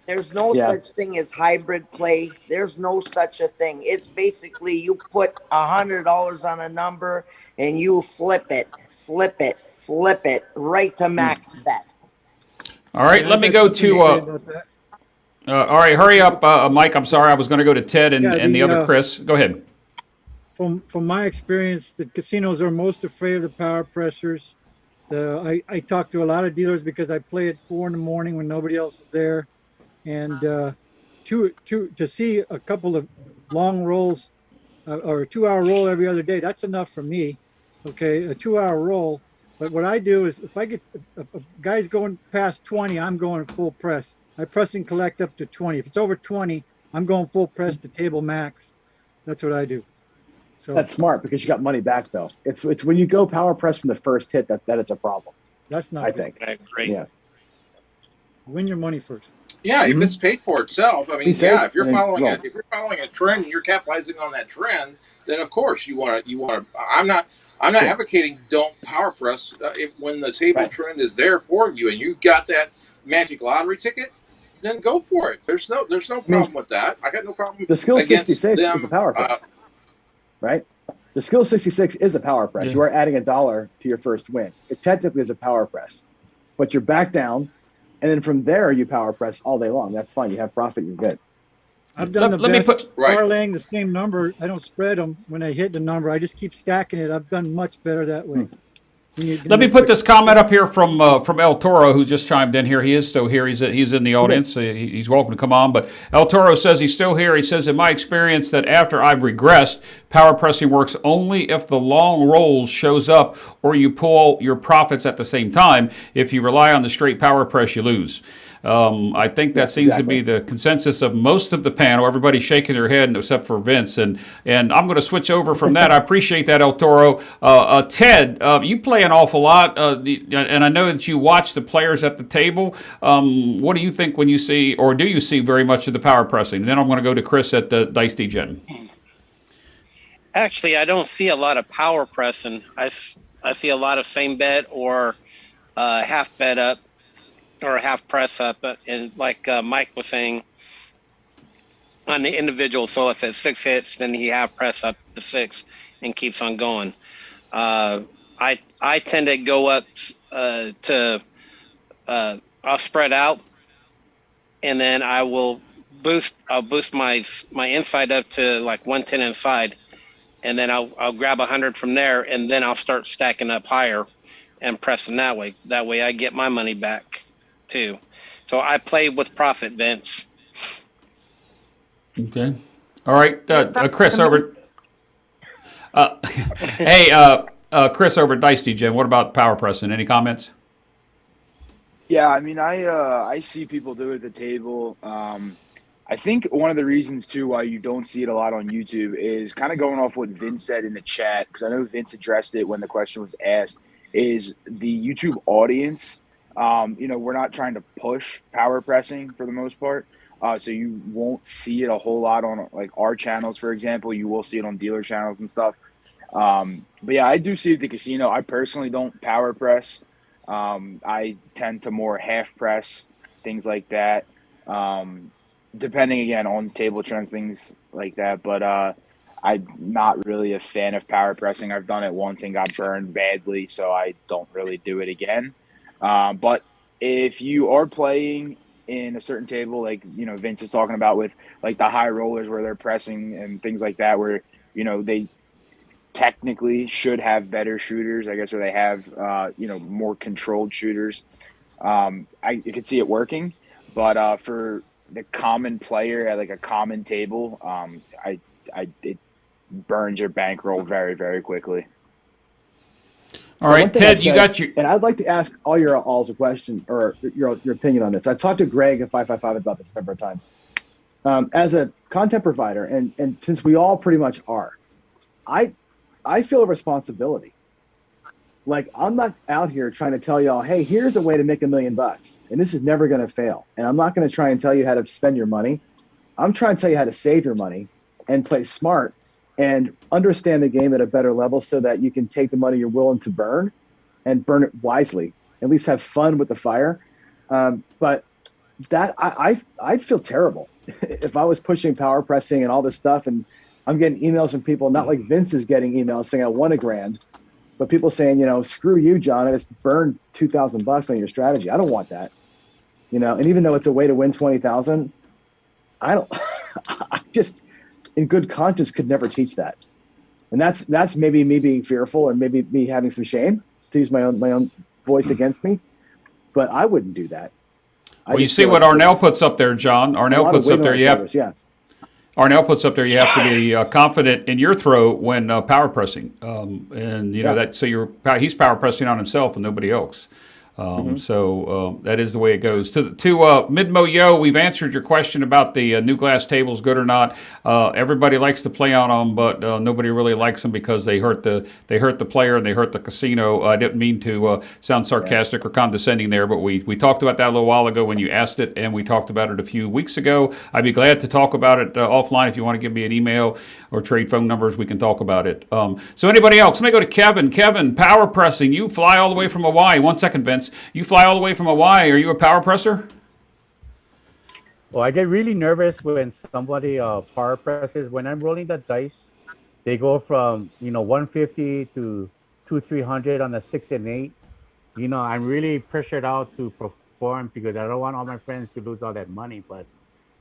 There's no such thing as hybrid play. There's no such a thing. It's basically you put $100 on a number and you flip it right to max bet. All right, let me go to. All right, hurry up, Mike. I'm sorry, I was going to go to Ted and the other Chris. Go ahead. From my experience, the casinos are most afraid of the power pressers. I talk to a lot of dealers because I play at 4 in the morning when nobody else is there, and to see a couple of long rolls or a 2-hour roll every other day, that's enough for me. Okay, a 2-hour roll. But what I do is if I get a guy's going past 20, I'm going full press. I press and collect up to 20. If it's over 20, I'm going full press to table max. That's what I do. So that's smart because you got money back though. It's when you go power press from the first hit that it's a problem. That's not. I think. Great. Yeah. Win your money first. Yeah, if it's paid for itself, I mean, if you're following a trend and you're capitalizing on that trend, then of course you want to. I'm not advocating don't power press when the table trend is there for you and you got that magic lottery ticket. Then go for it. There's no problem with that. I got no problem. The skill 66 is a power press. Right? The skill 66 is a power press. Yeah. You are adding $1 to your first win. It technically is a power press, but you're back down, and then from there you power press all day long. That's fine. You have profit. You're good. I've done parlaying the same number. I don't spread them when I hit the number. I just keep stacking it. I've done much better that way. Let me put this comment up here from El Toro, who just chimed in here. He is still here. He's in the audience. He's welcome to come on. But El Toro says he's still here. He says, in my experience, that after I've regressed, power pressing works only if the long rolls shows up or you pull your profits at the same time. If you rely on the straight power press, you lose. I think that seems to be the consensus of most of the panel. Everybody's shaking their head except for Vince. And I'm going to switch over from that. I appreciate that, El Toro. Ted, you play an awful lot, and I know that you watch the players at the table. What do you think when you see, or do you see very much of the power pressing? Then I'm going to go to Chris at Dice Degen. Actually, I don't see a lot of power pressing. I see a lot of same bet or half bet up. Or a half press up, and like Mike was saying, on the individual. So if it's 6 hits, then he half press up the 6 and keeps on going. I tend to go up to I'll spread out, and then I'll boost my inside up to like 110 inside, and then I'll grab 100 from there, and then I'll start stacking up higher and pressing that way. That way I get my money back too. So I play with profit, Vince. Okay. All right. Chris over. Chris over at Dice Degen. What about power pressing? Any comments? Yeah, I mean, I see people do it at the table. I think one of the reasons too why you don't see it a lot on YouTube is kind of going off what Vince said in the chat, because I know Vince addressed it when the question was asked. Is the YouTube audience? We're not trying to push power pressing for the most part. So you won't see it a whole lot on like our channels, for example. You will see it on dealer channels and stuff. But yeah, I do see it at the casino. I personally don't power press. I tend to more half press, things like that. Depending again on table trends, things like that. But I'm not really a fan of power pressing. I've done it once and got burned badly, so I don't really do it again. But if you are playing in a certain table, like, Vince is talking about with like the high rollers where they're pressing and things like that, where, technically should have better shooters, I guess, or they have more controlled shooters. I could see it working, but for the common player at like a common table, it burns your bankroll very, very quickly. All right, Ted, you got your. And I'd like to ask all your alls a question or your opinion on this. I've talked to Greg at 555 about this a number of times. As a content provider, and since we all pretty much are, I feel a responsibility. Like, I'm not out here trying to tell y'all, hey, here's a way to make $1 million, and this is never going to fail. And I'm not going to try and tell you how to spend your money. I'm trying to tell you how to save your money and play smart and understand the game at a better level so that you can take the money you're willing to burn and burn it wisely, at least have fun with the fire. But that I'd feel terrible if I was pushing power pressing and all this stuff. And I'm getting emails from people, not like Vince is getting emails saying I won $1,000, but people saying, screw you, John, I just burned $2,000 on your strategy. I don't want that, and even though it's a way to win 20,000, I just in good conscience could never teach that. And that's maybe me being fearful and maybe me having some shame to use my own voice against me, but I wouldn't do that. Well, you see what Arnell puts up there, John. Arnell puts up there, Arnell puts up there, you have to be confident in your throw when power pressing, and that. So he's power pressing on himself and nobody else. So that is the way it goes. To Midmo Yo, we've answered your question about the new glass tables, good or not. Everybody likes to play on them, but nobody really likes them because they hurt the player and they hurt the casino. I didn't mean to sound sarcastic or condescending there, but we talked about that a little while ago when you asked it, and we talked about it a few weeks ago. I'd be glad to talk about it offline. If you want to give me an email or trade phone numbers, we can talk about it. So anybody else? Let me go to Kevin. Kevin, power pressing. You fly all the way from Hawaii. 1 second, Vince. You fly all the way from Hawaii. Are you a power presser? Well, I get really nervous when somebody power presses. When I'm rolling the dice, they go from 150 to 200-300 on the 6 and 8. I'm really pressured out to perform because I don't want all my friends to lose all that money. But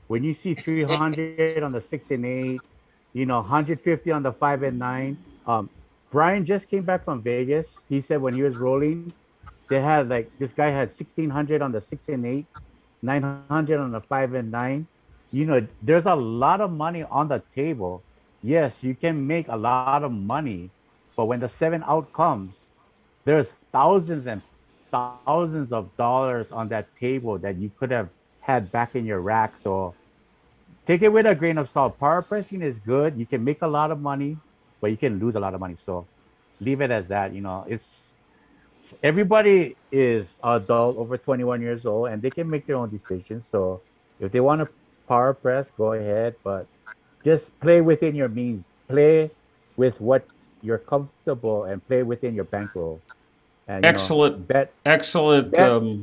when you see 300 on the 6 and 8, 150 on the 5 and 9. Brian just came back from Vegas. He said when he was rolling, they had this guy had 1,600 on the 6 and 8, 900 on the 5 and 9. There's a lot of money on the table. Yes, you can make a lot of money, but when the 7 out comes, there's thousands and thousands of dollars on that table that you could have had back in your rack. So take it with a grain of salt. Power pressing is good. You can make a lot of money, but you can lose a lot of money. So leave it as that. Everybody is adult over 21 years old and they can make their own decisions. So if they want to power press, go ahead, but just play within your means. Play with what you're comfortable and play within your bankroll. And excellent bet excellent advice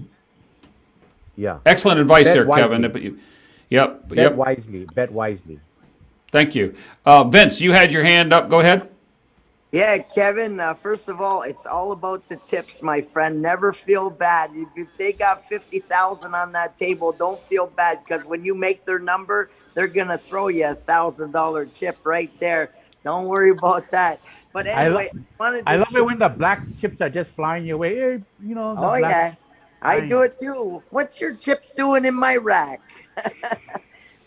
bet there, wisely. Kevin. Yep. Bet wisely. Thank you. Vince, you had your hand up. Go ahead. Yeah, Kevin, first of all, it's all about the tips, my friend. Never feel bad. If they got 50,000 on that table, don't feel bad because when you make their number, they're going to throw you $1,000 chip right there. Don't worry about that. But anyway, I love it when the black chips are just flying your way. I do it too. What's your chips doing in my rack?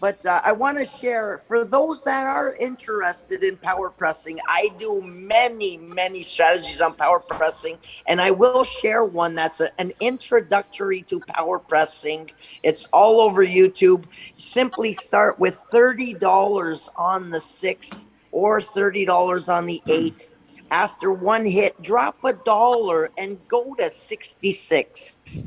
But I want to share, for those that are interested in power pressing, I do many, many strategies on power pressing, and I will share one that's an introductory to power pressing. It's all over YouTube. Simply start with $30 on the 6 or $30 on the 8. After one hit, drop $1 and go to 66.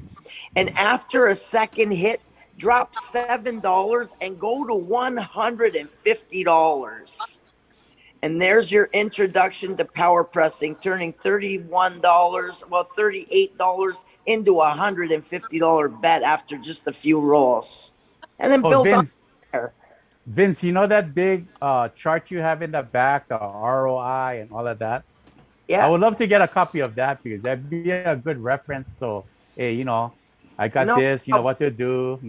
And after a second hit, drop $7 and go to $150. And there's your introduction to power pressing, turning $38 into a $150 bet after just a few rolls. And then build up there. Vince, that big chart you have in the back, the ROI and all of that? Yeah. I would love to get a copy of that because that'd be a good reference. So, hey, I got this, what to do.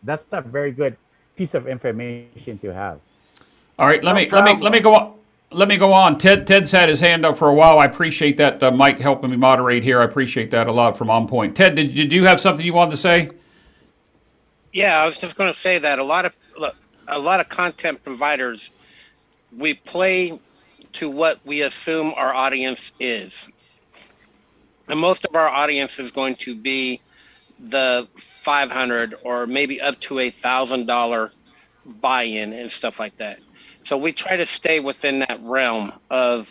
That's a very good piece of information to have. All right, let me go on. let me go on. Ted's had his hand up for a while. I appreciate that, Mike, helping me moderate here. I appreciate that a lot from On Point. Ted, did you have something you wanted to say? Yeah, I was just going to say that a lot of content providers, we play to what we assume our audience is. And most of our audience is going to be the $500 or maybe up to $1,000 buy-in and stuff like that. So we try to stay within that realm of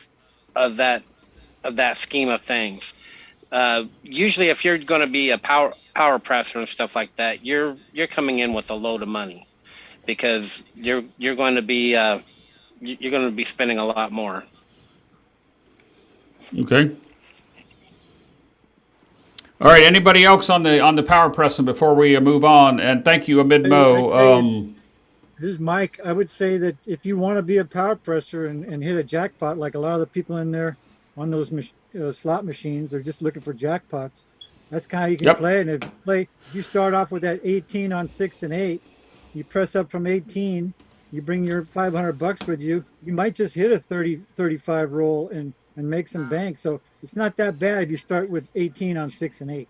that scheme of things. Usually, if you're going to be a power presser and stuff like that, you're coming in with a load of money because you're going to be spending a lot more. Okay. All right. Anybody else on the power pressing before we move on? And thank you, Amid Mo. This is Mike. I would say that if you want to be a power presser and hit a jackpot, like a lot of the people in there on those slot machines are just looking for jackpots. That's kind of how you can play. And if you start off with that 18 on 6 and 8, you press up from 18, you bring your $500 with you, you might just hit a 35 roll and make some bank. So it's not that bad if you start with 18 on 6 and 8.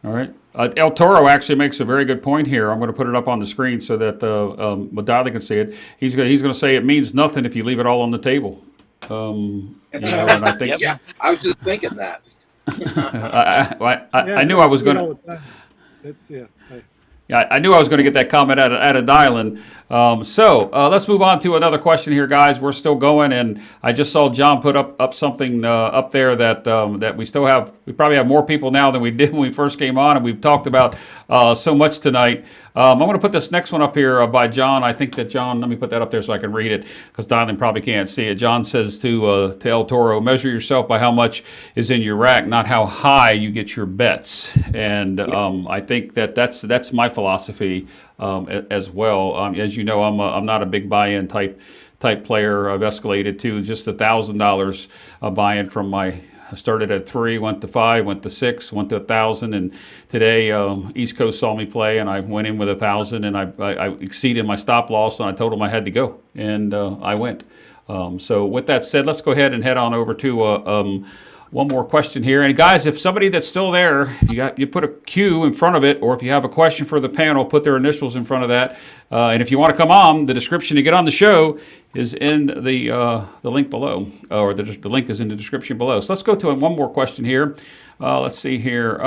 All right. El Toro actually makes a very good point here. I'm going to put it up on the screen so that Madali can see it. He's going to say it means nothing if you leave it all on the table. And I think yeah, I was just thinking that. I knew I was going to. I knew I was going to get that comment out of dialing. So let's move on to another question here, guys. We're still going, and I just saw John put up something up there that we still have. We probably have more people now than we did when we first came on, and we've talked about so much tonight. I'm going to put this next one up here by John. I think that John, let me put that up there so I can read it because dialing probably can't see it. John says to El Toro, measure yourself by how much is in your rack, not how high you get your bets. And I think that's my philosophy as well. As you know, I'm not a big buy-in type player. I've escalated to just $1,000 buy-in from I started at 3, went to 5, went to 6, went to 1,000, and today East Coast saw me play, and I went in with 1,000, and I exceeded my stop loss, and I told them I had to go, and I went. So with that said, let's go ahead and head on over to one more question here. And guys, if somebody that's still there, you put a Q in front of it, or if you have a question for the panel, put their initials in front of that. And if you want to come on, the description to get on the show is in the link below, or the link is in the description below. So let's go to one more question here. Let's see here.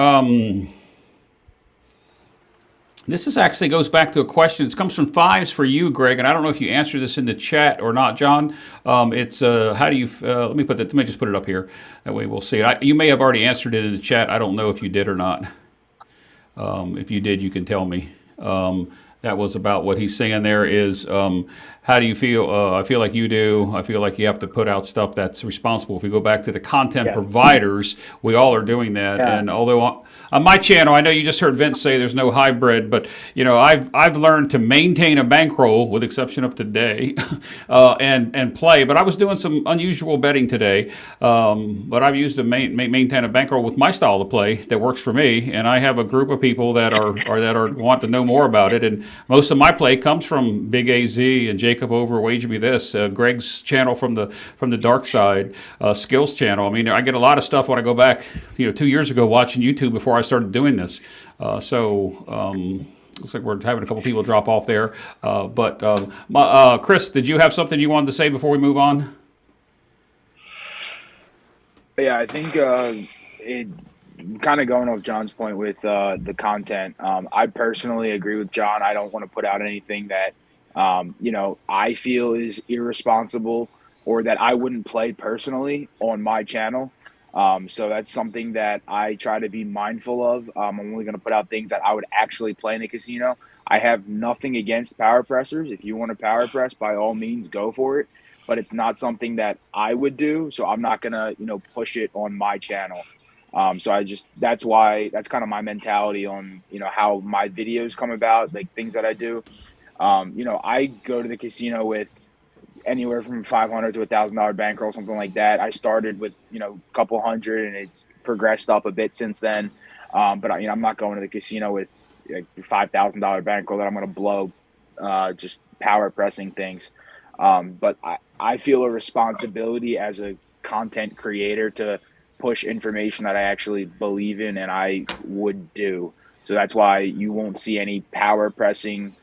This actually goes back to a question. It comes from Fives for you, Greg, and I don't know if you answered this in the chat or not, John. It's how do you? Let me just put it up here. That way we'll see it. You may have already answered it in the chat. I don't know if you did or not. If you did, you can tell me. That was about what he's saying there is, how do you feel? I feel like you do. I feel like you have to put out stuff that's responsible. If we go back to the content providers, we all are doing that. Yeah. And although on my channel, I know you just heard Vince say there's no hybrid, but I've learned to maintain a bankroll, with exception of today, and play. But I was doing some unusual betting today. But I've used to maintain a bankroll with my style of play that works for me. And I have a group of people that want to know more about it. And most of my play comes from Big AZ and Jacob over Wager Me This, Greg's channel from the dark side, Skills channel. I mean, I get a lot of stuff when I go back, 2 years ago watching YouTube before I started doing this. Looks like we're having a couple people drop off there. Chris, did you have something you wanted to say before we move on? Yeah, I think kind of going off John's point with the content, I personally agree with John. I don't want to put out anything that I feel is irresponsible or that I wouldn't play personally on my channel. So that's something that I try to be mindful of. I'm only going to put out things that I would actually play in a casino. I have nothing against power pressers. If you want to power press, by all means, go for it. But it's not something that I would do. So I'm not going to, push it on my channel. So that's kind of my mentality on, how my videos come about, like things that I do. I go to the casino with anywhere from $500 to $1,000 bankroll, something like that. I started with, a couple hundred and it's progressed up a bit since then. But I'm not going to the casino with like $5,000 bankroll that I'm going to blow, just power pressing things. But I feel a responsibility as a content creator to push information that I actually believe in and I would do. So that's why you won't see any power pressing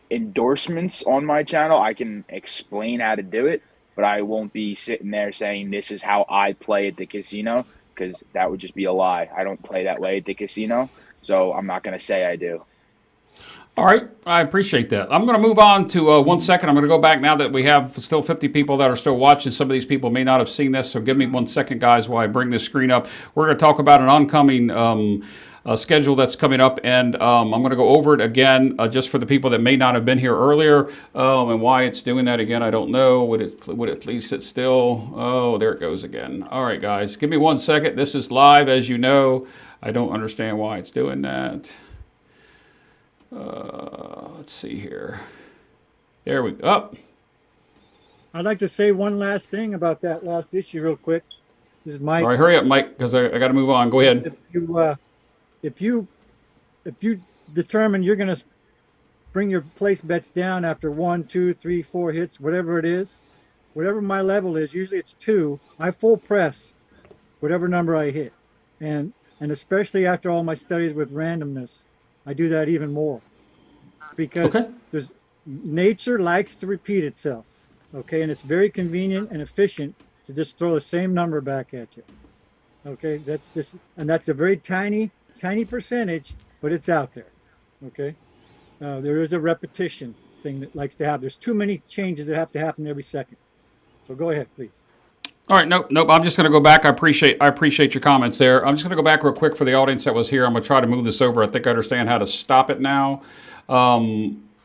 endorsements on my channel. I can explain how to do it, but I won't be sitting there saying this is how I play at the casino, because that would just be a lie. I don't play that way at the casino, so I'm not going to say I do. All right, I appreciate that. I'm going to move on to 1 second. I'm going to go back now that we have still 50 people that are still watching. Some of these people may not have seen this, so give me 1 second, guys, while I bring this screen up. We're going to talk about an oncoming schedule that's coming up, and I'm going to go over it again just for the people that may not have been here earlier, and why it's doing that again, I don't know. Would it please sit still? Oh, there it goes again. All right, guys, give me 1 second. This is live, as you know. I don't understand why it's doing that. Let's see here. There we go. Oh. I'd like to say one last thing about that last issue real quick. This is Mike. All right, hurry up, Mike, because I got to move on. Go ahead. If you determine you're going to bring your place bets down after 1, 2, 3, 4 hits, whatever it is, whatever my level is, usually it's 2, I full press whatever number I hit. And especially after all my studies with randomness, I do that even more, because nature likes to repeat itself. Okay. And it's very convenient and efficient to just throw the same number back at you. Okay. That's a very tiny percentage, but it's out there. Okay. There is a repetition thing that likes to happen. There's too many changes that have to happen every second. So go ahead, please. All right, nope. I'm just going to go back. I appreciate your comments there. I'm just going to go back real quick for the audience that was here. I'm going to try to move this over. I think I understand how to stop it now.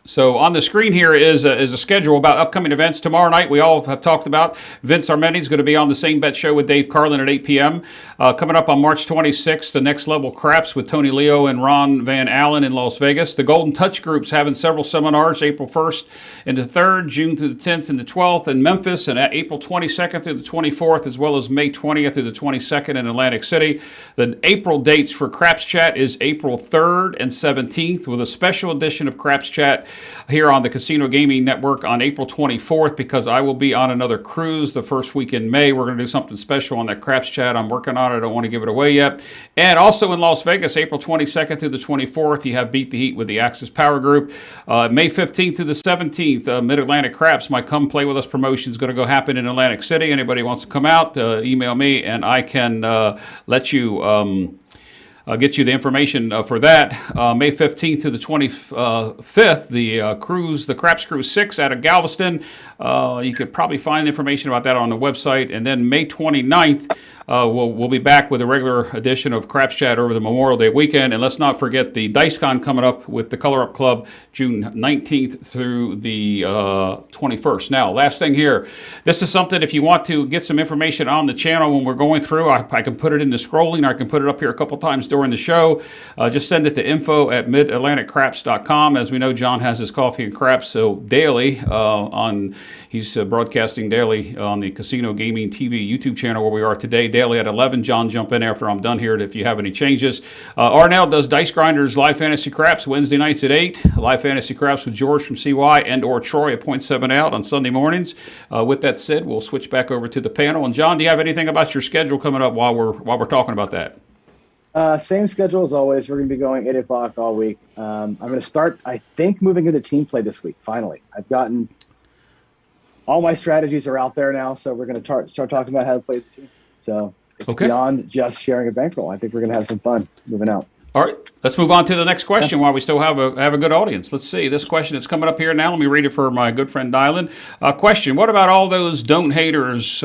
So on the screen here is a schedule about upcoming events. Tomorrow night, we all have talked about, Vince Armeni is going to be on the Same Bet Show with Dave Carlin at 8 p.m. Coming up on March 26th, the Next Level Craps with Tony Leo and Ron Van Allen in Las Vegas. The Golden Touch Group's having several seminars, April 1st and the 3rd, June through the 10th and the 12th in Memphis, and April 22nd through the 24th, as well as May 20th through the 22nd in Atlantic City. The April dates for Craps Chat is April 3rd and 17th, with a special edition of Craps Chat here on the Casino Gaming Network on April 24th, because I will be on another cruise the first week in May. We're going to do something special on that Craps Chat. I'm working on it. I don't want to give it away yet. And also in Las Vegas, April 22nd through the 24th, you have Beat the Heat with the Axis Power Group. May 15th through the 17th, Mid-Atlantic Craps, my Come Play With Us promotion is going to go happen in Atlantic City. Anybody wants to come out, email me, and I can let you... get you the information for that. May 15th to the 25th, the Craps Cruise 6 out of Galveston. You could probably find information about that on the website. And then May 29th, we'll be back with a regular edition of Craps Chat over the Memorial Day weekend. And let's not forget the DiceCon coming up with the Color Up Club June 19th through the 21st. Now, last thing here. This is something, if you want to get some information on the channel when we're going through, I can put it in the scrolling, or I can put it up here a couple times during the show. Just send it to info@midatlanticcraps.com. As we know, John has his coffee and craps so daily he's broadcasting daily on the Casino Gaming TV YouTube channel where we are today, daily at 11. John, jump in after I'm done here if you have any changes. Arnell does Dice Grinders Live Fantasy Craps Wednesday nights at 8. Live Fantasy Craps with George from CY and or Troy at .7 out on Sunday mornings. With that said, we'll switch back over to the panel. And John, do you have anything about your schedule coming up while we're talking about that? Same schedule as always. We're going to be going 8 o'clock all week. I'm going to start, I think, moving into team play this week, finally. I've gotten all my strategies are out there now, so we're going to start talking about how to play as a team. So it's beyond just sharing a bankroll. I think we're going to have some fun moving out. All right, let's move on to the next question while we still have a good audience. Let's see. This question is coming up here now. Let me read it for my good friend Dylan. Question, what about all those don't haters?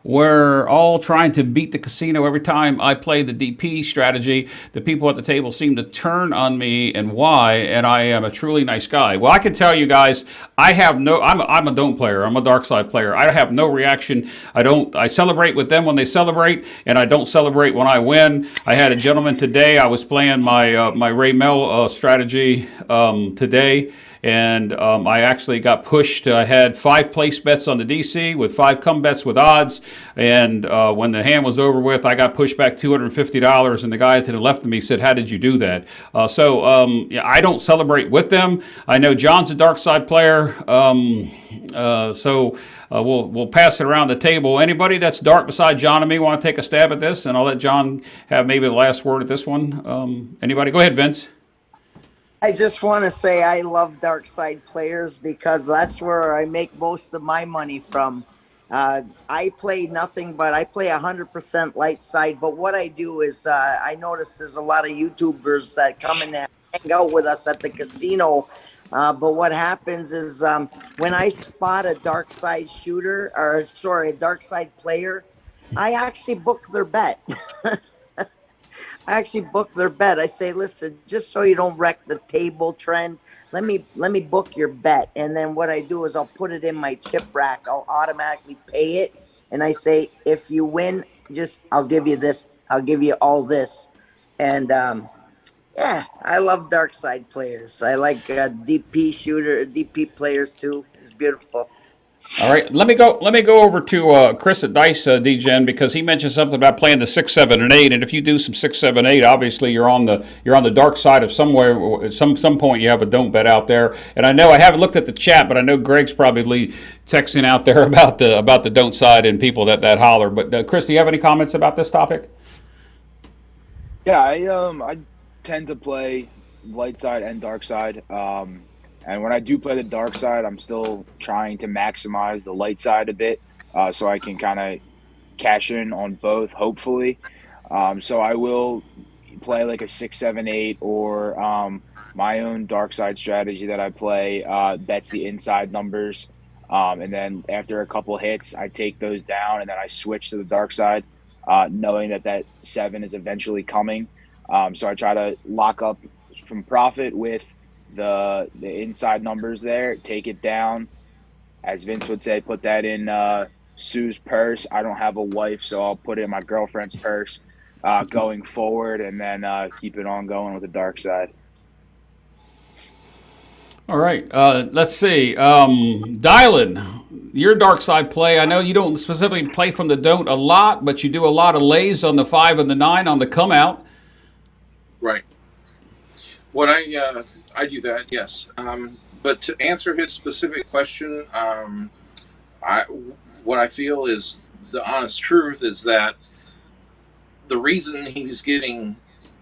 We're all trying to beat the casino every time I play the DP strategy. The people at the table seem to turn on me, and why? And I am a truly nice guy. Well, I can tell you guys, I'm a don't player. I'm a dark side player. I have no reaction. I celebrate with them when they celebrate, and I don't celebrate when I win. I had a gentleman today, I was playing my Ray Mel strategy today, and I actually got pushed. I had 5 place bets on the DC with 5 come bets with odds, and when the hand was over with, I got pushed back $250, and the guy to the left of me said, "How did you do that?" Yeah, I don't celebrate with them. I know John's a dark side player, we'll pass it around the table. Anybody that's dark beside John and me want to take a stab at this, and I'll let John have maybe the last word at this one. Anybody? Go ahead, Vince. I just want to say I love dark side players because that's where I make most of my money from. I play nothing, but I play 100% light side. But what I do is I notice there's a lot of YouTubers that come in and hang out with us at the casino. But what happens is when I spot a dark side shooter, or sorry, a dark side player, I actually book their bet. I actually book their bet. I say, listen, just so you don't wreck the table trend, let me book your bet. And then what I do is I'll put it in my chip rack. I'll automatically pay it. And I say, if you win, I'll give you this. I'll give you all this. And yeah, I love dark side players. I like DP players too. It's beautiful. All right, let me go over to Chris at Dice DGen, because he mentioned something about playing the 6, 7, and 8. And if you do some 6, 7, 8, obviously you're on the dark side of somewhere. At some point you have a don't bet out there. And I know I haven't looked at the chat, but I know Greg's probably texting out there about the don't side and people that holler. But Chris, do you have any comments about this topic? Yeah, I tend to play light side and dark side. And when I do play the dark side, I'm still trying to maximize the light side a bit, so I can kind of cash in on both, hopefully. So I will play like a 6, 7, 8, or my own dark side strategy that I play bets the inside numbers. And then after a couple hits, I take those down and then I switch to the dark side, knowing that 7 is eventually coming. So I try to lock up from profit with the inside numbers there, take it down. As Vince would say, put that in Sue's purse. I don't have a wife, so I'll put it in my girlfriend's purse going forward, and then keep it on going with the dark side. All right, let's see. Dylan, your dark side play. I know you don't specifically play from the don't a lot, but you do a lot of lays on the 5 and the 9 on the come out. Right. What I do that, yes. But to answer his specific question, what I feel is the honest truth is that the reason he's getting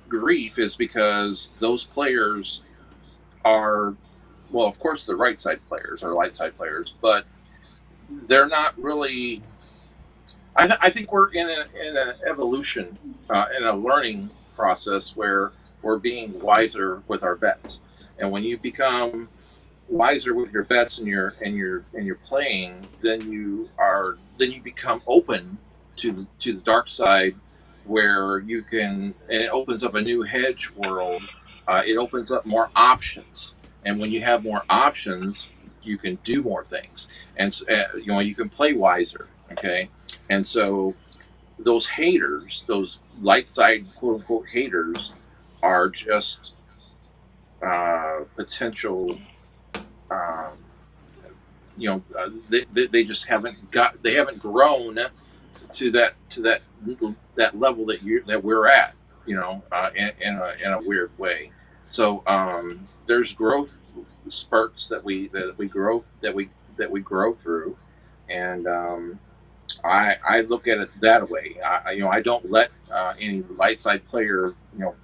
grief is because those players are, well, of course, the right side players or light side players, but they're not really. I think we're in an evolution, in a learning process where we're being wiser with our bets. And when you become wiser with your bets and your playing, then you become open to the dark side, where you can, and it opens up a new hedge world. It opens up more options, and when you have more options, you can do more things, and you can play wiser. Okay, and so those haters, those light side quote unquote haters, are just potential. They just haven't grown to that level that we're at. In a weird way. So there's growth spurts that we grow through, and I look at it that way. I don't let any light side player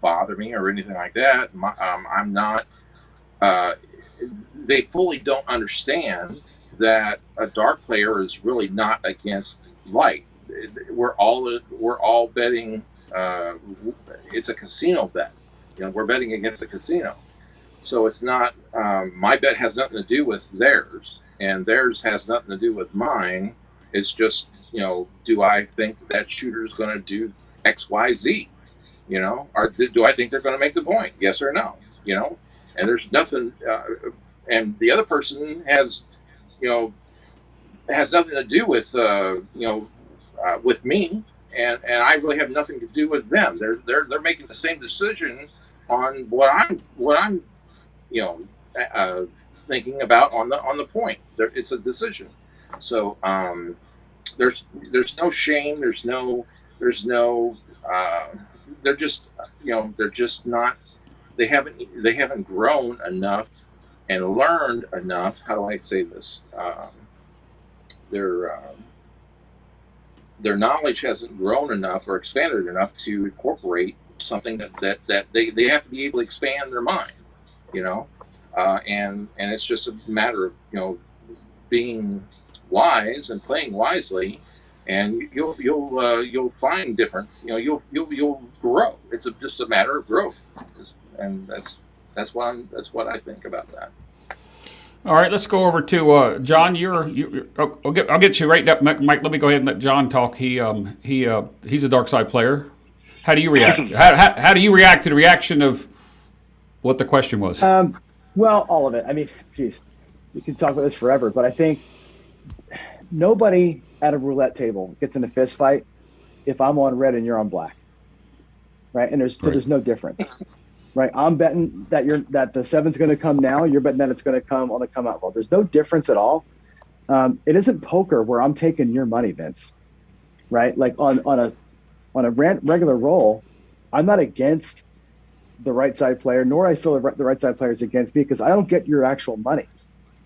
bother me or anything like that. I'm not. They fully don't understand that a dark player is really not against light. We're all betting. It's a casino bet. We're betting against a casino, so it's not. My bet has nothing to do with theirs, and theirs has nothing to do with mine. It's just, do I think that shooter is going to do X, Y, Z? Or do I think they're going to make the point? Yes or no? And there's nothing. And the other person has nothing to do with with me, and I really have nothing to do with them. They're making the same decision on what I'm thinking about on the point. It's a decision. So there's no shame. There's no. They're just not. They haven't grown enough and learned enough. How do I say this? their knowledge hasn't grown enough or expanded enough to incorporate something that they have to be able to expand their mind, you know, and it's just a matter of, you know, being wise and playing wisely, and you'll find different, you know, you'll grow. It's just a matter of growth, and that's what I think about that. All right, let's go over to John. I'll get you right up, Mike. Let me go ahead and let John talk. He's a dark side player. How do you react? how do you react to the reaction of what the question was? Well, all of it. I mean, geez, we can talk about this forever, but I think nobody at a roulette table gets in a fist fight if I'm on red and you're on black, right? And there's no difference. Right, I'm betting that the seven's going to come now. You're betting that it's going to come on the come out roll. There's no difference at all. It isn't poker where I'm taking your money, Vince. Right, like on a regular roll, I'm not against the right side player, nor I feel the right side player is against me, because I don't get your actual money.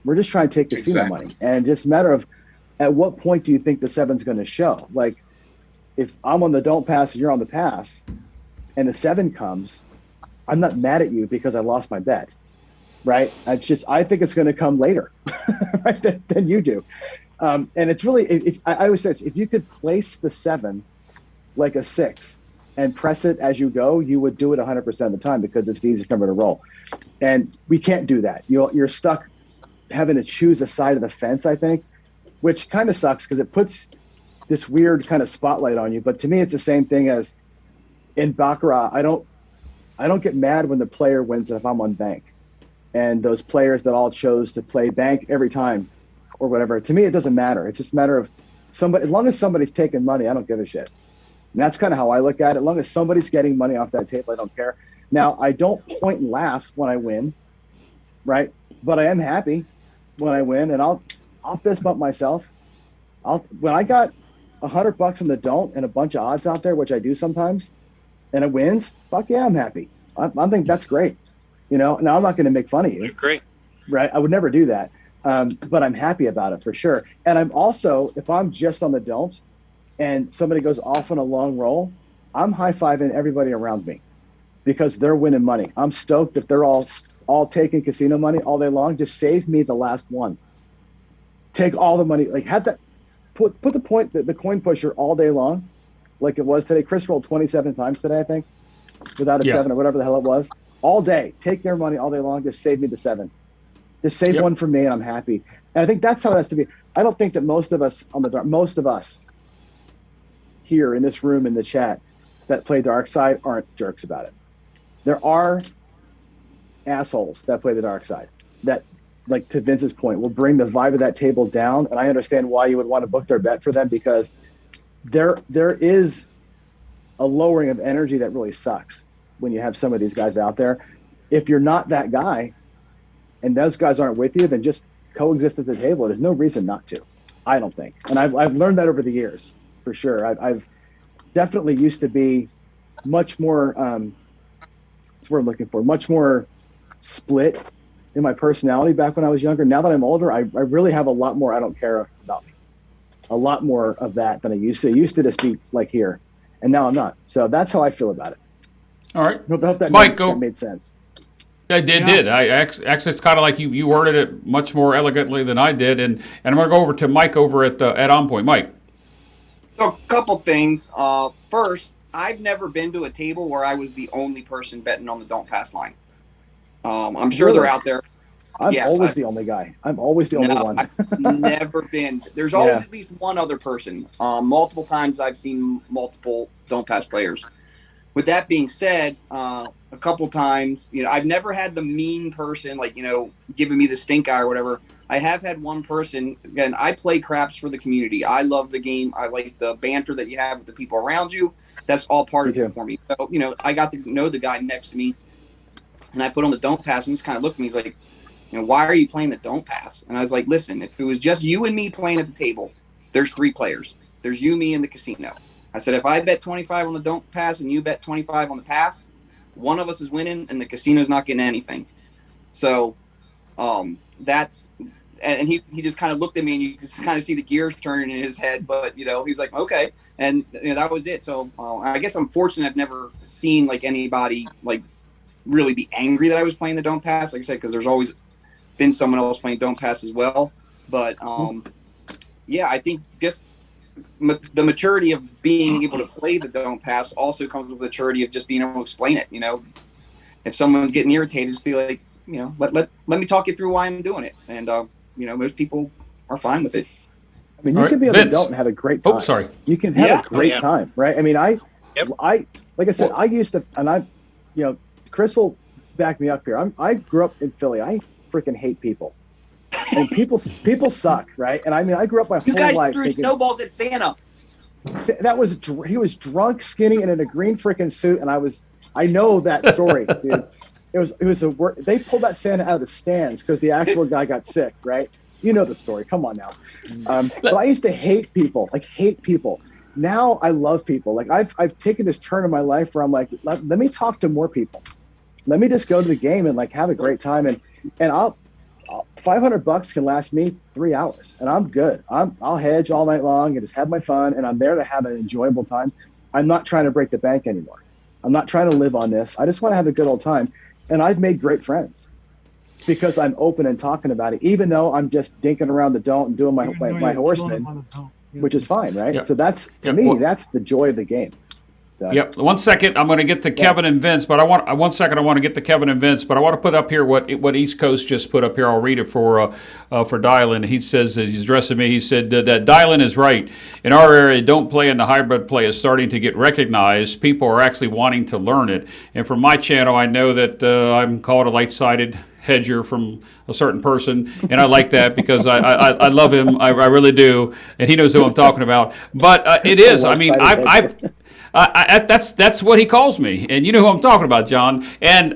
We're just trying to take casino money, and just a matter of at what point do you think the seven's going to show? Like, if I'm on the don't pass and you're on the pass, and the seven comes, I'm not mad at you because I lost my bet, right? I think it's going to come later, right, than you do. And it's really, I always say this, if you could place the seven like a six and press it as you go, you would do it 100% of the time because it's the easiest number to roll. And we can't do that. You're stuck having to choose a side of the fence, I think, which kind of sucks because it puts this weird kind of spotlight on you. But to me, it's the same thing as in Baccarat. I don't get mad when the player wins if I'm on bank, and those players that all chose to play bank every time or whatever. To me, it doesn't matter. It's just a matter of somebody, as long as somebody's taking money, I don't give a shit. And that's kind of how I look at it. As long as somebody's getting money off that table, I don't care. Now, I don't point and laugh when I win, right? But I am happy when I win, and I'll fist bump myself. When I got $100 in the don't and a bunch of odds out there, which I do sometimes, and it wins, fuck yeah, I'm happy. I think that's great. You know, now I'm not going to make fun of you. Great. Right? I would never do that. But I'm happy about it for sure. And I'm also, if I'm just on the don't and somebody goes off on a long roll, I'm high-fiving everybody around me because they're winning money. I'm stoked that they're all taking casino money all day long. Just save me the last one. Take all the money. Like, have that. Put the coin pusher all day long, like it was today. Chris rolled 27 times today, I think, without a seven or whatever the hell it was. All day. Take their money all day long. Just save me the seven. Just save one for me, and I'm happy. And I think that's how it has to be. I don't think that most of us here in this room in the chat that play dark side aren't jerks about it. There are assholes that play the dark side that, like to Vince's point, will bring the vibe of that table down. And I understand why you would want to book their bet for them, because there is a lowering of energy that really sucks when you have some of these guys out there. If you're not that guy and those guys aren't with you, then just coexist at the table. There's no reason not to, I don't think. And I've learned that over the years, for sure. I've definitely used to be much more, that's what I'm looking for, much more split in my personality back when I was younger. Now that I'm older, I really have a lot more I don't care about me. A lot more of that than I used to. I used to just be like here, and now I'm not. So that's how I feel about it. All right. I hope that made sense. It did. Actually, it's kind of like you worded it much more elegantly than I did. And I'm going to go over to Mike over at On Point. Mike. So a couple things. First, I've never been to a table where I was the only person betting on the don't pass line. I'm sure they're out there. I'm always the only guy. I'm always the only one. I've never been. There's always at least one other person. Multiple times I've seen multiple don't pass players. With that being said, a couple times, I've never had the mean person, giving me the stink eye or whatever. I have had one person. Again, I play craps for the community. I love the game. I like the banter that you have with the people around you. That's all part of it for me. So, I got to know the guy next to me, and I put on the don't pass, and he's kind of looked at me. He's like, why are you playing the don't pass? And I was like, listen, if it was just you and me playing at the table, there's 3 players. There's you, me, and the casino. I said, if I bet 25 on the don't pass and you bet 25 on the pass, one of us is winning and the casino's not getting anything. So that's and he just kind of looked at me, and you just kind of see the gears turning in his head. But he's like, okay, and that was it. So I guess I'm fortunate. I've never seen like anybody like really be angry that I was playing the don't pass. Like I said, because there's always been someone else playing don't pass as well. But yeah, I think just the maturity of being able to play the don't pass also comes with the maturity of just being able to explain it. If someone's getting irritated, just be like, let me talk you through why I'm doing it. And most people are fine with it. I mean, you can be able to don't and have a great time. Oh, sorry. You can have a great time, right? I mean, I like I said, I used to, and Chris will back me up here. I grew up in Philly. I freaking hate people. And people suck, right? And I mean, I grew up my whole life. You guys threw snowballs at Santa. He was drunk, skinny, and in a green freaking suit, and I know that story, dude. It was the work. They pulled that Santa out of the stands because the actual guy got sick, right? You know the story. Come on now. But I used to hate people. Now I love people. Like I've taken this turn in my life where I'm like, let me talk to more people. Let me just go to the game and like have a great time, and I'll $500 can last me 3 hours, and I'm good. I'll hedge all night long and just have my fun, and I'm there to have an enjoyable time. I'm not trying to break the bank anymore. I'm not trying to live on this. I just want to have a good old time. And I've made great friends because I'm open and talking about it, even though I'm just dinking around the don't and doing my horseman, which is fine, right? Yeah. So that's, to me, that's the joy of the game. So. Yep. 1 second, I'm going to get to Kevin and Vince, but I want to get to Kevin and Vince, but I want to put up here what East Coast just put up here. I'll read it for Dylan. He says, he's addressing me, he said that Dylan is right. In our area, don't play in the hybrid play is starting to get recognized. People are actually wanting to learn it. And from my channel, I know that I'm called a light-sided hedger from a certain person, and I like that because I love him. I really do, and he knows who I'm talking about. But it is. I mean, that's what he calls me, and you know who I'm talking about, John. And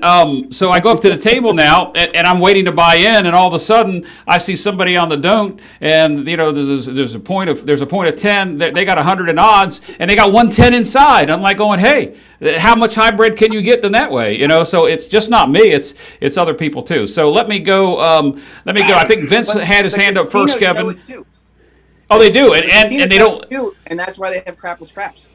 so I go up to the table now, and I'm waiting to buy in, and all of a sudden I see somebody on the don't, and there's a point of 10. They got 100 in odds, and they got 110 inside. I'm like going, hey, how much hybrid can you get in that way? So it's just not me; it's other people too. So let me go. I think Vince had his hand up first, Kevin. Oh, they do, and they don't. And that's why they have crapless craps.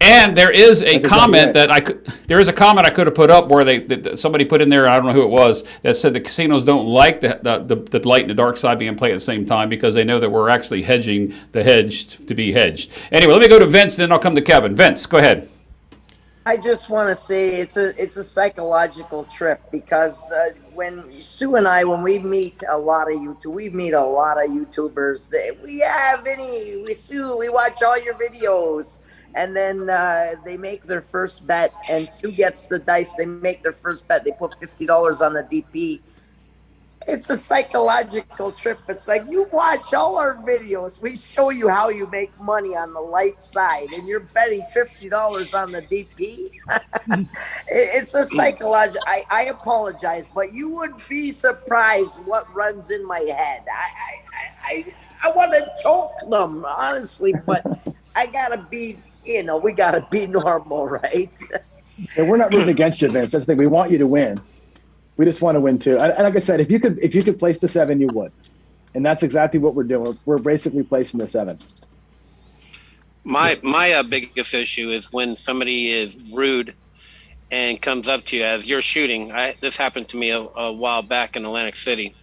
And there is a comment I could have put up where somebody put in there, I don't know who it was, that said the casinos don't like the light and the dark side being played at the same time because they know that we're actually hedging the hedged to be hedged. Anyway, let me go to Vince, then I'll come to Kevin. Vince, go ahead. I just want to say it's a psychological trip because when Sue and I, when we meet a lot of YouTubers. We watch all your videos. And then they make their first bet, and Sue gets the dice. They make their first bet. They put $50 on the DP. It's a psychological trip. It's like, you watch all our videos. We show you how you make money on the light side, and you're betting $50 on the DP. It's a psychological. I apologize, but you would be surprised what runs in my head. I want to choke them, honestly, but I gotta be. We got to be normal, right? Yeah, we're not rooting against you, Vince. That's the thing. We want you to win. We just want to win too. And like I said, if you could place the 7, you would. And that's exactly what we're doing. We're basically placing the 7. My biggest issue is when somebody is rude and comes up to you as you're shooting. This happened to me a while back in Atlantic City.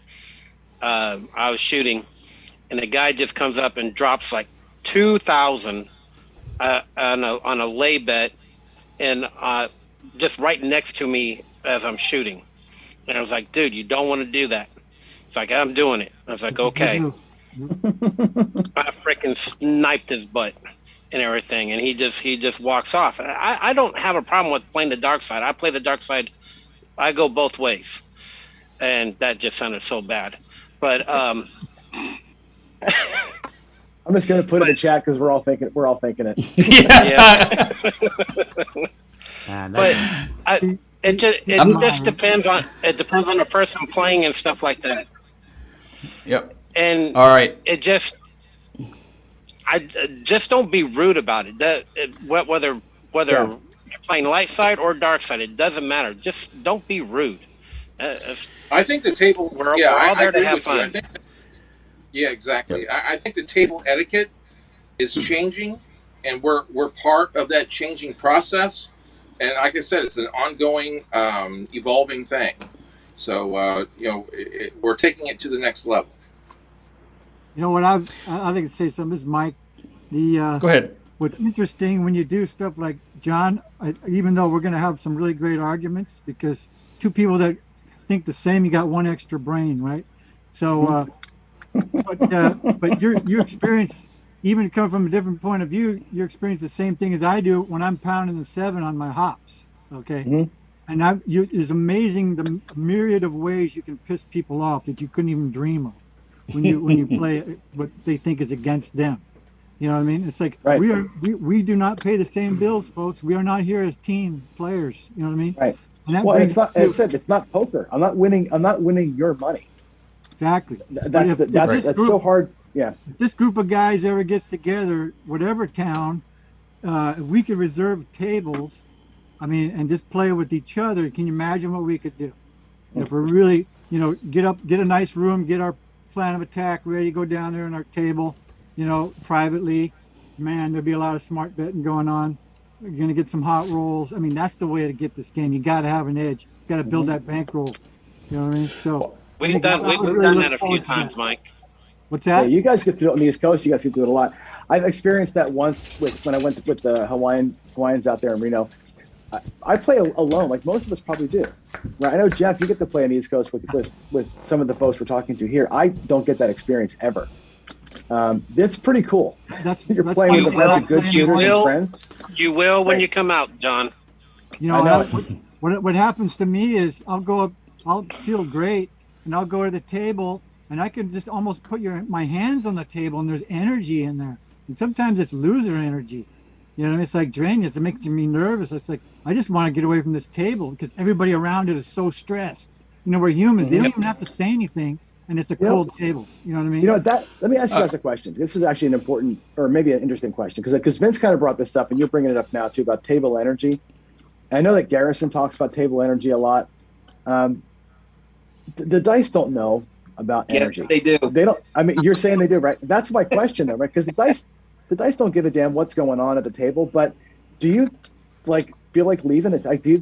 I was shooting, and the guy just comes up and drops like 2,000 on a lay bet, and just right next to me as I'm shooting. And I was like, dude, you don't want to do that. It's like, I'm doing it. I was like, okay. I freaking sniped his butt and everything, and he just walks off. And I don't have a problem with playing the dark side. I play the dark side. I go both ways, and that just sounded so bad. But I'm just going to put it in the chat because we're all thinking it. Yeah. But it just depends on the person playing and stuff like that. Yep. And all right. I just don't be rude about it. Whether you're playing light side or dark side, it doesn't matter. Just don't be rude. I think the table. We're all there to have fun. Yeah, exactly. I think the table etiquette is changing, and we're part of that changing process. And like I said, it's an ongoing, evolving thing. So we're taking it to the next level. You know what I'd like to say something. This is Mike. Go ahead. What's interesting when you do stuff like John, even though we're going to have some really great arguments, because two people that think the same, you got one extra brain, right? So, but your experience, even coming from a different point of view, you experience the same thing as I do when I'm pounding the 7 on my hops. Okay. And it's amazing the myriad of ways you can piss people off that you couldn't even dream of when you play what they think is against them. You know what I mean? It's like right. we do not pay the same bills, folks. We are not here as team players. You know what I mean? Right. Well, it's not poker. I'm not winning your money. Exactly. That's so hard. Yeah. If this group of guys ever gets together, whatever town, if we could reserve tables, I mean, and just play with each other, can you imagine what we could do? If we're really, get a nice room, get our plan of attack ready, go down there on our table, privately, man, there'd be a lot of smart betting going on. You're going to get some hot rolls. I mean, that's the way to get this game. You got to have an edge. You got to build that bankroll. You know what I mean? So we've done that a few times, Mike. What's that? Yeah, you guys get to do it on the East Coast. You guys get to do it a lot. I've experienced that once when I went with the Hawaiians out there in Reno. I play alone, like most of us probably do. Right? I know, Jeff, you get to play on the East Coast with some of the folks we're talking to here. I don't get that experience ever. It's pretty cool. You're playing with a bunch of good shooters and friends. You will when you come out, John. What happens to me is I'll go up, I'll feel great, and I'll go to the table, and I can just almost put my hands on the table, and there's energy in there. And sometimes it's loser energy. It's like draining. It makes me nervous. It's like, I just want to get away from this table because everybody around it is so stressed. We're humans. They don't even have to say anything, and it's a cold table. You know what I mean? Let me ask you guys a question. This is actually an important, or maybe an interesting question, because Vince kind of brought this up, and you're bringing it up now too, about table energy. And I know that Garrison talks about table energy a lot. The dice don't know about energy. Yes, they do. They don't. I mean, you're saying they do, right? That's my question, though, right? Because the dice don't give a damn what's going on at the table. But do you feel like leaving it? Do you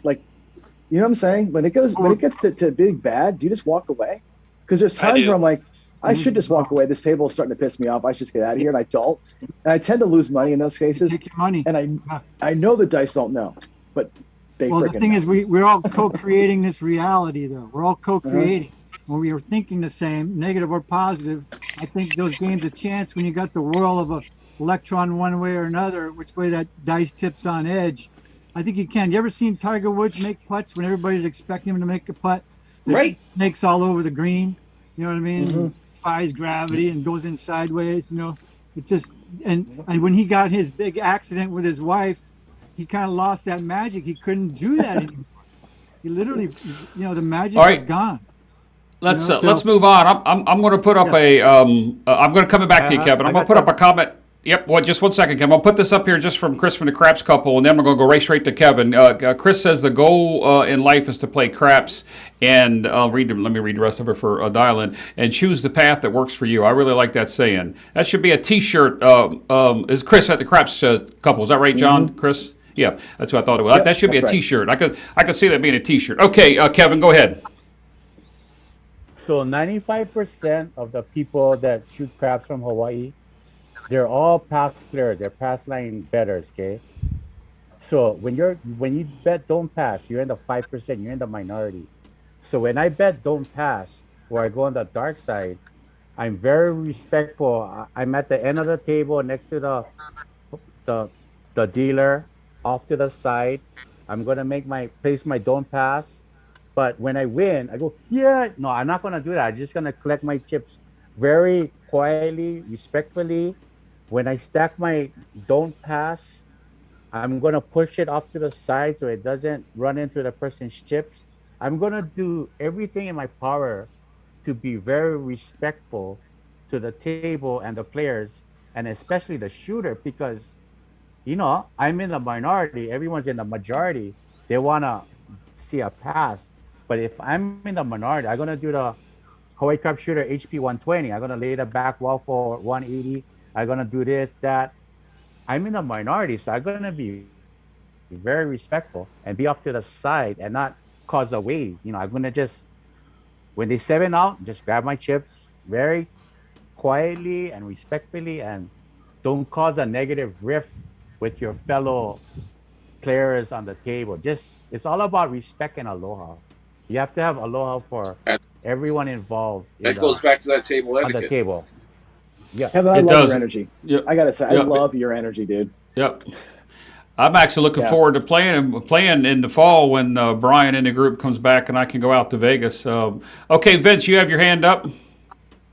what I'm saying? When it gets to big bad, do you just walk away? Because there's times where I'm like, I should just walk away. This table is starting to piss me off. I should just get out of here, and I don't. And I tend to lose money in those cases. Take your money. And I know the dice don't know, but they. Well, the thing is, we're all co-creating this reality, though. We're all co-creating. When we are thinking the same, negative or positive, I think those games a chance when you got the whirl of a electron one way or another, which way that dice tips on edge. I think you can. You ever seen Tiger Woods make putts when everybody's expecting him to make a putt? Right. Snakes all over the green. You know what I mean? Defies gravity and goes in sideways. It just and when he got his big accident with his wife, he kind of lost that magic. He couldn't do that anymore. He literally, the magic was gone. Let's move on. I'm going to put up I'm going to come back to you, Kevin. I'm going to put up a comment. Yep. Well, just 1 second, Kevin. I'll put this up here just from Chris from the Craps couple, and then we're going to go right straight to Kevin. Chris says the goal in life is to play craps, and let me read the rest of it for dial-in, and choose the path that works for you. I really like that saying. That should be a T-shirt. Is Chris at the Craps couple? Is that right, John? Chris? Yeah, that's what I thought it was. Yep, that should be a T-shirt. Right. I could see that being a T-shirt. Okay, Kevin, go ahead. So 95% of the people that shoot craps from Hawaii, they're all past players. They're past line bettors, okay? So when you bet don't pass, you're in the 5%. You're in the minority. So when I bet don't pass, or I go on the dark side, I'm very respectful. I'm at the end of the table next to the dealer, off to the side. I'm gonna place my don't pass. But when I win, I go, yeah. No, I'm not going to do that. I'm just going to collect my chips very quietly, respectfully. When I stack my don't pass, I'm going to push it off to the side so it doesn't run into the person's chips. I'm going to do everything in my power to be very respectful to the table and the players, and especially the shooter, because, I'm in the minority. Everyone's in the majority. They want to see a pass. But if I'm in the minority, I'm going to do Hawaii crap shooter HP 120. I'm gonna lay the back wall for 180. I'm gonna do this, that. I'm in the minority, so I'm gonna be very respectful and be off to the side and not cause a wave. I'm gonna just, when they 7 out, just grab my chips very quietly and respectfully, and don't cause a negative rift with your fellow players on the table. Just, it's all about respect and aloha. You have to have aloha for everyone involved. That goes back to that table on etiquette. the table. Yeah, Kevin, I It love does. your energy. Yep. I gotta say, I Yep. love your energy, dude. Yep. I'm actually looking forward to playing in the fall when Brian in the group comes back and I can go out to Vegas. Okay, Vince, you have your hand up.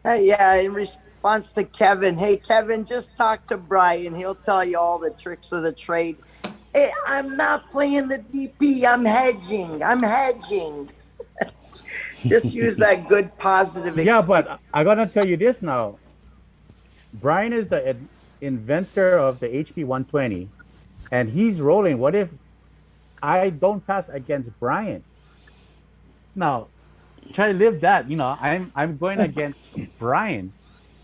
Hey, yeah, in response to Kevin, hey, Kevin, just talk to Brian. He'll tell you all the tricks of the trade. Hey, I'm not playing the DP. I'm hedging. Just use that good positive Yeah, but I gotta tell you this now. Brian is the inventor of the HP 120, and he's rolling. What if I don't pass against Brian? Now, try to live that. I'm going against Brian,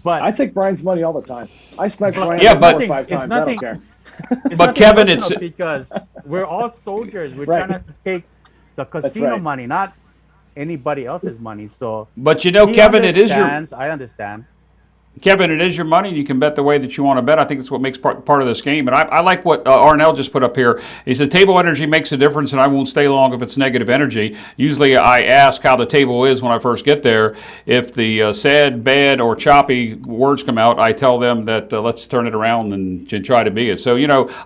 but I take Brian's money all the time. I snipe Brian Yeah, 4 but- or 5 it's times. I nothing- don't care. it's But nothing Kevin, personal it's- because we're all soldiers. We're Right. trying to take the casino right. money, not anybody else's money. So, But he Kevin, it is your understands, I understand. Kevin, it is your money, and you can bet the way that you want to bet. I think that's what makes part of this game. And I like what Arnell just put up here. He said table energy makes a difference, and I won't stay long if it's negative energy. Usually I ask how the table is when I first get there. If the sad, bad, or choppy words come out, I tell them that let's turn it around and try to be it. So,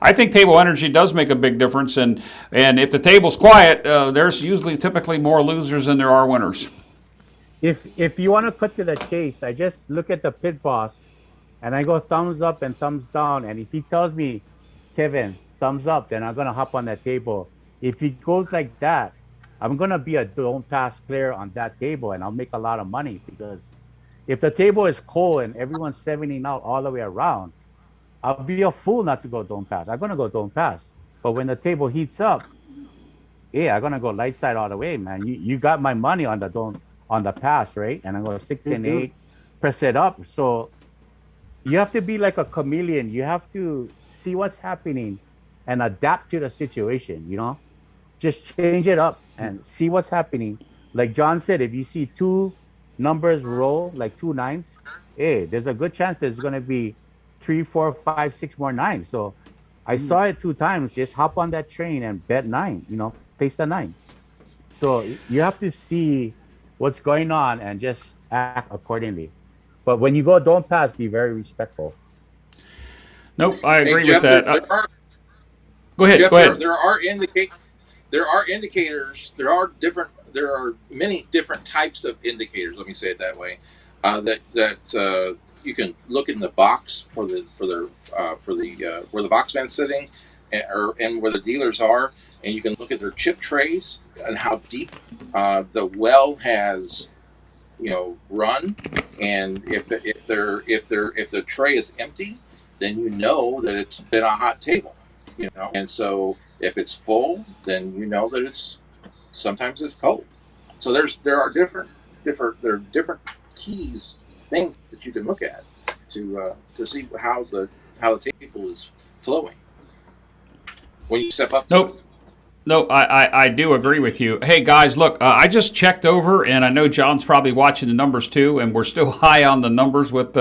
I think table energy does make a big difference. And if the table's quiet, there's typically more losers than there are winners. If you want to cut to the chase, I just look at the pit boss and I go thumbs up and thumbs down. And if he tells me, Kevin, thumbs up, then I'm going to hop on that table. If he goes like that, I'm going to be a don't pass player on that table and I'll make a lot of money, because if the table is cold and everyone's 7ing out all the way around, I'll be a fool not to go don't pass. I'm going to go don't pass. But when the table heats up, yeah, I'm going to go light side all the way, man. You got my money on the pass, right? And I'm going 6 and 8, press it up. So you have to be like a chameleon. You have to see what's happening and adapt to the situation, Just change it up and see what's happening. Like John said, if you see 2 numbers roll, like 2 9s, hey, there's a good chance there's going to be 3, 4, 5, 6 more 9s. So I saw it 2 times. Just hop on that train and bet 9, place the 9. So you have to see what's going on and just act accordingly. But when you go don't pass, be very respectful. Nope, I agree Jeff, with that. Go ahead. Jeff, Go ahead. There are indicators. There are many different types of indicators. Let me say it that way. That you can look in the box for the where the boxman's sitting, and where the dealers are, and you can look at their chip trays and how deep the well has run, and if the tray is empty, then you know that it's been a hot table. And so if it's full, then you know that sometimes it's cold. So there are different keys, things that you can look at to see how the table is flowing when you step up. Nope. No, I do agree with you. Hey, guys, look, I just checked over, and I know John's probably watching the numbers too, and we're still high on the numbers with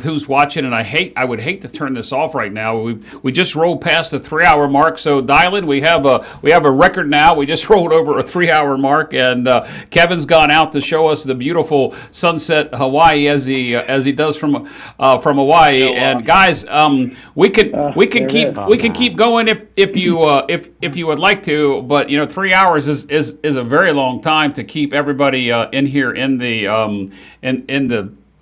who's watching, and I would hate to turn this off right now. We just rolled past the 3-hour mark, so Dylan, we have a record now. We just rolled over a 3-hour mark, and Kevin's gone out to show us the beautiful sunset Hawaii as he does from Hawaii. And guys, we can keep going if you would like to. But 3 hours is a very long time to keep everybody in here in the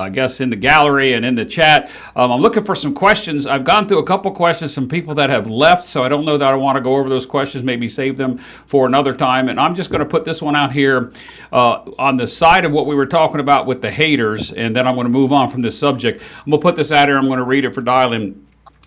I guess in the gallery and in the chat. I'm looking for some questions. I've gone through a couple questions from people that have left, so I don't know that I want to go over those questions. Maybe save them for another time. And I'm just going to put this one out here on the side of what we were talking about with the haters, and then I'm going to move on from this subject. I'm going to put this out here. I'm going to read it for Dylan.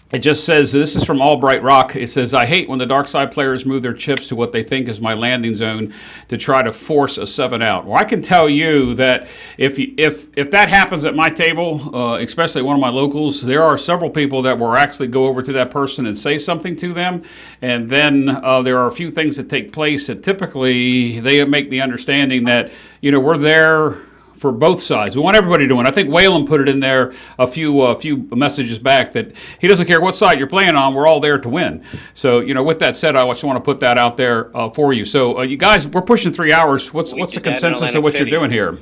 It just says, this is from Albright Rock. It says, I hate when the dark side players move their chips to what they think is my landing zone to try to force a 7 out. Well, I can tell you that if that happens at my table, especially one of my locals, there are several people that will actually go over to that person and say something to them. And then there are a few things that take place that typically they make the understanding that, we're there for both sides. We want everybody to win. I think Whalen put it in there a few messages back that he doesn't care what side you're playing on. We're all there to win. So, with that said, I just want to put that out there for you. So, you guys, we're pushing 3 hours. What's the consensus of what you're doing here?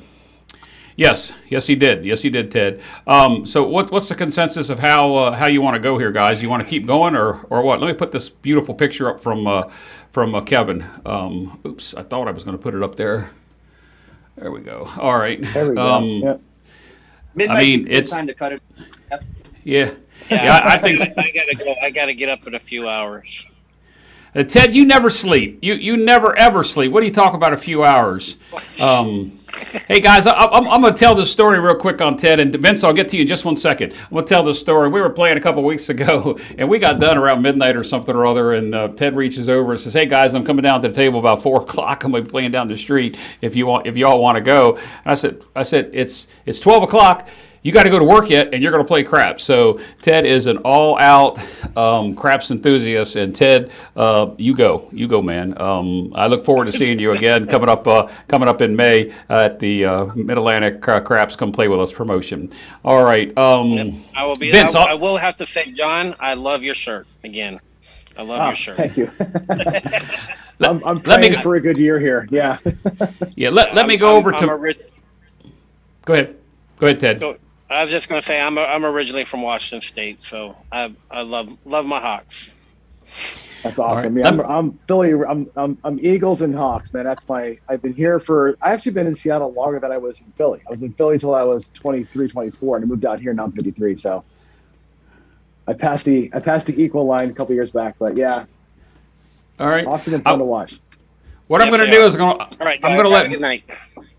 Yes, he did, Ted. So, what's the consensus of how you want to go here, guys? You want to keep going or what? Let me put this beautiful picture up from Kevin. Oops, I thought I was going to put it up there. There we go. All right. There we go. Yep. Midnight, it's time to cut it. Yeah. I think I gotta go. I gotta get up in a few hours. Ted, you never sleep. You never ever sleep. What do you talk about a few hours? Hey guys, I'm going to tell this story real quick on Ted, and Vince, I'll get to you in just 1 second. I'm going to tell this story. We were playing a couple weeks ago, and we got done around midnight or something or other, and Ted reaches over and says, "Hey guys, I'm coming down to the table about 4 o'clock. I'm going to be playing down the street if you all want to go." And I said, it's 12 o'clock. You got to go to work yet, and you're going to play craps. So Ted is an all-out craps enthusiast, and Ted, you go, man. I look forward to seeing you again coming up in May at the Mid Atlantic Craps Come Play with Us promotion. All right, I will be. Vince, I will have to say, John, I love your shirt again. I love your shirt. Thank you. I'm praying for a good year here. Yeah. Yeah. Let me go over to. Go ahead, Ted. I was just going to say I'm originally from Washington State, so I love my Hawks. That's awesome. Right. Yeah, I'm Philly. I'm Eagles and Hawks, man. I've been here I actually been in Seattle longer than I was in Philly. I was in Philly till I was 23, 24, and I moved out here now I'm 53. So I passed the equal line a couple years back, but yeah. All right. Hawks have been fun to watch. What I'm going to do is I'm going to let. Good night.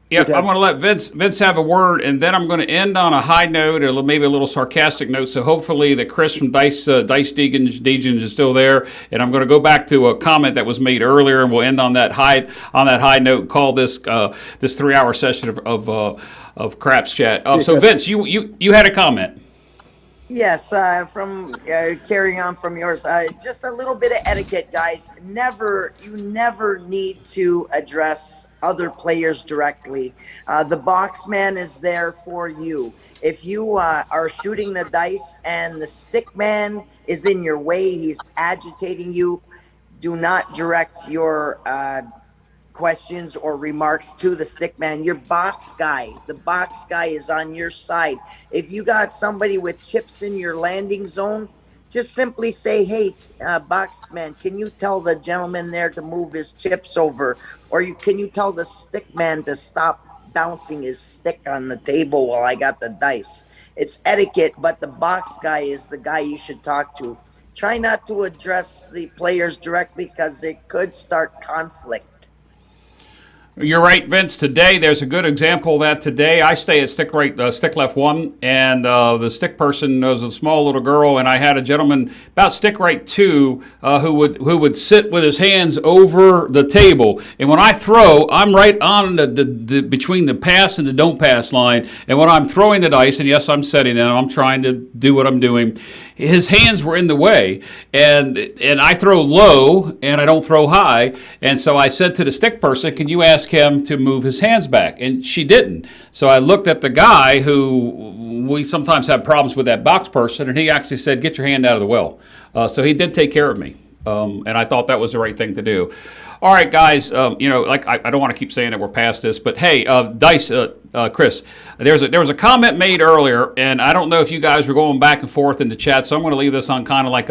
Yeah, I'm going to let Vince have a word, and then I'm going to end on a high note, or maybe a little sarcastic note. So hopefully that Chris from Dice Degens is still there, and I'm going to go back to a comment that was made earlier, and we'll end on that high note. Call this 3-hour session of Craps Chat. So Vince, you had a comment. Yes, from carrying on from yours, just a little bit of etiquette, guys. You never need to address other players directly. The box man is there for you. If you are shooting the dice and the stick man is in your way, he's agitating you, do not direct your questions or remarks to the stick man. Your box guy, the box guy is on your side. If you got somebody with chips in your landing zone, just simply say, "Hey, box man, can you tell the gentleman there to move his chips over? Or can you tell the stick man to stop bouncing his stick on the table while I got the dice?" It's etiquette, but the box guy is the guy you should talk to. Try not to address the players directly because it could start conflict. You're right, Vince. Today, there's a good example of that today. I stay at stick left 1, and the stick person was a small little girl, and I had a gentleman about stick right 2 who would sit with his hands over the table. And when I throw, I'm right on the between the pass and the don't pass line. And when I'm throwing the dice, and yes, I'm setting them, I'm trying to do what I'm doing, his hands were in the way, and I throw low and I don't throw high, and so I said to the stick person, "Can you ask him to move his hands back?" And she didn't. So I looked at the guy who we sometimes have problems with, that box person, and he actually said, "Get your hand out of the well." So he did take care of me, and I thought that was the right thing to do. All right, guys, I don't want to keep saying that we're past this, but hey, Dice, Chris, there was a comment made earlier, and I don't know if you guys were going back and forth in the chat, so I'm going to leave this on kind of like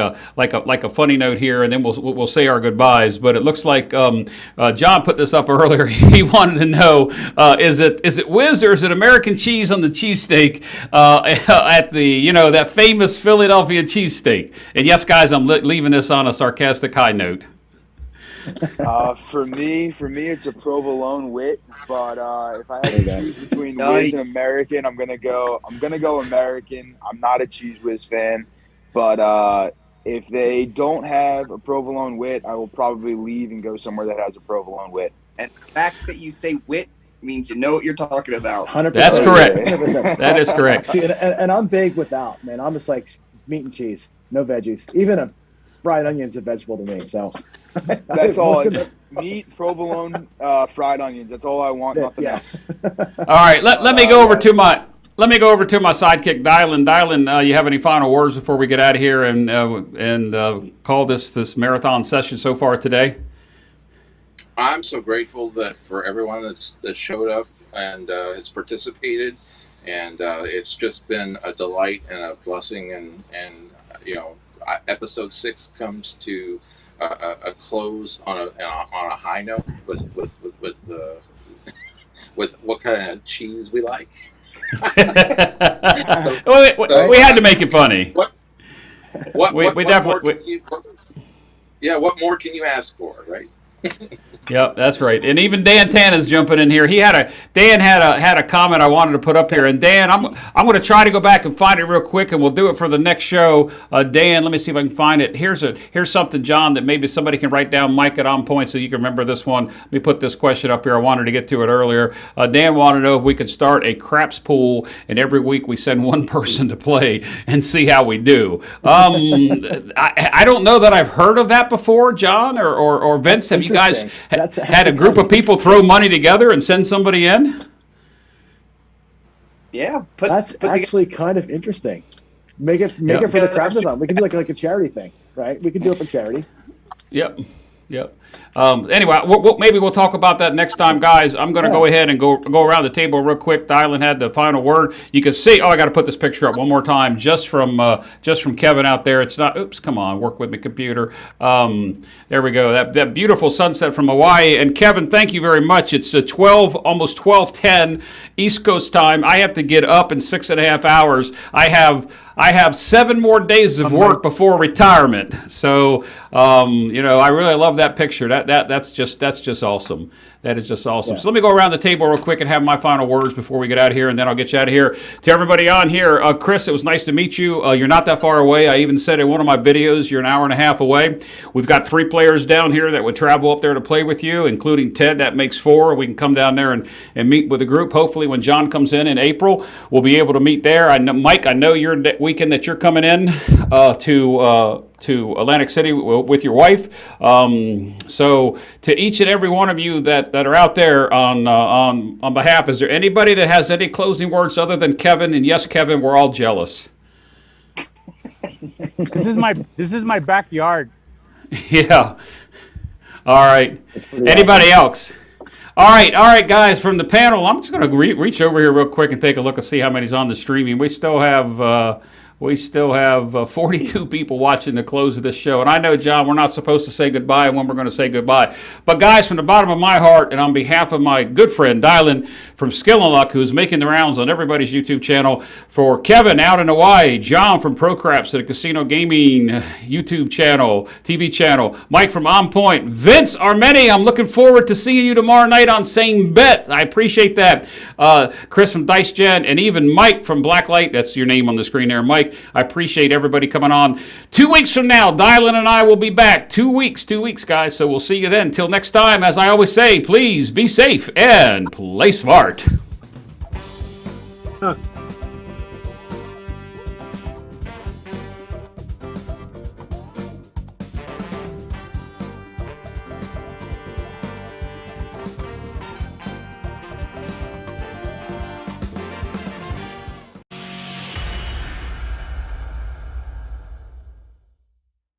a funny note here, and then we'll say our goodbyes. But it looks like John put this up earlier. He wanted to know, is it whiz or is it American cheese on the cheesesteak at the that famous Philadelphia cheesesteak? And yes, guys, I'm leaving this on a sarcastic high note. For me, it's a provolone wit. But if I had to choose between whiz and American, I'm gonna go American. I'm not a Cheese Whiz fan. But if they don't have a provolone wit, I will probably leave and go somewhere that has a provolone wit. And the fact that you say wit means you know what you're talking about. 100%. That's correct. 100%. That is correct. See, and I'm big without, man. I'm just like meat and cheese, no veggies. Even a fried onion's a vegetable to me. So that's all. Meat, provolone, fried onions. That's all I want. Nothing else. All right. Let me go over to my. Let me go over to my sidekick, Dylan. Dylan, you have any final words before we get out of here and call this marathon session so far today? I'm so grateful that for everyone that showed up and has participated, and it's just been a delight and a blessing. And episode 6 comes to a close on a high note with what kind of cheese we like. We had to make it funny. What more can you ask for, right? Yep, that's right. And even Dan Tana's jumping in here. Dan had a comment I wanted to put up here. And Dan, I'm going to try to go back and find it real quick, and we'll do it for the next show. Dan, let me see if I can find it. Here's something, John, that maybe somebody can write down. Mike at On Point, so you can remember this one. Let me put this question up here. I wanted to get to it earlier. Dan wanted to know if we could start a craps pool, and every week we send one person to play and see how we do. I don't know that I've heard of that before, John or Vince. Have you guys had a group of people throw money together and send somebody in? Yeah, that's actually kind of interesting. Make it for the craftathon. We can do like a charity thing, right? We can do it for charity. Yep. Anyway, maybe we'll talk about that next time, guys. I'm going to go ahead and go around the table real quick. Dylan had the final word. You can see. Oh, I got to put this picture up one more time, just from Kevin out there. It's not. Oops, come on, work with me, computer. There we go. That beautiful sunset from Hawaii. And Kevin, thank you very much. It's almost 12:10 East Coast time. I have to get up in 6.5 hours. I have 7 more days of work before retirement. So, I really love that picture. That's just awesome. That is just awesome. Yeah. So let me go around the table real quick and have my final words before we get out of here, and then I'll get you out of here. To everybody on here, Chris, it was nice to meet you. You're not that far away. I even said in one of my videos, you're an hour and a half away. We've got 3 players down here that would travel up there to play with you, including Ted. That makes 4. We can come down there and meet with the group. Hopefully when John comes in April, we'll be able to meet there. I know, Mike, I know you're weekend that you're coming in to Atlantic City with your wife. So to each and every one of you that are out there on behalf, is there anybody that has any closing words other than Kevin? And yes, Kevin, we're all jealous. This is my backyard. Yeah. All right. Anybody else? All right, guys, from the panel, I'm just going to reach over here real quick and take a look and see how many's on the streaming. We still have 42 people watching the close of this show. And I know, John, we're not supposed to say goodbye when we're going to say goodbye. But, guys, from the bottom of my heart and on behalf of my good friend Dylan from Skill and Luck, who's making the rounds on everybody's YouTube channel, for Kevin out in Hawaii, John from Pro Craps at a Casino Gaming YouTube channel, TV channel, Mike from On Point, Vince Armeni, I'm looking forward to seeing you tomorrow night on Same Bet. I appreciate that. Chris from Dice Gen, and even Mike from Blacklight. That's your name on the screen there, Mike. I appreciate everybody coming on. 2 weeks from now, Dylan and I will be back. 2 weeks, guys. So we'll see you then. Till next time, as I always say, please be safe and play smart.